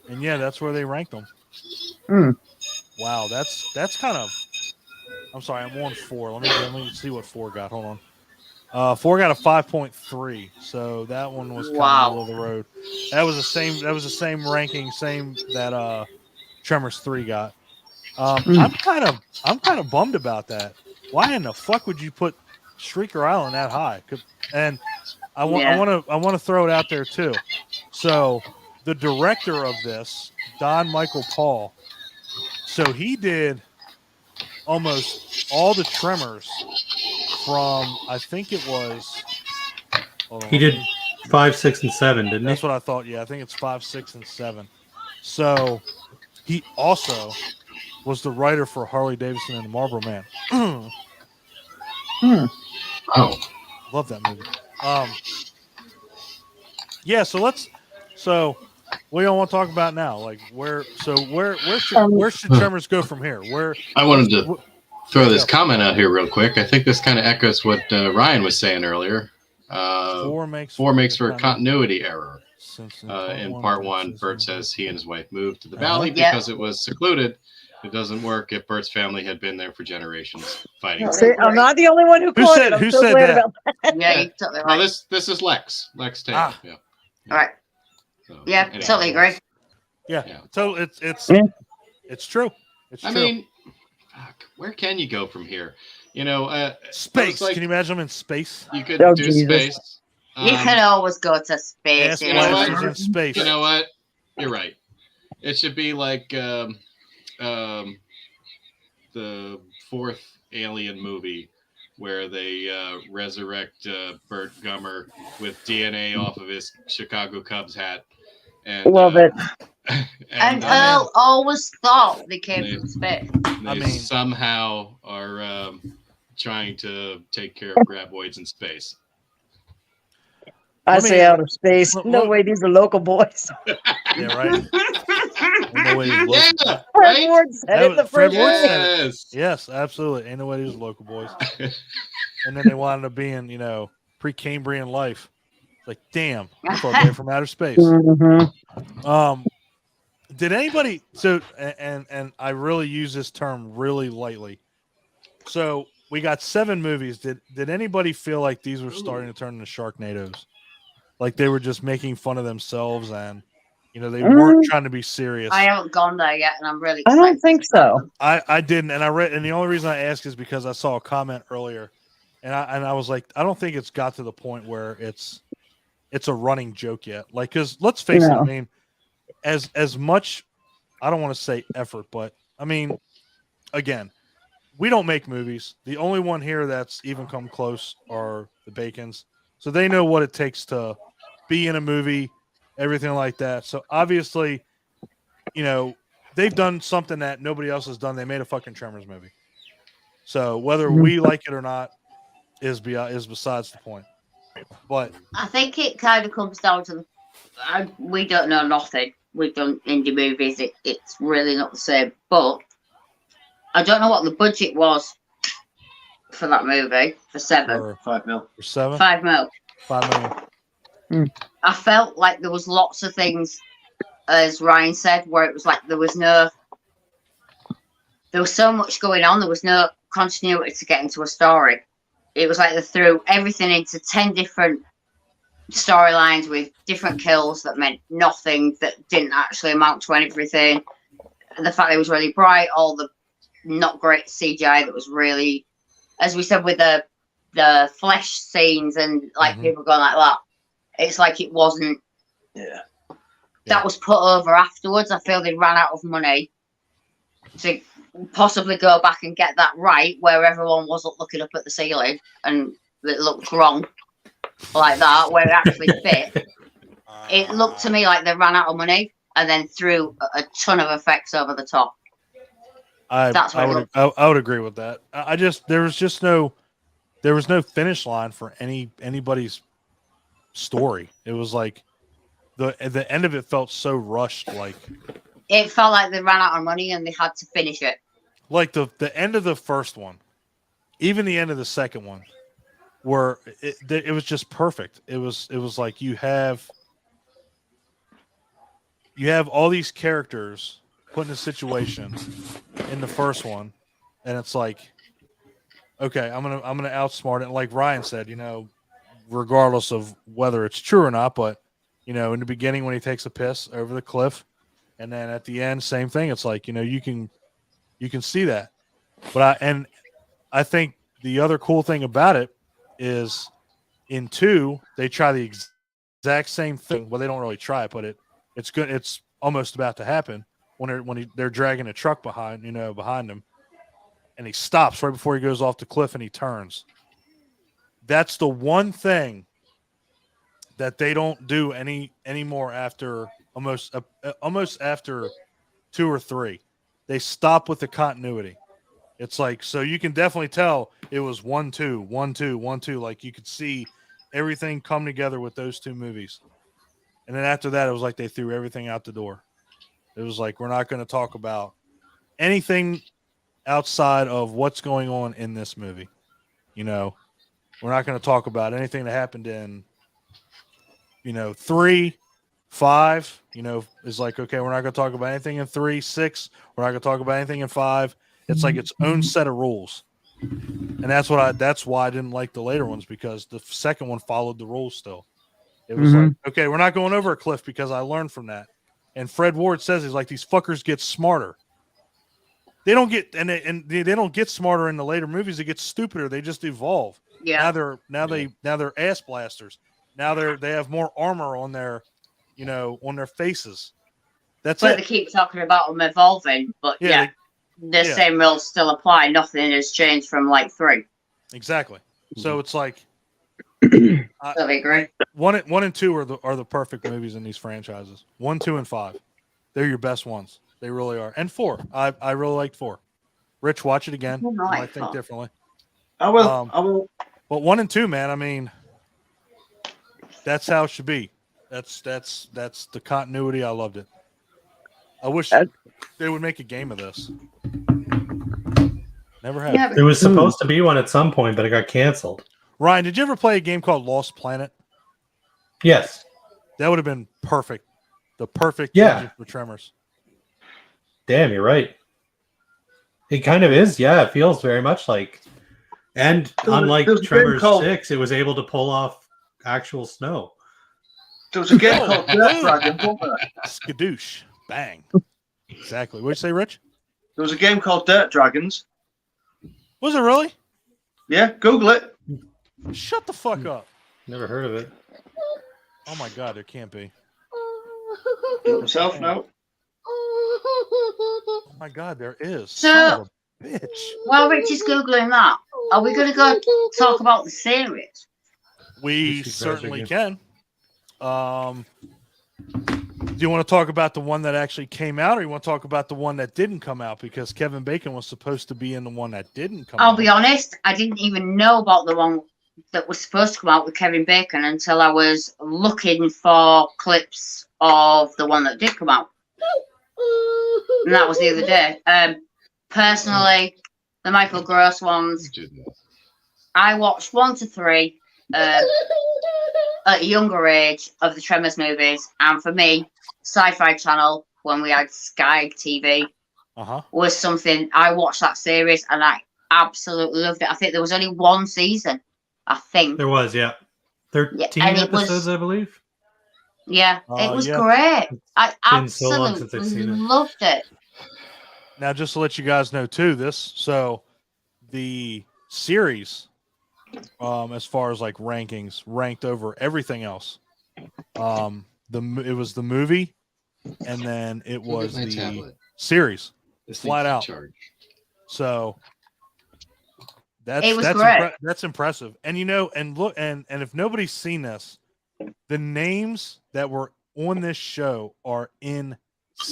And yeah, that's where they ranked them. Wow, that's kind of. I'm sorry, I'm on 4. Let me see what 4 got. Hold on. 4 got a 5.3, so that one was kind of middle of the road. That was the same ranking, same that Tremors 3 got. I'm kind of bummed about that. Why in the fuck would you put Shrieker Island that high? And I want to throw it out there too. So the director of this, Don Michael Paul, so he did almost all the Tremors from, I think it was. He did 5, 6, and 7, didn't That's he? what I thought. Yeah, I think it's 5, 6, and 7. So he also was the writer for Harley Davidson and the Marlboro Man. Oh. Love that movie. Yeah, so what do y'all want to talk about now? Like where should Tremors go from here? I wanted to throw this comment out here real quick. I think this kind of echoes what Ryan was saying earlier. 4 makes for a continuity error. In part 1, Bert says he and his wife moved to the valley because it was secluded. It doesn't work if Bert's family had been there for generations fighting. See, I'm not the only one who caught it. I'm so glad about that. Yeah, you totally right. Well, this is Lex Taylor. Yeah. All right. So, Yeah, anyway. totally agree. Yeah. So it's true. It's true. I mean, fuck, where can you go from here? Space. Like, can you imagine them in space? You could do space. You can always go to space. You know what? In space. You know what? You're right. It should be like the 4th Alien movie where they resurrect Bert Gummer with DNA off of his Chicago Cubs hat. And, love it. And Earl always thought they came from space. They somehow are trying to take care of Graboids in space. I say out of space. No way, these are local boys. Yeah, right. No way Yeah, Fred Ward said it the Fred first Ward time. said it. Yes, absolutely. Ain't no way these are local boys. And then they wound up being, pre-Cambrian life. Like, damn, I thought they were from outer space. Did anybody? So, and I really use this term really lightly. So we got 7 movies. Did anybody feel like these were starting to turn into Sharknadoes? Like they were just making fun of themselves, and they weren't trying to be serious. I haven't gone there yet, and I'm really. I don't think so. I didn't, and I read, and the only reason I asked is because I saw a comment earlier, and I was like, I don't think it's got to the point where it's a running joke yet. Like, because let's face it, I mean, as much, I don't want to say effort, but I mean, again, we don't make movies. The only one here that's even come close are the Bacons. So they know what it takes to be in a movie, everything like that. So obviously, you know, they've done something that nobody else has done. They made a fucking Tremors movie. So whether we like it or not is besides the point. But I think it kind of comes down to we don't know nothing. We've done indie movies. It's really not the same. But I don't know what the budget was for that movie for 7. For 5 mil. For 7? 5 mil. 5 million. I felt like there was lots of things, as Ryan said, where it was like there was so much going on. There was no continuity to get into a story. It was like they threw everything into 10 different storylines with different kills that meant nothing, that didn't actually amount to anything. The fact that it was really bright, all the not great CGI that was really, as we said, with the flesh scenes and like people going like that, it's like it wasn't. Yeah. That was put over afterwards. I feel they ran out of money to possibly go back and get that right, where everyone wasn't looking up at the ceiling and it looked wrong like that, where it actually fit. It looked to me like they ran out of money and then threw a ton of effects over the top. I would agree with that. There was no finish line for anybody's story. It was like the end of it felt so rushed. Like it felt like they ran out of money and they had to finish it. Like the end of the first one, even the end of the second one, where it was just perfect. It was like you have all these characters put in a situation in the first one, and it's like, okay, I'm gonna outsmart it. And like Ryan said, you know, regardless of whether it's true or not, but you know, in the beginning when he takes a piss over the cliff, and then at the end, same thing. It's like, you know, you can see that. But I think the other cool thing about it is in 2 they try the exact same thing. Well, they don't really try it, but it's good. It's almost about to happen when they're dragging a truck behind him, and he stops right before he goes off the cliff and he turns. That's the one thing that they don't do anymore after almost after 2 or 3. They stop with the continuity. It's like, so you can definitely tell it was 1, 2, 1, 2, 1, 2. Like you could see everything come together with those 2 movies. And then after that, it was like they threw everything out the door. It was like, we're not going to talk about anything outside of what's going on in this movie. You know, we're not going to talk about anything that happened in, 3, 5, is like, okay, we're not going to talk about anything in 3, 6. We're not going to talk about anything in 5. It's like its own set of rules. And that's why I didn't like the later ones, because the second one followed the rules still. It was like, okay, we're not going over a cliff because I learned from that. And Fred Ward says, he's like, these fuckers get smarter. They don't get, and they don't get smarter in the later movies. They get stupider. They just evolve. Yeah. Now they're ass blasters. Now they have more armor on their, on their faces. That's but it. They keep talking about them evolving, but the same rules still apply. Nothing has changed from like 3. Exactly. So it's like, totally agree. 1 and 2 are the perfect movies in these franchises. 1, 2, and 5, they're your best ones. They really are. And 4, I really liked 4. Rich, watch it again. I think differently. I will. But 1 and 2, man. I mean, that's how it should be. That's the continuity. I loved it. I wish they would make a game of this. Never have. Yeah, there was supposed to be one at some point, but it got canceled. Ryan, did you ever play a game called Lost Planet? Yes. That would have been perfect. The perfect game for Tremors. Damn, you're right. It kind of is. Yeah, it feels very much like. And unlike Tremors 6, it was able to pull off actual snow. There was a game called Dirt Dragon, wasn't there? Skadoosh. Bang. Exactly. What'd you say, Rich? There was a game called Dirt Dragons. Was it really? Yeah, Google it. Shut the fuck up. Never heard of it. Oh my God, there can't be. Do it myself now. Oh my God, there is. So, son of a bitch. While Rich is Googling that, are we going to go talk about the series? We certainly can. Do you want to talk about the one that actually came out, or you want to talk about the one that didn't come out? Because Kevin Bacon was supposed to be in the one that didn't come out. I'll be honest, I didn't even know about the one that was supposed to come out with Kevin Bacon until I was looking for clips of the one that did come out. And that was the other day. Personally, the Michael Gross ones, I watched 1 to 3 at a younger age of the Tremors movies. And for me, Sci-Fi Channel, when we had Sky TV, was something. I watched that series and I absolutely loved it. I think there was only 1 season. I think there was, 13 episodes, I believe. Yeah, it was great. I absolutely loved it. Now, just to let you guys know too, the series, as far as like rankings, ranked over everything else. It was the movie, and then it was the series, flat out. So that's impressive. And and look, and if nobody's seen this, the names that were on this show are insane.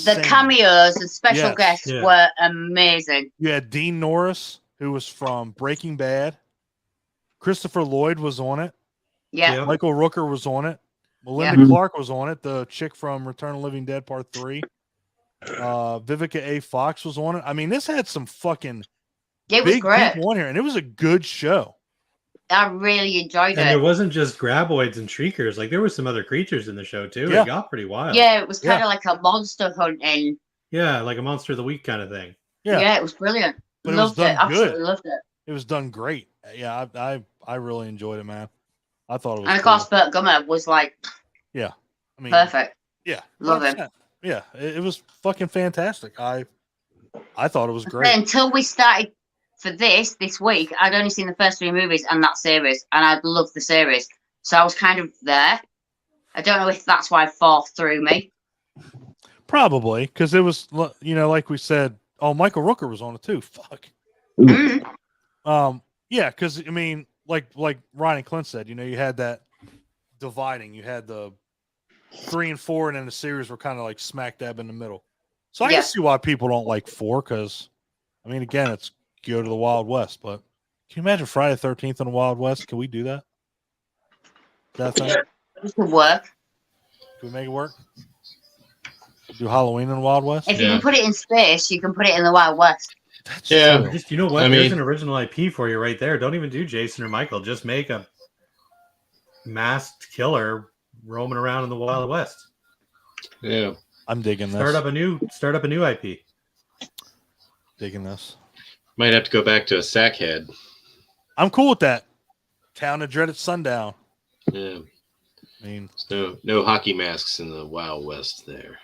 The cameos and special guests were amazing. You had Dean Norris, who was from Breaking Bad. Christopher Lloyd was on it. Yeah. Michael Rooker was on it. Melinda Clark was on it, the chick from Return of the Living Dead Part 3. Vivica A. Fox was on it. I mean, this had some fucking big people on here, and it was a good show. I really enjoyed it. And it wasn't just graboids and shriekers. Like, there were some other creatures in the show, too. Yeah. It got pretty wild. Yeah, it was kind of like a monster hunting. Yeah, like a Monster of the Week kind of thing. Yeah, it was brilliant. But loved it. Absolutely loved it. It was done great. Yeah, I really enjoyed it, man. I thought it was And of course, Burt Gummer was like, perfect. Yeah. Love him. Yeah, it was fucking fantastic. I thought it was great. Until we started for this week, I'd only seen the first 3 movies and that series, and I'd loved the series. So I was kind of there. I don't know if that's why 4 threw me. Probably, because it was, like we said, Michael Rooker was on it too. Fuck. Yeah, because, I mean, like Ryan and Clint said, you had that dividing. You had the 3 and 4, and then the series were kind of like smack dab in the middle. So I can see why people don't like 4, because, I mean, again, it's go to the Wild West. But can you imagine Friday the 13th in the Wild West? Can we do that? That thing? It could work. Can we make it work? Do Halloween in the Wild West? If you can put it in space, you can put it in the Wild West. That's true. Just, you know what? There's an original IP for you right there. Don't even do Jason or Michael. Just make a masked killer roaming around in the Wild West. Yeah, I'm digging this. Start up a new IP. Digging this. Might have to go back to a Sackhead. I'm cool with that. Town of Dreaded Sundown. Yeah. I mean, no hockey masks in the Wild West there.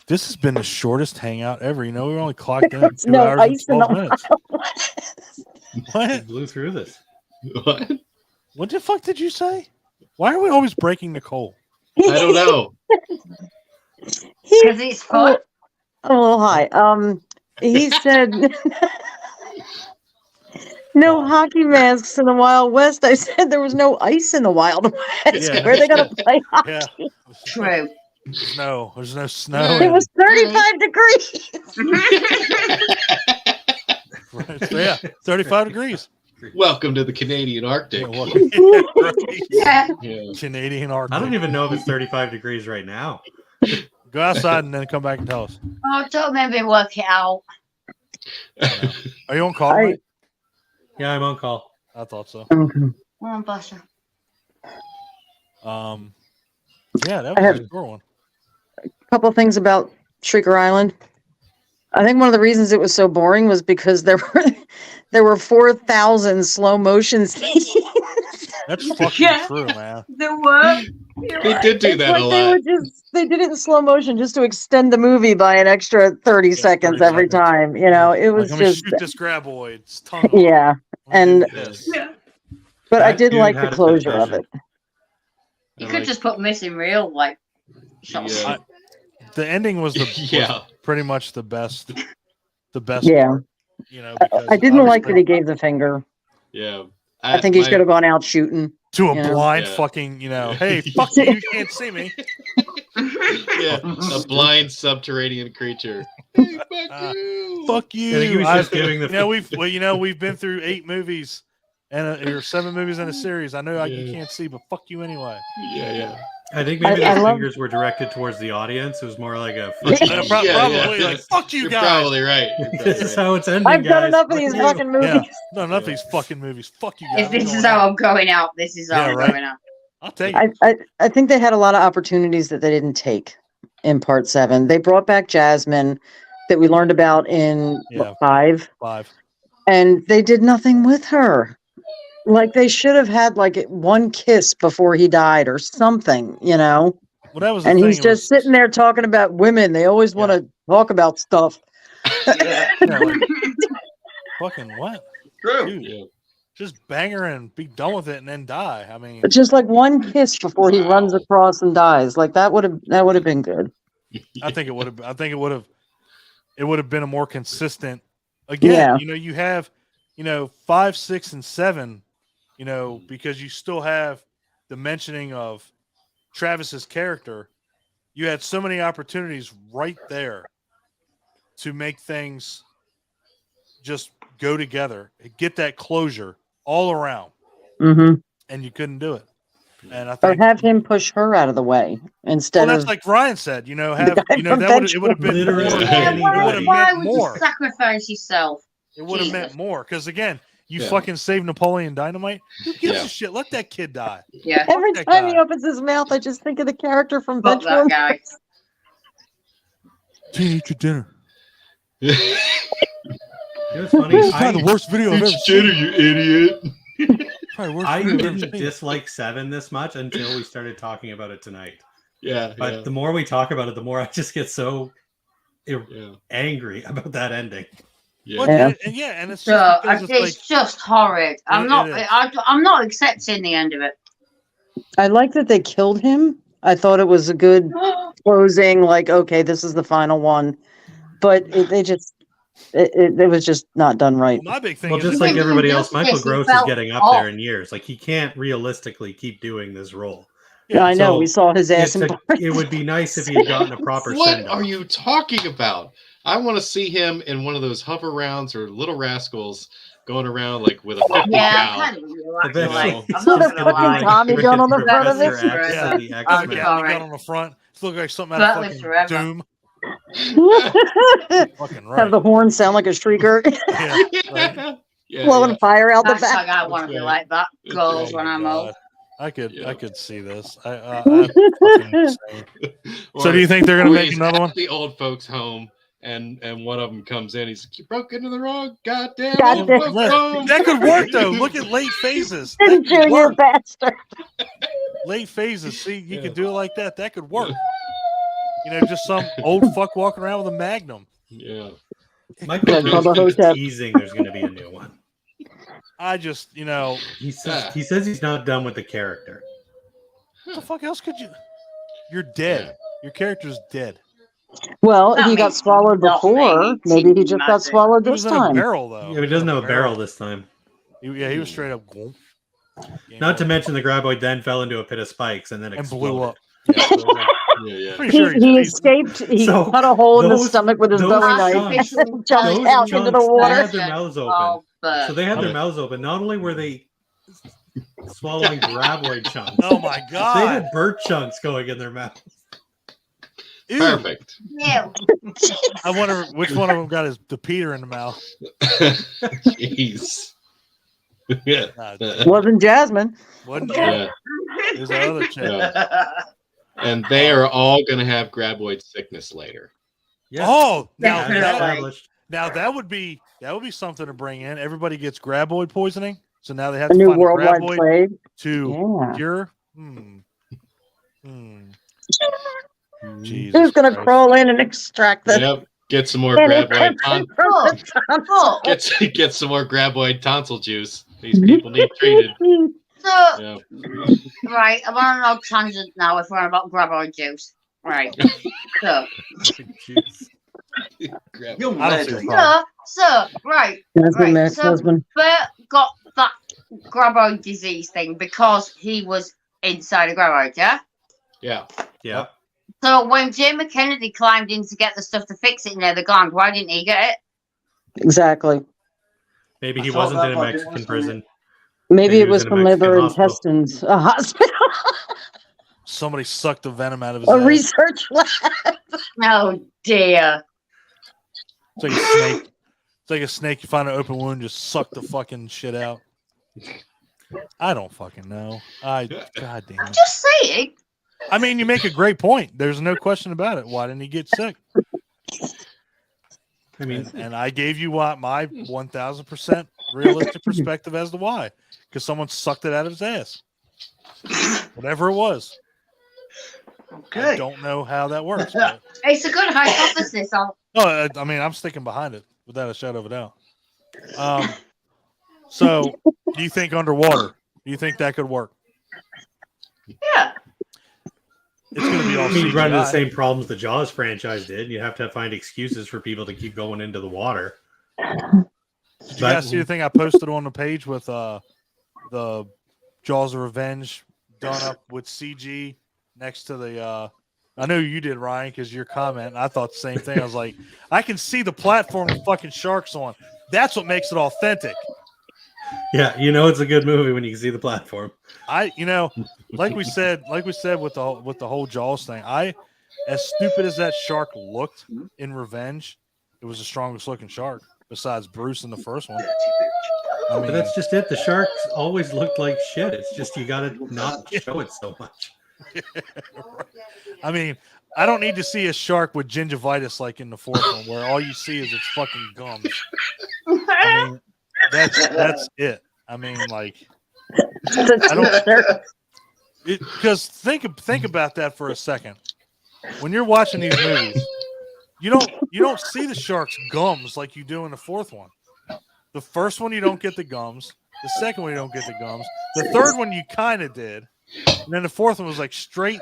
This has been the shortest hangout ever. We only clocked in 2 hours and 12 minutes. What? You blew through this. What? What the fuck did you say? Why are we always breaking Nicole? I don't know. Because it's fun. Oh, hi. He said no hockey masks in the Wild West. I said there was no ice in the Wild West. Yeah. Where are they going to play hockey? Yeah. True. There's no snow. It was 35 degrees. Right. So, yeah, 35 degrees. Welcome to the Canadian Arctic. Yeah. Canadian Arctic. I don't even know if it's 35 degrees right now. Go outside and then come back and tell us. Oh, don't make me work it out. Are you on call? Right? Yeah, I'm on call. I thought so. Oh, bless you. Yeah, that was a good one. A couple of things about Shrieker Island. I think one of the reasons it was so boring was because there were 4,000 slow motion scenes. That's fucking true, man. There were. They did do that a lot. They did it in slow motion just to extend the movie by an extra 30 seconds every time. It was just shoot this graboid's tongue. Yeah, but I did dude like had the a closure of confession. it. You could just put missing real, like, shots. Yeah. The ending was Yeah. pretty much the best. Yeah. Because I didn't like that he gave the finger. Yeah. I think he should have gone out shooting. to a blind fucking, hey, fuck you, you can't see me. Yeah, a blind subterranean creature. Hey, fuck you! Fuck you! I think he was just giving the. we've been through 8 movies and or 7 movies in a series. I know you can't see, but fuck you anyway. Yeah. I think maybe those fingers were directed towards the audience. It was more like a. Probably like fuck you You're guys. Probably right. This is how it's ending. I've done guys. enough of these fucking movies. Yeah, no, enough of these fucking movies. Fuck you guys. If this is how I'm going out, this is how I'm going out. I'll take it. I think they had a lot of opportunities that they didn't take in part 7. They brought back Jasmine that we learned about in 5. 5. And they did nothing with her. Like they should have had like one kiss before he died or something, you know? Well, that was and he's just sitting there talking about women. They always want to talk about stuff. Fucking what? True. Dude, just bang her and be done with it and then die. I mean, just like one kiss before he runs across and dies. Like that would have been good. I think it would have. I think it would have been a more consistent. Again, you have, 5, 6, and 7. Because you still have the mentioning of Travis's character. You had so many opportunities right there to make things just go together, get that closure all around, and you couldn't do it. And I think, or have him push her out of the way instead that's of like Ryan said. It would have been Why meant would more. you sacrifice yourself? It would have meant more because again, you fucking saved Napoleon Dynamite. Who gives a shit? Let that kid die. Yeah. Every time he opens his mouth, I just think of the character from Benjamin. That guy. Eat your dinner. It was funny. It's probably the worst video I've ever seen. You idiot. I didn't dislike 7 this much until we started talking about it tonight. But the more we talk about it, the more I just get so angry about that ending. And it's just it's just horrid. I'm not accepting the end of it. I like that they killed him. I thought it was a good closing. Like, okay, this is the final one, but it was just not done right. My big thing is just like everybody else, Michael Gross is getting up there in years. Like he can't realistically keep doing this role. Yeah, I know. We saw his ass. It would be nice if he had gotten a proper send-off. What are you talking about? I want to see him in one of those hover rounds or Little Rascals going around like with a 50 cal. I'm not the fucking Tommy gun on the front of it. Gun on the front. It looked like something out of fucking Doom. Fucking right. Have the horn sound like a shrieker. Blowing fire out the back. I want to be like that. Girls when I'm old. I could see this. So do you think they're gonna make another one? The old folks home, and one of them comes in. He's like, "You broke into the wrong goddamn old folks home." That could work though. Look at Late Phases. You bastard. Late Phases. See, you could do it like that. That could work. Just some old fuck walking around with a Magnum. Yeah. Michael Gross teasing there's going to be a new one. I just, he says he's not done with the character. What the fuck else could you? You're dead. Yeah. Your character's dead. Well, he got swallowed before. Maybe he just got swallowed this time. He was in a barrel, though. Yeah, he doesn't have a barrel this time. He was straight up. Not to mention the Graboid then fell into a pit of spikes and then blew up. Pretty sure he escaped. He cut a hole in the stomach with his Bowie knife and jumped out into the water. They had their mouths open. So they had their mouths open. Not only were they swallowing Graboid chunks. Oh my god! They had bird chunks going in their mouths. Ew. Perfect. Ew. I wonder which one of them got the Peter in the mouth. Jeez. Yeah. Wasn't Jasmine. Wasn't Jasmine. It was the other chick. Yeah. And they are all going to have Graboid sickness later. Yes. Oh, now that would be something to bring in. Everybody gets Graboid poisoning, so now they have to find worldwide Graboid plague to cure. Who's going to crawl in and extract them? Yep. Get some more Graboid get some more Graboid tonsil juice. These people need treated. So, right, I'm on an old tangent now if we're on about Graboid juice. Right. So, right. So, Bert got that Graboid disease thing because he was inside a Graboid, yeah? Yeah. Yeah. So when Jamie Kennedy climbed in to get the stuff to fix it near the gland, why didn't he get it? Exactly. Maybe I he thought wasn't that, in a but I didn't Mexican understand prison. Maybe Maybe it he was was in a from Mexican liver hospital. intestines. A hospital. Somebody sucked the venom out of his A ass. research lab. Oh dear. It's like a snake. It's like a snake. You find an open wound, just suck the fucking shit out. I don't fucking know. God damn I'm it. just saying. I mean, you make a great point. There's no question about it. Why didn't he get sick? I mean, And I gave you what my 1,000% realistic perspective as to why. Because someone sucked it out of his ass. Whatever it was. Okay. I don't know how that works. But... It's a good hypothesis. I mean, I'm sticking behind it without a shadow of a doubt. So, do you think underwater? Do you think that could work? Yeah. It's going to be all you'd run into the CGI. same problems the Jaws franchise did. You have to find excuses for people to keep going into the water. Did you guys see the thing I posted on the page with the Jaws of Revenge done up with CG next to the I know you did, Ryan, because your comment, and I thought the same thing. I was like, I can see the platform the fucking shark's on. That's what makes it authentic. Yeah, you know it's a good movie when you can see the platform. Like we said with the whole Jaws thing, as stupid as that shark looked in Revenge, it was the strongest looking shark besides Bruce in the first one. I mean, But that's just it. The sharks always looked like shit. It's just you got to not show it so much. I mean, I don't need to see a shark with gingivitis like in the fourth one, where all you see is its fucking gums. I mean, that's it. I mean, like, I don't. Because think about that for a second. When you're watching these movies, you don't see the shark's gums like you do in the fourth one. The first one you don't get the gums. The second one you don't get the gums. The third one you kind of did, and then the fourth one was like straight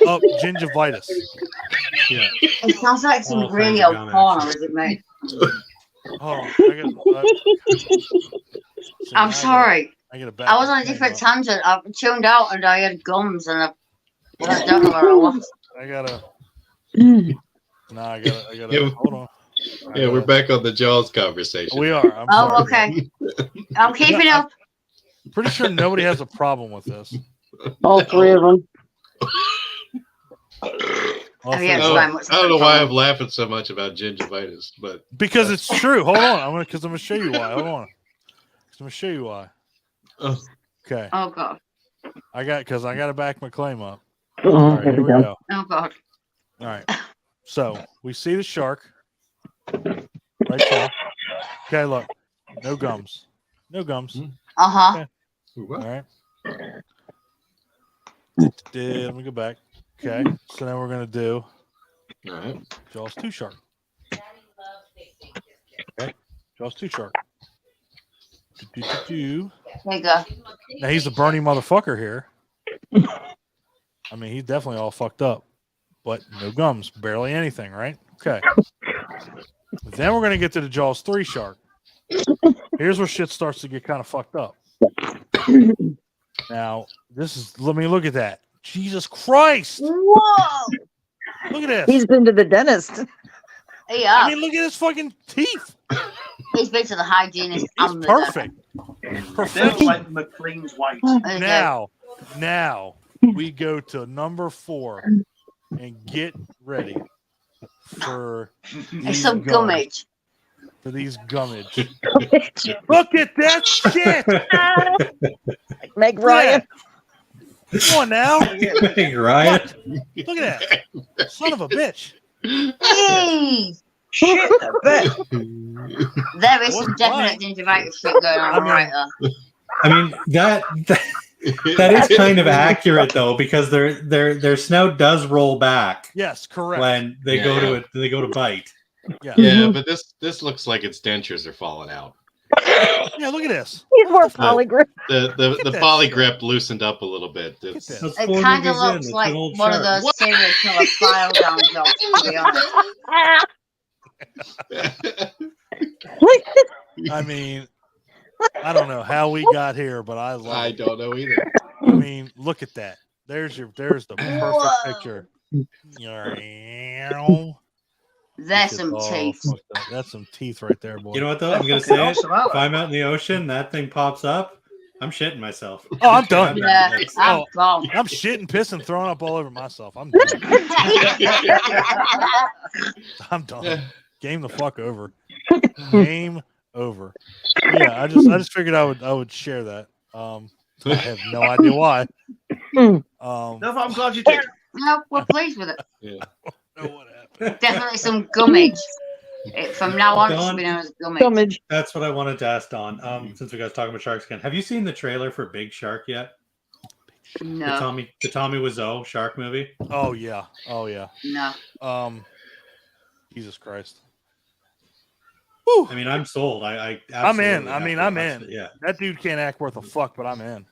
up gingivitis. Yeah. It sounds like some All really kinds of old gum porn, action. or is it me? Oh, I'm sorry. I I was on a different tangent. I tuned out and I had gums and I don't know where I was. I gotta. Yeah, hold on. Yeah, we're back on the Jaws conversation. We are. I'm sorry. Okay. I'm keeping up. I'm pretty sure nobody has a problem with this. All three of them. Yeah, I don't know why I'm laughing so much about gingivitis, but because it's true. Hold on, I'm gonna show you why. Hold on, I'm gonna show you why. Okay. Oh god. I got to back my claim up. Oh, All right, here here we we go. go. Oh god. All right. So we see the shark right there. Okay, look, no gums, no gums. Uh-huh. Okay. All right. Let me go back. Okay, so then we're gonna do all right. Jaws 2 shark. Okay, Jaws 2 shark. There you go. Now he's a Bernie motherfucker here. I mean, he's definitely all fucked up, but no gums, barely anything, right? Okay. Then we're gonna get to the Jaws 3 shark. Here's where shit starts to get kind of fucked up. Now, let me look at that. Jesus Christ! Whoa! Look at this. He's been to the dentist. Yeah. I mean, look at his fucking teeth. He's been to the hygienist. He's perfect. They're Perfect. like McLean's white. Now we go to number 4 and get ready for It's some gummage. For these gummage. Look at that shit! Meg Ryan. Come on now. Meg Ryan. Look at that. Son of a bitch. Hey! Shit, there is some definite gingivitis shit going on right there. I mean that is kind of accurate though, because their snout does roll back. Yes, correct. When they go to bite. Yeah, but this looks like its dentures are falling out. Yeah, look at this. He's more polygrip. The polygrip loosened up a little bit. It kind of looks like one of those serial killer file down jobs, to be honest. I mean, I don't know how we got here, but I don't know either. I mean, look at that. There's the perfect picture There's some teeth. That's some teeth right there, boy. You know what though? I'm gonna say it. If I'm out in the ocean, that thing pops up. I'm shitting myself. Oh, I'm done. Yeah, I'm gone. I'm shitting, pissing, throwing up all over myself. I'm done. I'm done. Game the fuck over. Game over. Yeah, I just figured I would share that. I have no idea why. No, but I'm glad you did. No, we're pleased with it. Yeah. I don't know what happened. Definitely some gummage. From now on, it should be known as gummage. That's what I wanted to ask Dawn. Since we guys talking about sharks again, have you seen the trailer for Big Shark yet? No. The Tommy Wiseau shark movie. Oh yeah. No. Jesus Christ. Whew. I mean, I'm sold. I'm in. I'm in. Yeah. That dude can't act worth a fuck, but I'm in.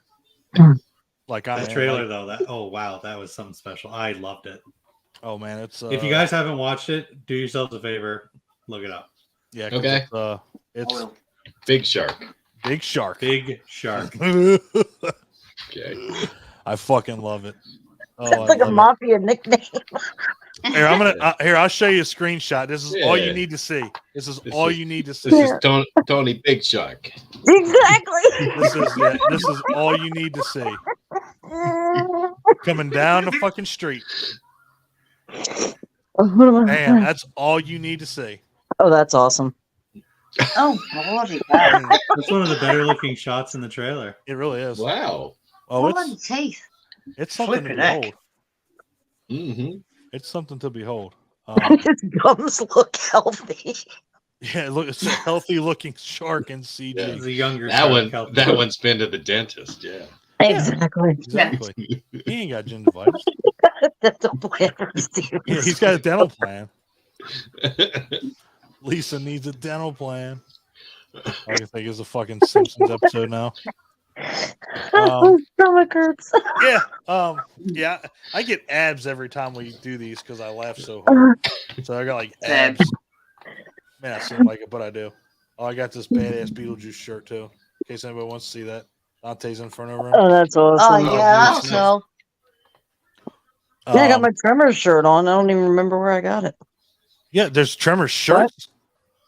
Like that trailer though. Oh wow, that was something special. I loved it. Oh man, it's. If you guys haven't watched it, do yourselves a favor, look it up. Yeah. Okay. It's Big Shark. Big Shark. Okay. I fucking love it. Oh, It's like a mafia nickname. Here, I'll show you a screenshot. This is all you need to see. This is all you need to see. This is Tony Big Shark. Exactly. This is all you need to see. Coming down the fucking street. Man, that's all you need to see. Oh, that's awesome. Oh, bloody hell. That's one of the better looking shots in the trailer. It really is. Wow. Oh, Bloody teeth. It's something to behold. Mm-hmm. It's something to behold. His gums look healthy. Yeah, look, it's a healthy looking shark in CG. Yeah. It's a younger that one's been to the dentist. Yeah. Exactly. Exactly. He ain't got gingivitis. Dental plan for Steve. Yeah, he's got a dental plan. Lisa needs a dental plan. I can think it's a fucking Simpsons episode now. Stomach hurts. Yeah. I get abs every time we do these because I laugh so hard. So I got like abs. Man, I seem like it, but I do. Oh, I got this badass Beetlejuice shirt too. In case anybody wants to see that. Dante's in front of her. Oh, that's awesome. Oh, yeah, that's cool. Yeah, I got my Tremors shirt on. I don't even remember where I got it. Yeah, there's Tremors shirts.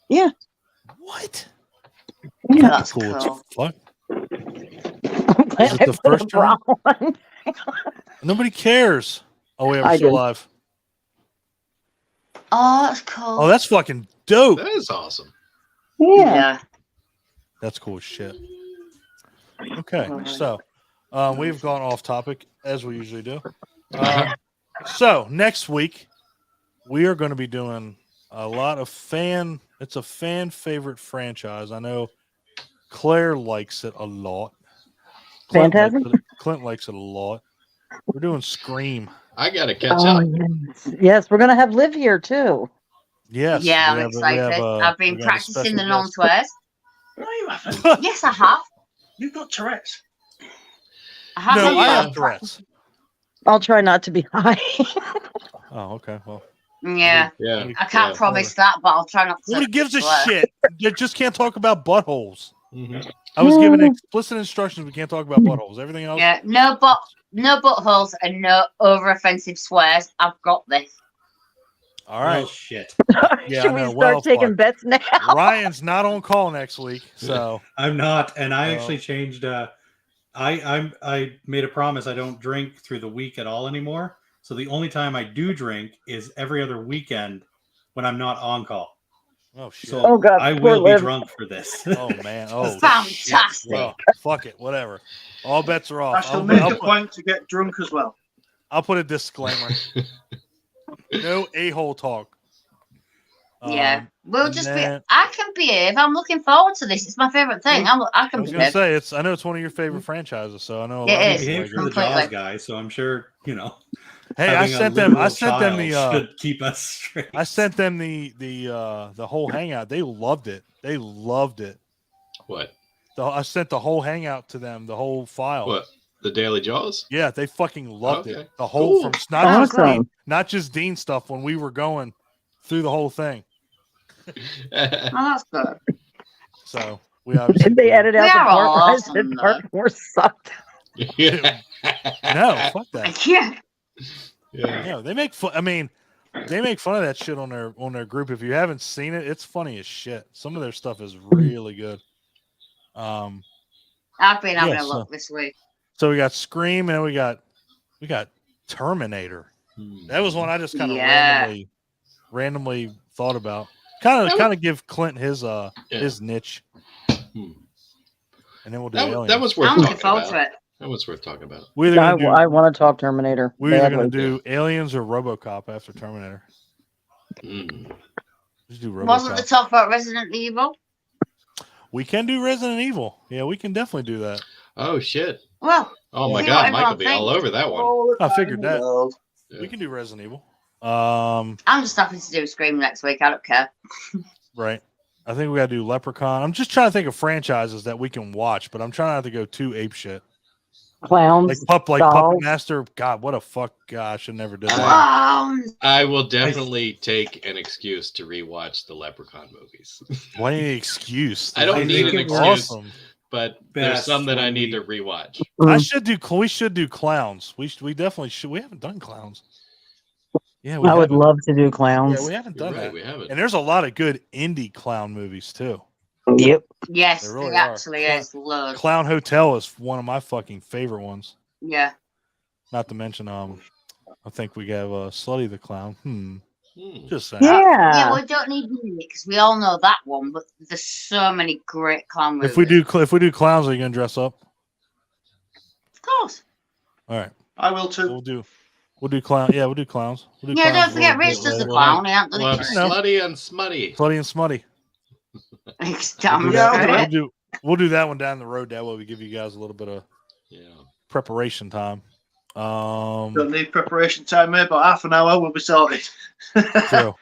Yeah. What? Yeah, that's cool. Fuck. Is it the first one? Nobody cares. Oh, wait, I'm still alive. Oh, that's cool. Oh, that's fucking dope. That is awesome. Yeah. That's cool as shit. Okay, so we've gone off topic as we usually do. So next week we are going to be doing a lot of it's a fan favorite franchise. I know Claire likes it a lot. Clint likes it a lot. We're doing Scream. I gotta catch up. Yes, we're gonna have Liv here too. Yes. Yeah, I'm excited. I've been practicing the non-swears. No, you haven't. Yes, I have. You've got Tourette's. I have Tourette's. I'll try not to be high. Oh, okay. Well. Yeah. I can't promise that, but I'll try not to. Nobody gives a shit. You just can't talk about buttholes. Mm-hmm. I was given explicit instructions. We can't talk about buttholes. Everything else. Yeah. No buttholes and no over-offensive swears. I've got this. All right. Oh, shit. Yeah, Should we start taking bets now? Ryan's not on call next week, so I'm not, and I actually changed. I made a promise I don't drink through the week at all anymore. So the only time I do drink is every other weekend when I'm not on call. Oh shit! So God, I will be drunk for this. Oh man! Oh, fantastic! Well, fuck it, whatever. All bets are off. I shall make a point to get drunk as well. I'll put a disclaimer. No a-hole talk. Yeah, we'll just be. I can behave. I'm looking forward to this. It's my favorite thing. I can behave. I know it's one of your favorite franchises, so I know. It is. Behave for the Jaws guy, so I'm sure you know. Hey, I sent them the should keep us straight. I sent them the whole hangout. They loved it. They loved it. What? I sent the whole hangout to them, the whole file. What? The Daily Jaws? Yeah, they fucking loved it. The whole from not just Dean stuff when we were going through the whole thing. Oh, that's good. So we obviously Did they edit out the part awesome, where part 4 sucked? Yeah. No, fuck that. Yeah. Yeah. they make fun. I mean, they make fun of that shit on their group. If you haven't seen it, it's funny as shit. Some of their stuff is really good. I've been having a look this week. So we got Scream and we got Terminator. That was one I just kind of randomly thought about. Kind of give Clint his niche. And then we'll do Aliens. That was worth I'm talking looking forward about. to it. That was worth talking about. I want to talk Terminator. We're either going to do Aliens or RoboCop after Terminator. Just do RoboCop. Wasn't the talk about Resident Evil? We can do Resident Evil. Yeah, we can definitely do that. Oh shit! Well, oh my god, Mike will be all over that one. I figured that. Yeah. We can do Resident Evil. I'm just happy to do Scream next week. I don't care. Right. I think we got to do Leprechaun. I'm just trying to think of franchises that we can watch, but I'm trying not to go too apeshit. Clowns. Like Puppet Master. God, what a fuck. God, I should never do that. I will definitely take an excuse to rewatch the Leprechaun movies. What an excuse? I don't need an excuse, awesome. But there's some that I need to rewatch. We should do Clowns. We definitely should. We haven't done Clowns. Yeah, I would love to do Clowns. Yeah, we haven't done that. We haven't. And there's a lot of good indie clown movies too. Yep. Yes, there really actually is. Loads. Clown Hotel is one of my fucking favorite ones. Yeah. Not to mention, I think we have Slutty the Clown. Just saying. Yeah. We don't need it because we all know that one. But there's so many great clown movies. If we do Clowns, are you gonna dress up? Of course. All right. I will too. We'll do clown. Yeah, we'll do clowns. Don't forget Rich does the clown. Slutty and Smutty. Slutty and Smutty. We'll do that one down the road. That way we give you guys a little bit of preparation time. Don't need preparation time, mate, but half an hour we'll be sorted. So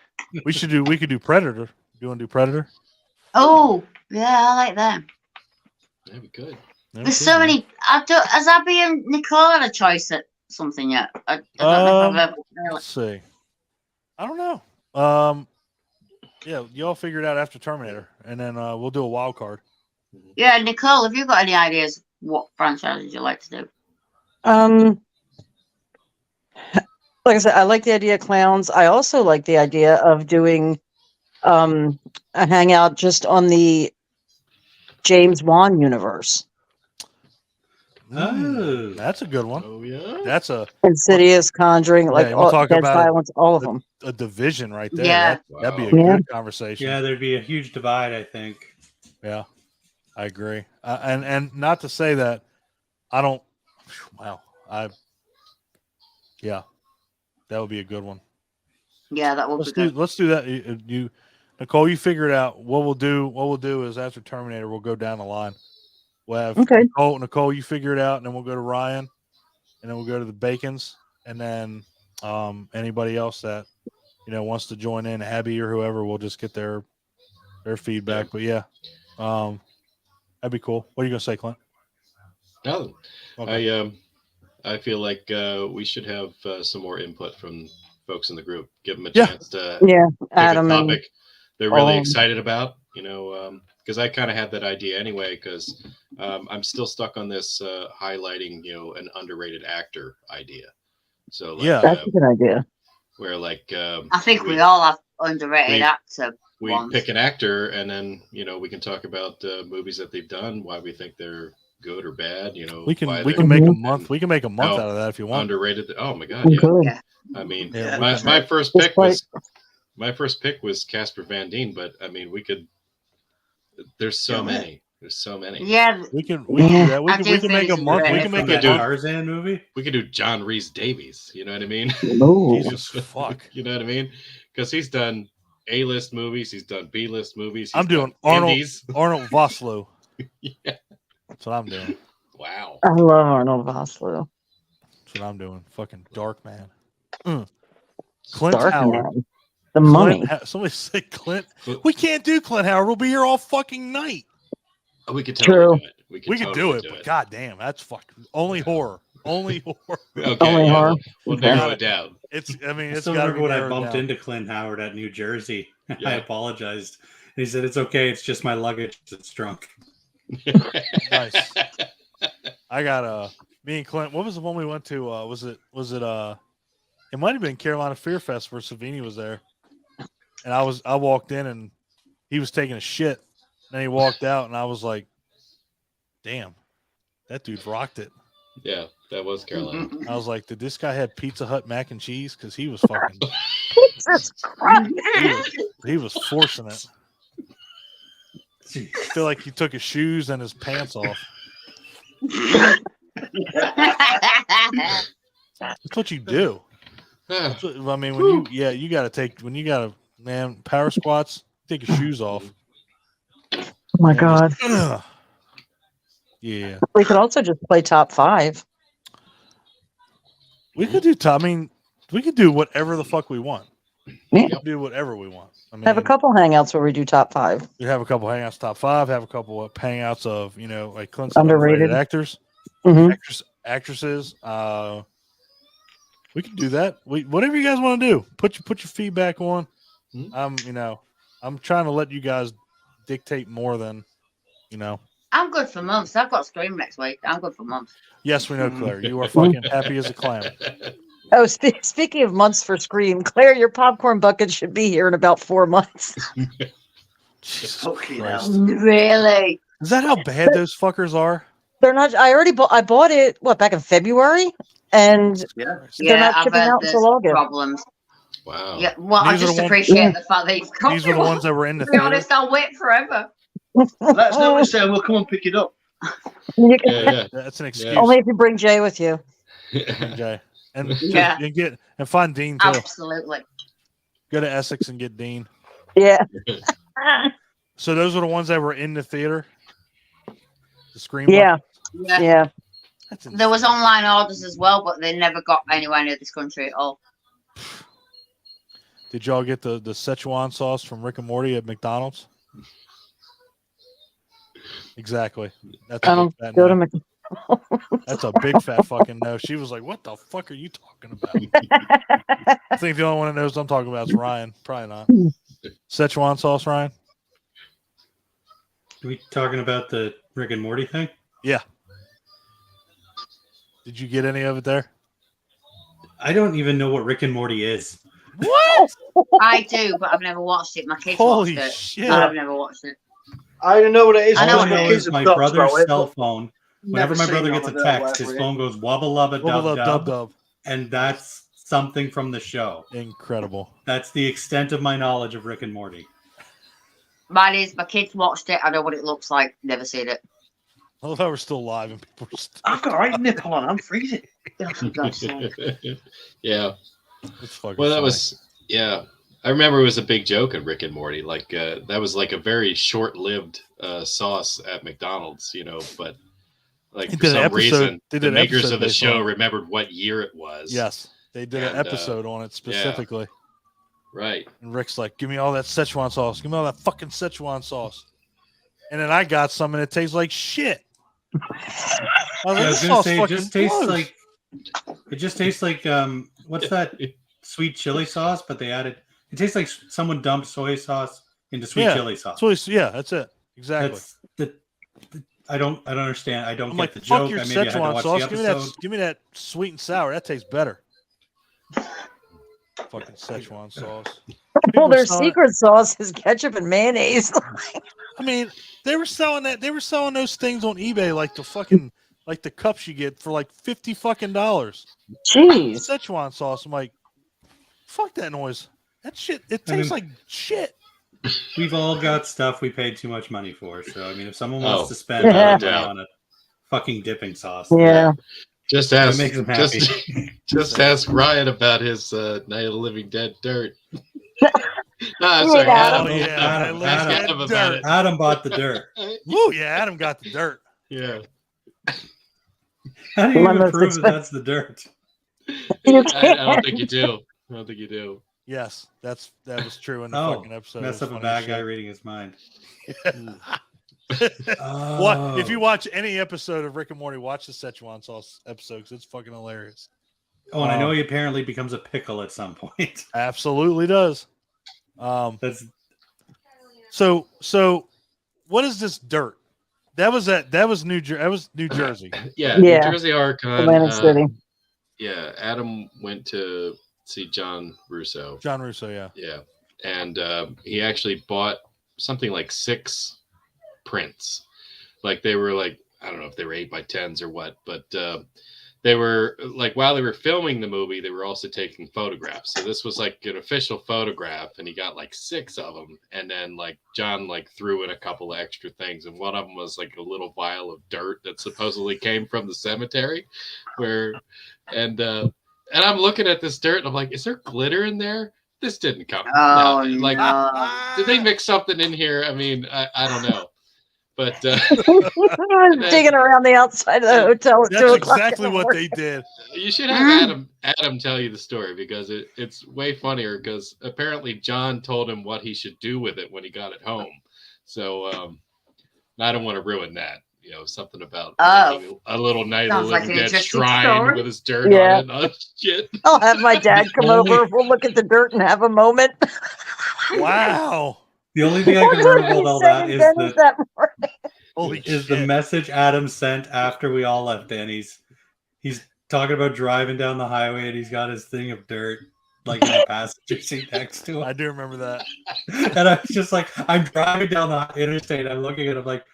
we could do Predator. You want to do Predator? Oh, yeah, I like that. That'd be good. There's so many. Has Abby and Nicole had a choice at something yet? I don't know if I've ever. Let's see. I don't know. Yeah, y'all figure it out after Terminator, and then we'll do a wild card. Yeah, Nicole, have you got any ideas what franchises you like to do? Like I said, I like the idea of Clowns. I also like the idea of doing a hangout just on the James Wan universe. Oh, that's a good one. Oh yeah, that's Insidious, Conjuring, like we'll talk Dead about Silence, all of them. A division right there. Yeah, that'd be a good conversation. Yeah, there'd be a huge divide, I think. Yeah, I agree. And not to say that I don't. Wow, yeah, that would be a good one. Yeah, that would be good. Let's do that. You, Nicole, you figure it out. What we'll do is after Terminator, we'll go down the line. We'll have Nicole, you figure it out, and then we'll go to Ryan, and then we'll go to the Bacons, and then anybody else that wants to join in, Abby or whoever, we'll just get their feedback. But yeah, that'd be cool. What are you gonna say, Clint? No, okay. I feel like we should have some more input from folks in the group. Give them a chance to pick Adam a topic they're really excited about. Because I kind of had that idea anyway. Because I'm still stuck on this highlighting an underrated actor idea. So that's a good idea. Where I think we all have underrated actor. We pick an actor, and then we can talk about movies that they've done, why we think they're good or bad. We can make a month. We can make a month out of that if you want. Underrated. Oh my god, yeah. I mean, my first pick was Casper Van Dien, but I mean, we could. There's so many. There's so many. Yeah, we can do that. We can make a month. We can make a Tarzan movie. We could do John Rhys Davies. You know what I mean? Jesus fuck. You know what I mean? Because he's done A-list movies. He's done B-list movies. I'm doing Arnold Vosloo. Yeah. That's what I'm doing. Wow. I love Arnold Vosloo. That's what I'm doing. Fucking Dark Man. Clint Dark Howard. Man. The Mummy. Somebody say Clint. We can't do Clint Howard. We'll be here all fucking night. Oh, we could totally do it. We could do it, but goddamn, that's fucking only horror. Only horror. Okay, only horror. We'll narrow it down. It's got to remember when I bumped into Clint Howard at New Jersey. Yeah. I apologized. And he said, "It's okay. It's just my luggage. It's drunk." Nice. I got me and Clint. What was the one we went to? Was it It might have been Carolina Fear Fest where Savini was there, and I walked in and he was taking a shit. Then he walked out, and I was like, "Damn, that dude rocked it." Yeah, that was Carolina. I was like, "Did this guy have Pizza Hut mac and cheese? Because he was fucking, Jesus Christ. he was forcing it." I feel like he took his shoes and his pants off. That's what you do. I mean, when you got to man, power squats, take your shoes off. Oh my God. Yeah. We could also just play top 5. We could do top. I mean, we could do whatever the fuck we want. Yeah. We could do whatever we want. I mean, Have a couple hangouts where we do top 5. We have a couple hangouts top 5. Have a couple of hangouts of like Clint said, Underrated actors, Mhm. actresses. We can do that. Whatever you guys want to do. Put your feedback on. I'm trying to let you guys dictate more than. I'm good for months. I've got Scream next week. I'm good for months. Yes, we know, Claire. You are fucking happy as a clam. Oh, speaking of months for Scream, Claire, your popcorn bucket should be here in about 4 months. Jesus Okay, Christ. Really? Is that how bad those fuckers are? They're not. I bought it back in February, and they're not I've shipping heard out there's until August. problems. Wow. Yeah, well, I These are just the ones- appreciate the fact that you've got These were the ones that were in the To be theater. honest, I'll wait forever. Let us know what you say, and we'll come and pick it up. You can- Yeah, That's an excuse. Only if you bring Jay with you. Jay. And Yeah. and find Dean too. Absolutely. Go to Essex and get Dean. Yeah. So those are the ones that were in the theater. The Scream. Yeah. Yeah. Yeah. That's There was insane. online orders as well, but they never got anywhere near this country at all. Did y'all get the Szechuan sauce from Rick and Morty at McDonald's? Exactly. That's I a don't big fat go to no. Mc- That's a big fat fucking no. She was like, "What the fuck are you talking about?" I think the only one that knows what I'm talking about is Ryan. Probably not. Szechuan sauce, Ryan. Are we talking about the Rick and Morty thing? Yeah. Did you get any of it there? I don't even know what Rick and Morty is. What? I do, but I've never watched it. My kids Holy watched it. shit! I've never watched it. I don't know what it is. I know All I what know it is my brother's cell phone. Whenever my brother gets a text, his phone goes wubba lubba Wubba dub dub dub, dub. and that's something from the show. Incredible. That's the extent of my knowledge of Rick and Morty. Mine is my kids watched it. I know what it looks like. Never seen it. I love how we're still live and people are still. I've got a right nipple on. I'm freezing. Oh, for God's sake. Yeah. It's fucking Well, that funny. was I remember it was a big joke in Rick and Morty. Like that was like a very short-lived sauce at McDonald's, but like They for did an some episode- reason they the did an makers episode of the based show on it. remembered what year it was. Yes, they did an And, episode on it specifically. Right. And Rick's like, "Give me all that Szechuan sauce. Give me all that fucking Szechuan sauce." And then I got some, and it tastes like shit. I was like, I was "This gonna sauce say it fucking just tastes blows." like what's that sweet chili sauce? But they added it tastes like someone dumped soy sauce into sweet chili sauce. That's it. Exactly. That's I don't understand. I don't I'm get like, the fuck joke. your I maybe I had to Szechuan watch sauce. the Give me that. episode. Give me that sweet and sour. That tastes better. Fucking Szechuan sauce. Well, their selling it. secret sauce is ketchup and mayonnaise. I mean, they were selling that. They were selling those things on eBay, like the fucking, like the cups you get for like $50 fucking. Jeez. Szechuan sauce. I'm like, fuck that noise. That shit. It I tastes mean- like shit. We've all got stuff we paid too much money for. So I mean, if someone wants Oh, to spend yeah. money on a fucking dipping sauce, Yeah. Just it ask makes them happy. just ask Ryan about his Night of the Living Dead dirt. Sorry, Yeah. Adam. Oh, yeah. Adam, Ask Adam, Adam about dirt. it. Adam bought the dirt. Woo, yeah, Adam got the dirt. Yeah. How do you My even most prove that that's the dirt? You I don't think you do. I don't think you do. Yes, that was true in the Oh, fucking episode. mess It's up a funny bad as guy shit. reading his mind. What if you Oh. watch any episode of Rick and Morty? Watch the Szechuan sauce episode because it's fucking hilarious. Oh, and I know he apparently becomes a pickle at some point. Absolutely does. That's So what is this dirt? That was New Jersey. Yeah. Yeah. New Jersey Horror Con. Atlantic City. Yeah. Adam went to see John Russo. John Russo, yeah. Yeah. And he actually bought something like 6 prints. Like they were like, I don't know if they were 8x10s or what, but they were like, while they were filming the movie, they were also taking photographs. So this was like an official photograph, and he got like 6 of them. And then like John like threw in a couple of extra things, and one of them was like a little vial of dirt that supposedly came from the cemetery, and I'm looking at this dirt, and I'm like, is there glitter in there? This didn't come. Oh, no. Like, no. did they mix something in here? I mean, I don't know. But digging around the outside of the hotel. That's exactly what they did. You should have Adam tell you the story, because it's way funnier, because apparently John told him what he should do with it when he got it home. So I don't want to ruin that. You know, something about making a little Night of the Living Dead shrine with his dirt on it. Oh, shit. I'll have my dad come over. We'll look at the dirt and have a moment. Wow. The only thing I can remember about all that is the message Adam sent after we all left Denny's. He's talking about driving down the highway, and he's got his thing of dirt like in the passenger seat next to him. I do remember that. And I was just like, I'm driving down the interstate. I'm looking at him like,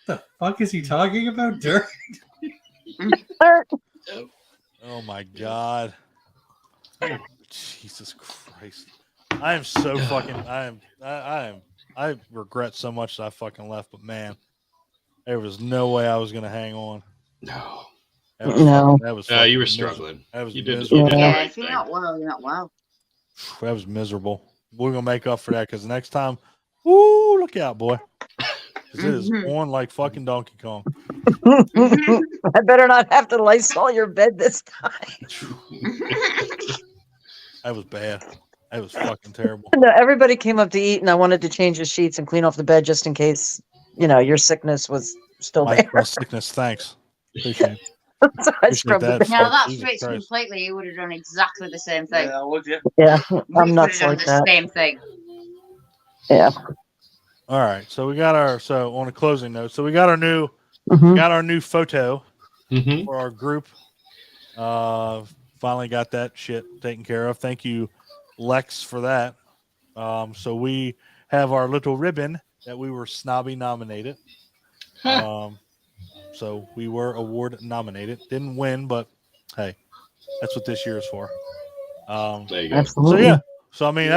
what the fuck is he talking about? Dirt? Oh my God. Oh, Jesus Christ. I am so fucking, I regret so much that I fucking left, but man, there was no way I was going to hang on. No. That was you were struggling. That was you did If right you're not well, you're not well. That was miserable. We're going to make up for that, because next time, woo, look out, boy. Because it is on like fucking Donkey Kong. I better not have to Lysol your bed this time. That was bad. That was fucking terrible. No, everybody came up to eat, and I wanted to change the sheets and clean off the bed just in case, your sickness was still there. My sickness, thanks. Appreciate it. So I scrubbed the bed. Now that fits completely. You would have done exactly the same thing. Yeah, would you? Yeah, I'm You nuts would have like done that. the same thing. Yeah. All right, so we got on a closing note, so we got our new photo for our group. Finally got that shit taken care of. Thank you, Lex, for that. So we have our little ribbon that we were snobby nominated. So we were award nominated. Didn't win, but hey, that's what this year is for. There you go. Absolutely. So yeah. So I mean,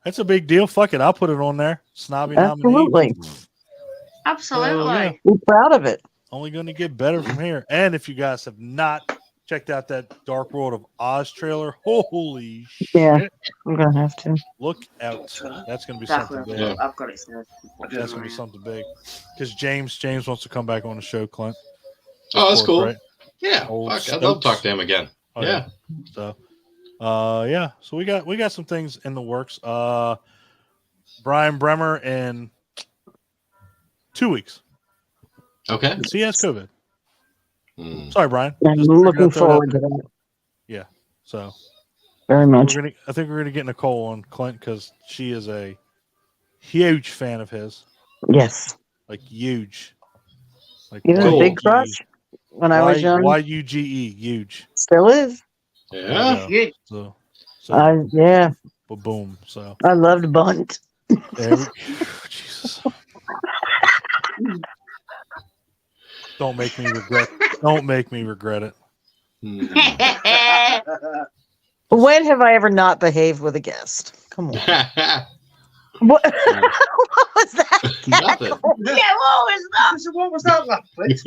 that's a big deal. Fuck it, I'll put it on there. Snobby nominated. Absolutely. We're proud of it. Only going to get better from here. And if you guys have not checked out that Dark World of Oz trailer, holy shit. I'm going to have to. Look out. That's going to be something big. I've got it. That's going to be something big. Because James wants to come back on the show, Clint. Oh, that's cool. Right? Yeah. Fuck, I'd love to talk to him again. Oh, yeah. So, yeah. So we got some things in the works. Brian Bremer in 2 weeks. Okay. He has COVID. Sorry, Brian. I'm looking forward to that. Yeah. So very much. I think we're gonna get Nicole on Clint, because she is a huge fan of his. Yes. Like huge. Like Even a big crush when I was young. YUGE, huge. Still is. Yeah. Good. So yeah. But boom. So I loved Bunt. Jesus. Don't make me regret it. When have I ever not behaved with a guest? Come on. What was that? Nothing. Yeah, What was that laugh, please?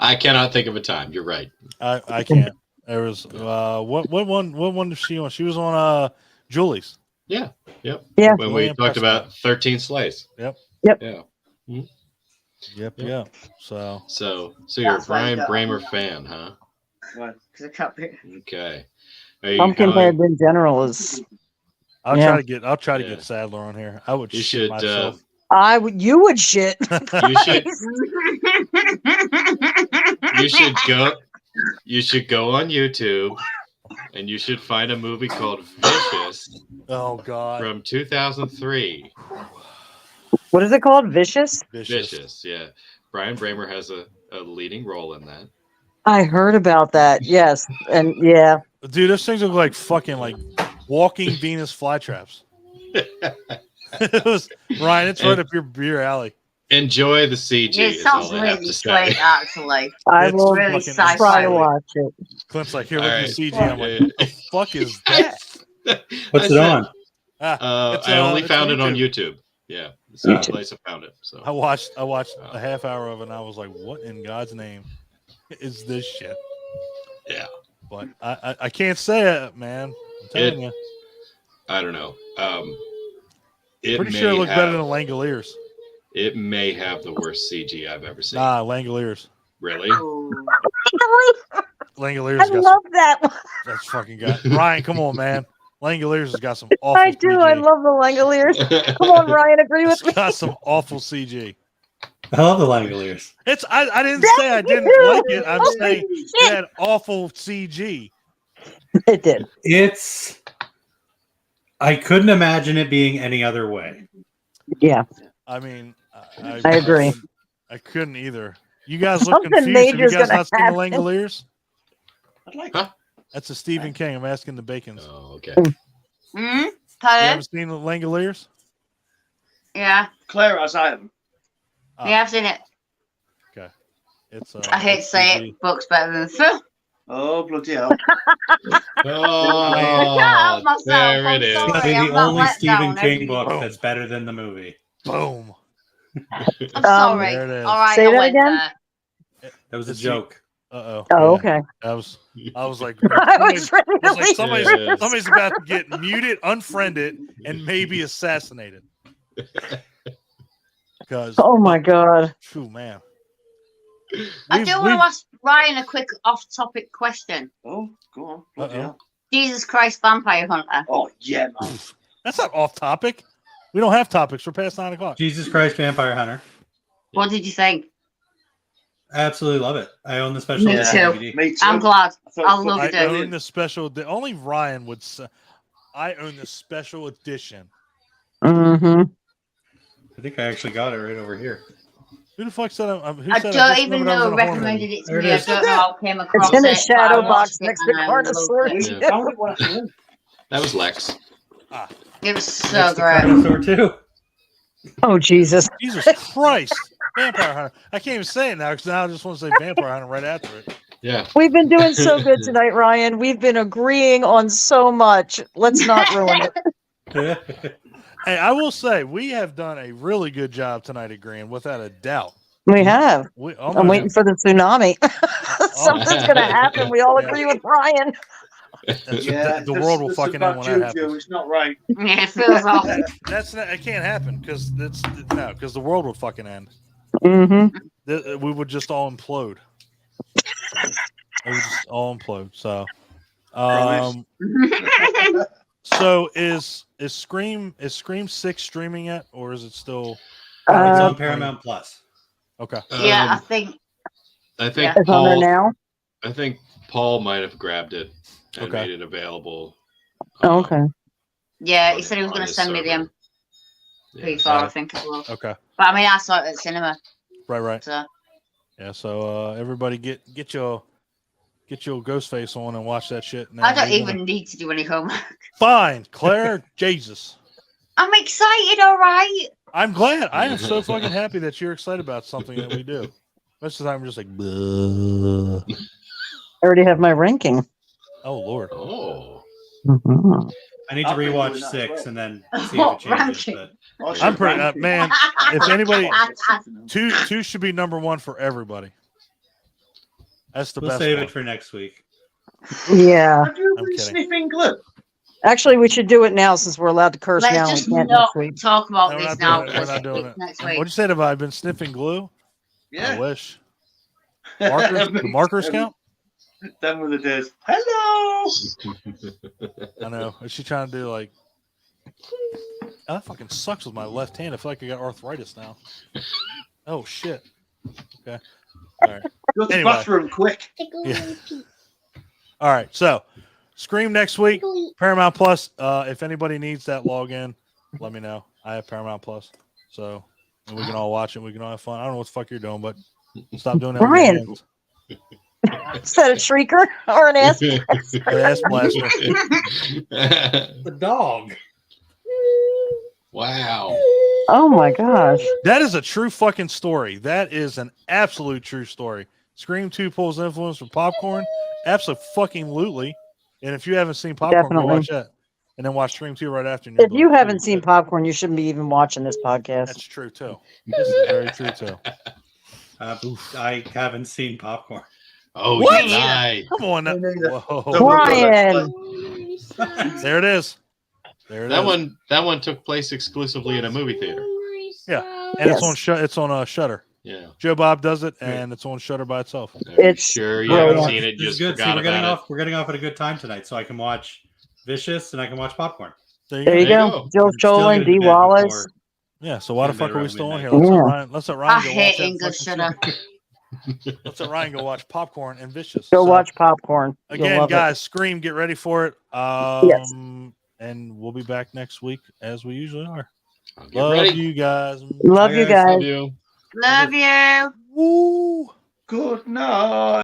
I cannot think of a time. You're right. I can't. There was what one was she on? She was on Julie's. Yeah. Yep. Yeah. When we talked about 13 Slays. Yep. Yep. Yeah. Yep. So you're a Brian Bremer fan, huh? Because I can't be. Okay. Pumpkin head in general is. I'll try to get Sadler on here. I would. You should. Myself. You would shit. You should. You should go on YouTube, and you should find a movie called Vicious. Oh God. From 2003. What is it called? Vicious? Vicious, yeah. Brian Bremer has a leading role in that. I heard about that. Yes, and yeah. Dude, those things look like fucking like walking Venus flytraps. It was Ryan. It's right up your alley. Enjoy the CG. It Is all sounds I have really to sweet, say. actually. I It's will really fucking sci-fi. try to insane. watch it. Clint's like, here, All look at right. the CG. I'm like, what the fuck is that? What's it on? I only it's found on it on YouTube. Yeah, it's the only place I found it. So I watched a half hour of it, and I was like, what in God's name is this shit? yeah, But I can't say it, man. I'm telling you. I don't know. Pretty sure it looked better than Langoliers. It may have the worst CG I've ever seen. Nah, Langoliers. Really? Langoliers. I love that one. That's fucking got Ryan. Come on, man. Langoliers has got some awful. I do. CG. I love the Langoliers. Come on, Ryan. Agree with me. It's got some awful CG. I love the Langoliers. It's I didn't say I didn't like it. I'm saying it had awful CG. It did. I couldn't imagine it being any other way. Yeah. I mean, I agree. I couldn't either. You guys look Something confused. Have you major's guys gonna not seen the happen. Langoliers? I'd like Huh? That's a Stephen King. I'm asking the Bacons. Oh, okay. Mm-hmm. You Pardon? haven't seen the Langoliers? Yeah. Claire as I am. Ah, Yeah, I've seen it. It's. I hate to it's say CG. it. Book's better than the film. Oh bloody hell! Oh, help myself, there I'm it is. sorry. It's gonna be I'm the not only let Stephen down King every- book Boom. that's better than the movie. Boom. I'm sorry. There it is. All right, Say I that went again? there. That was a It's- joke. Uh-oh. Oh, Yeah. okay. I was like, I was ready I to was like leave. somebody's, somebody's about to get muted, unfriended, and maybe assassinated. Because Oh my God. phew, man. I do want to ask Ryan a quick off-topic question. Oh, go on. Bloody Uh-oh. hell. Jesus Christ, Vampire Hunter. Oh yeah, man. That's not off topic. We don't have topics. We're past 9 o'clock. Jesus Christ, Vampire Hunter. What did you think? I absolutely love it. I own the special Me edition too. DVD. Me too. I'm glad. thought I it was loved I it. own the special. Only Ryan would say. I own the special edition. Mm-hmm. I think I actually got it right over here. Who the fuck said who I said don't just even remembered I was know in who a horror recommended movie? it to There it me. I is. don't know how I came across It's in it. a but shadow I box watched it next to and I Carnosaur. loved We it. Yeah. found it one afternoon. That was Lex. It was so Next to great. Carnosaur too. Oh, Jesus. Jesus Christ, Vampire Hunter! I can't even say it now because now I just want to say Vampire Hunter right after it. Yeah. We've been doing so good tonight, Ryan. We've been agreeing on so much. Let's not ruin it. Hey, I will say we have done a really good job tonight agreeing, without a doubt. We have. I'm waiting for the tsunami. Something's going to happen. We all agree with Ryan. The world will fucking end when that happens. It's not right. Yeah, it feels off. That's not. It can't happen because because the world would fucking end. Mm-hmm. We would just all implode. It would just all implode. So, so is Scream 6 streaming yet, or is it still? It's on Paramount Plus. Okay. Yeah, I think. It's on there now. I think Paul might have grabbed it and Okay. made it available. Oh, okay. Yeah, he said he was on going to his send me the server. MP4, Yeah. I think, as well. Okay. But I mean, I saw it at cinema. Right. So. Yeah. So everybody get your ghost face on and watch that shit. Now I don't even need to do any homework. Fine, Claire. Jesus. I'm excited, all right. I'm glad. I am so fucking happy that you're excited about something that we do. Most of the time, I'm just like, "Bleh." I already have my ranking. Oh Lord. Oh. Mm-hmm. I need to I'll be rewatch doing that 6 as well. and then see if it changes. Ranking. But Oh, I'm pretty man. If anybody, Two. two should be number one for everybody. That's the we'll best. save one. it for next week. Yeah. Have you I'm been kidding. sniffing glue? Actually, we should do it now since we're allowed to curse now. Let's We just can't not next week. talk about No, we're this not now. doing it. We're not doing it. Next What'd week. you say? Have I been sniffing glue? I Yeah. wish. Markers, the markers count. Them were the days. Hello. I know. Is she trying to do like? Oh, that fucking sucks with my left hand. I feel like I got arthritis now. Oh shit. Okay. All right. Go to the Anyway. bathroom quick. Yeah. All right. So, Scream next week. Paramount Plus. If anybody needs that login, let me know. I have Paramount Plus, so and we can all watch it. We can all have fun. I don't know what the fuck you're doing, but stop doing that. with your Brian. hands. Is that a shrieker or an ass blaster? Ass blaster. The dog. Wow. Oh my gosh. That is a true fucking story. That is an absolute true story. Scream 2 pulls influence from Popcorn. Absolutely. And if you haven't seen Popcorn, Definitely. go watch that. And then watch Scream 2 right after. And If you haven't seen Popcorn, you shouldn't be even watching this podcast. That's true too. This is very true too. I haven't seen Popcorn. Oh, What? you lie. Come on now. Whoa. Brian. There it is. There it is. That one took place exclusively in a movie theater. Yeah. And Yes. it's on Shutter. Yeah. Joe Bob does it, and it's on Shutter by itself. It's sure you brilliant. haven't seen it. This is Just good. See, forgot we're getting about off. We're getting off at a good time tonight, so I can watch Vicious and I can watch Popcorn. There you There you go. go. Joe I'm still Joel gonna and do Dee that Wallace. before- Yeah. So why the Yeah, fuck are we around still on here? midnight. Let's let I Ryan go hate watch that English fucking- Shutter. Let's let Ryan go watch Popcorn and Vicious. Go So, watch Popcorn. You'll again, love guys. Scream. Get ready for it. Yes. And we'll be back next week as we usually are. Get Love ready. you guys. it. Love Bye, you guys. guys. Love you. Love you. Woo. Good night.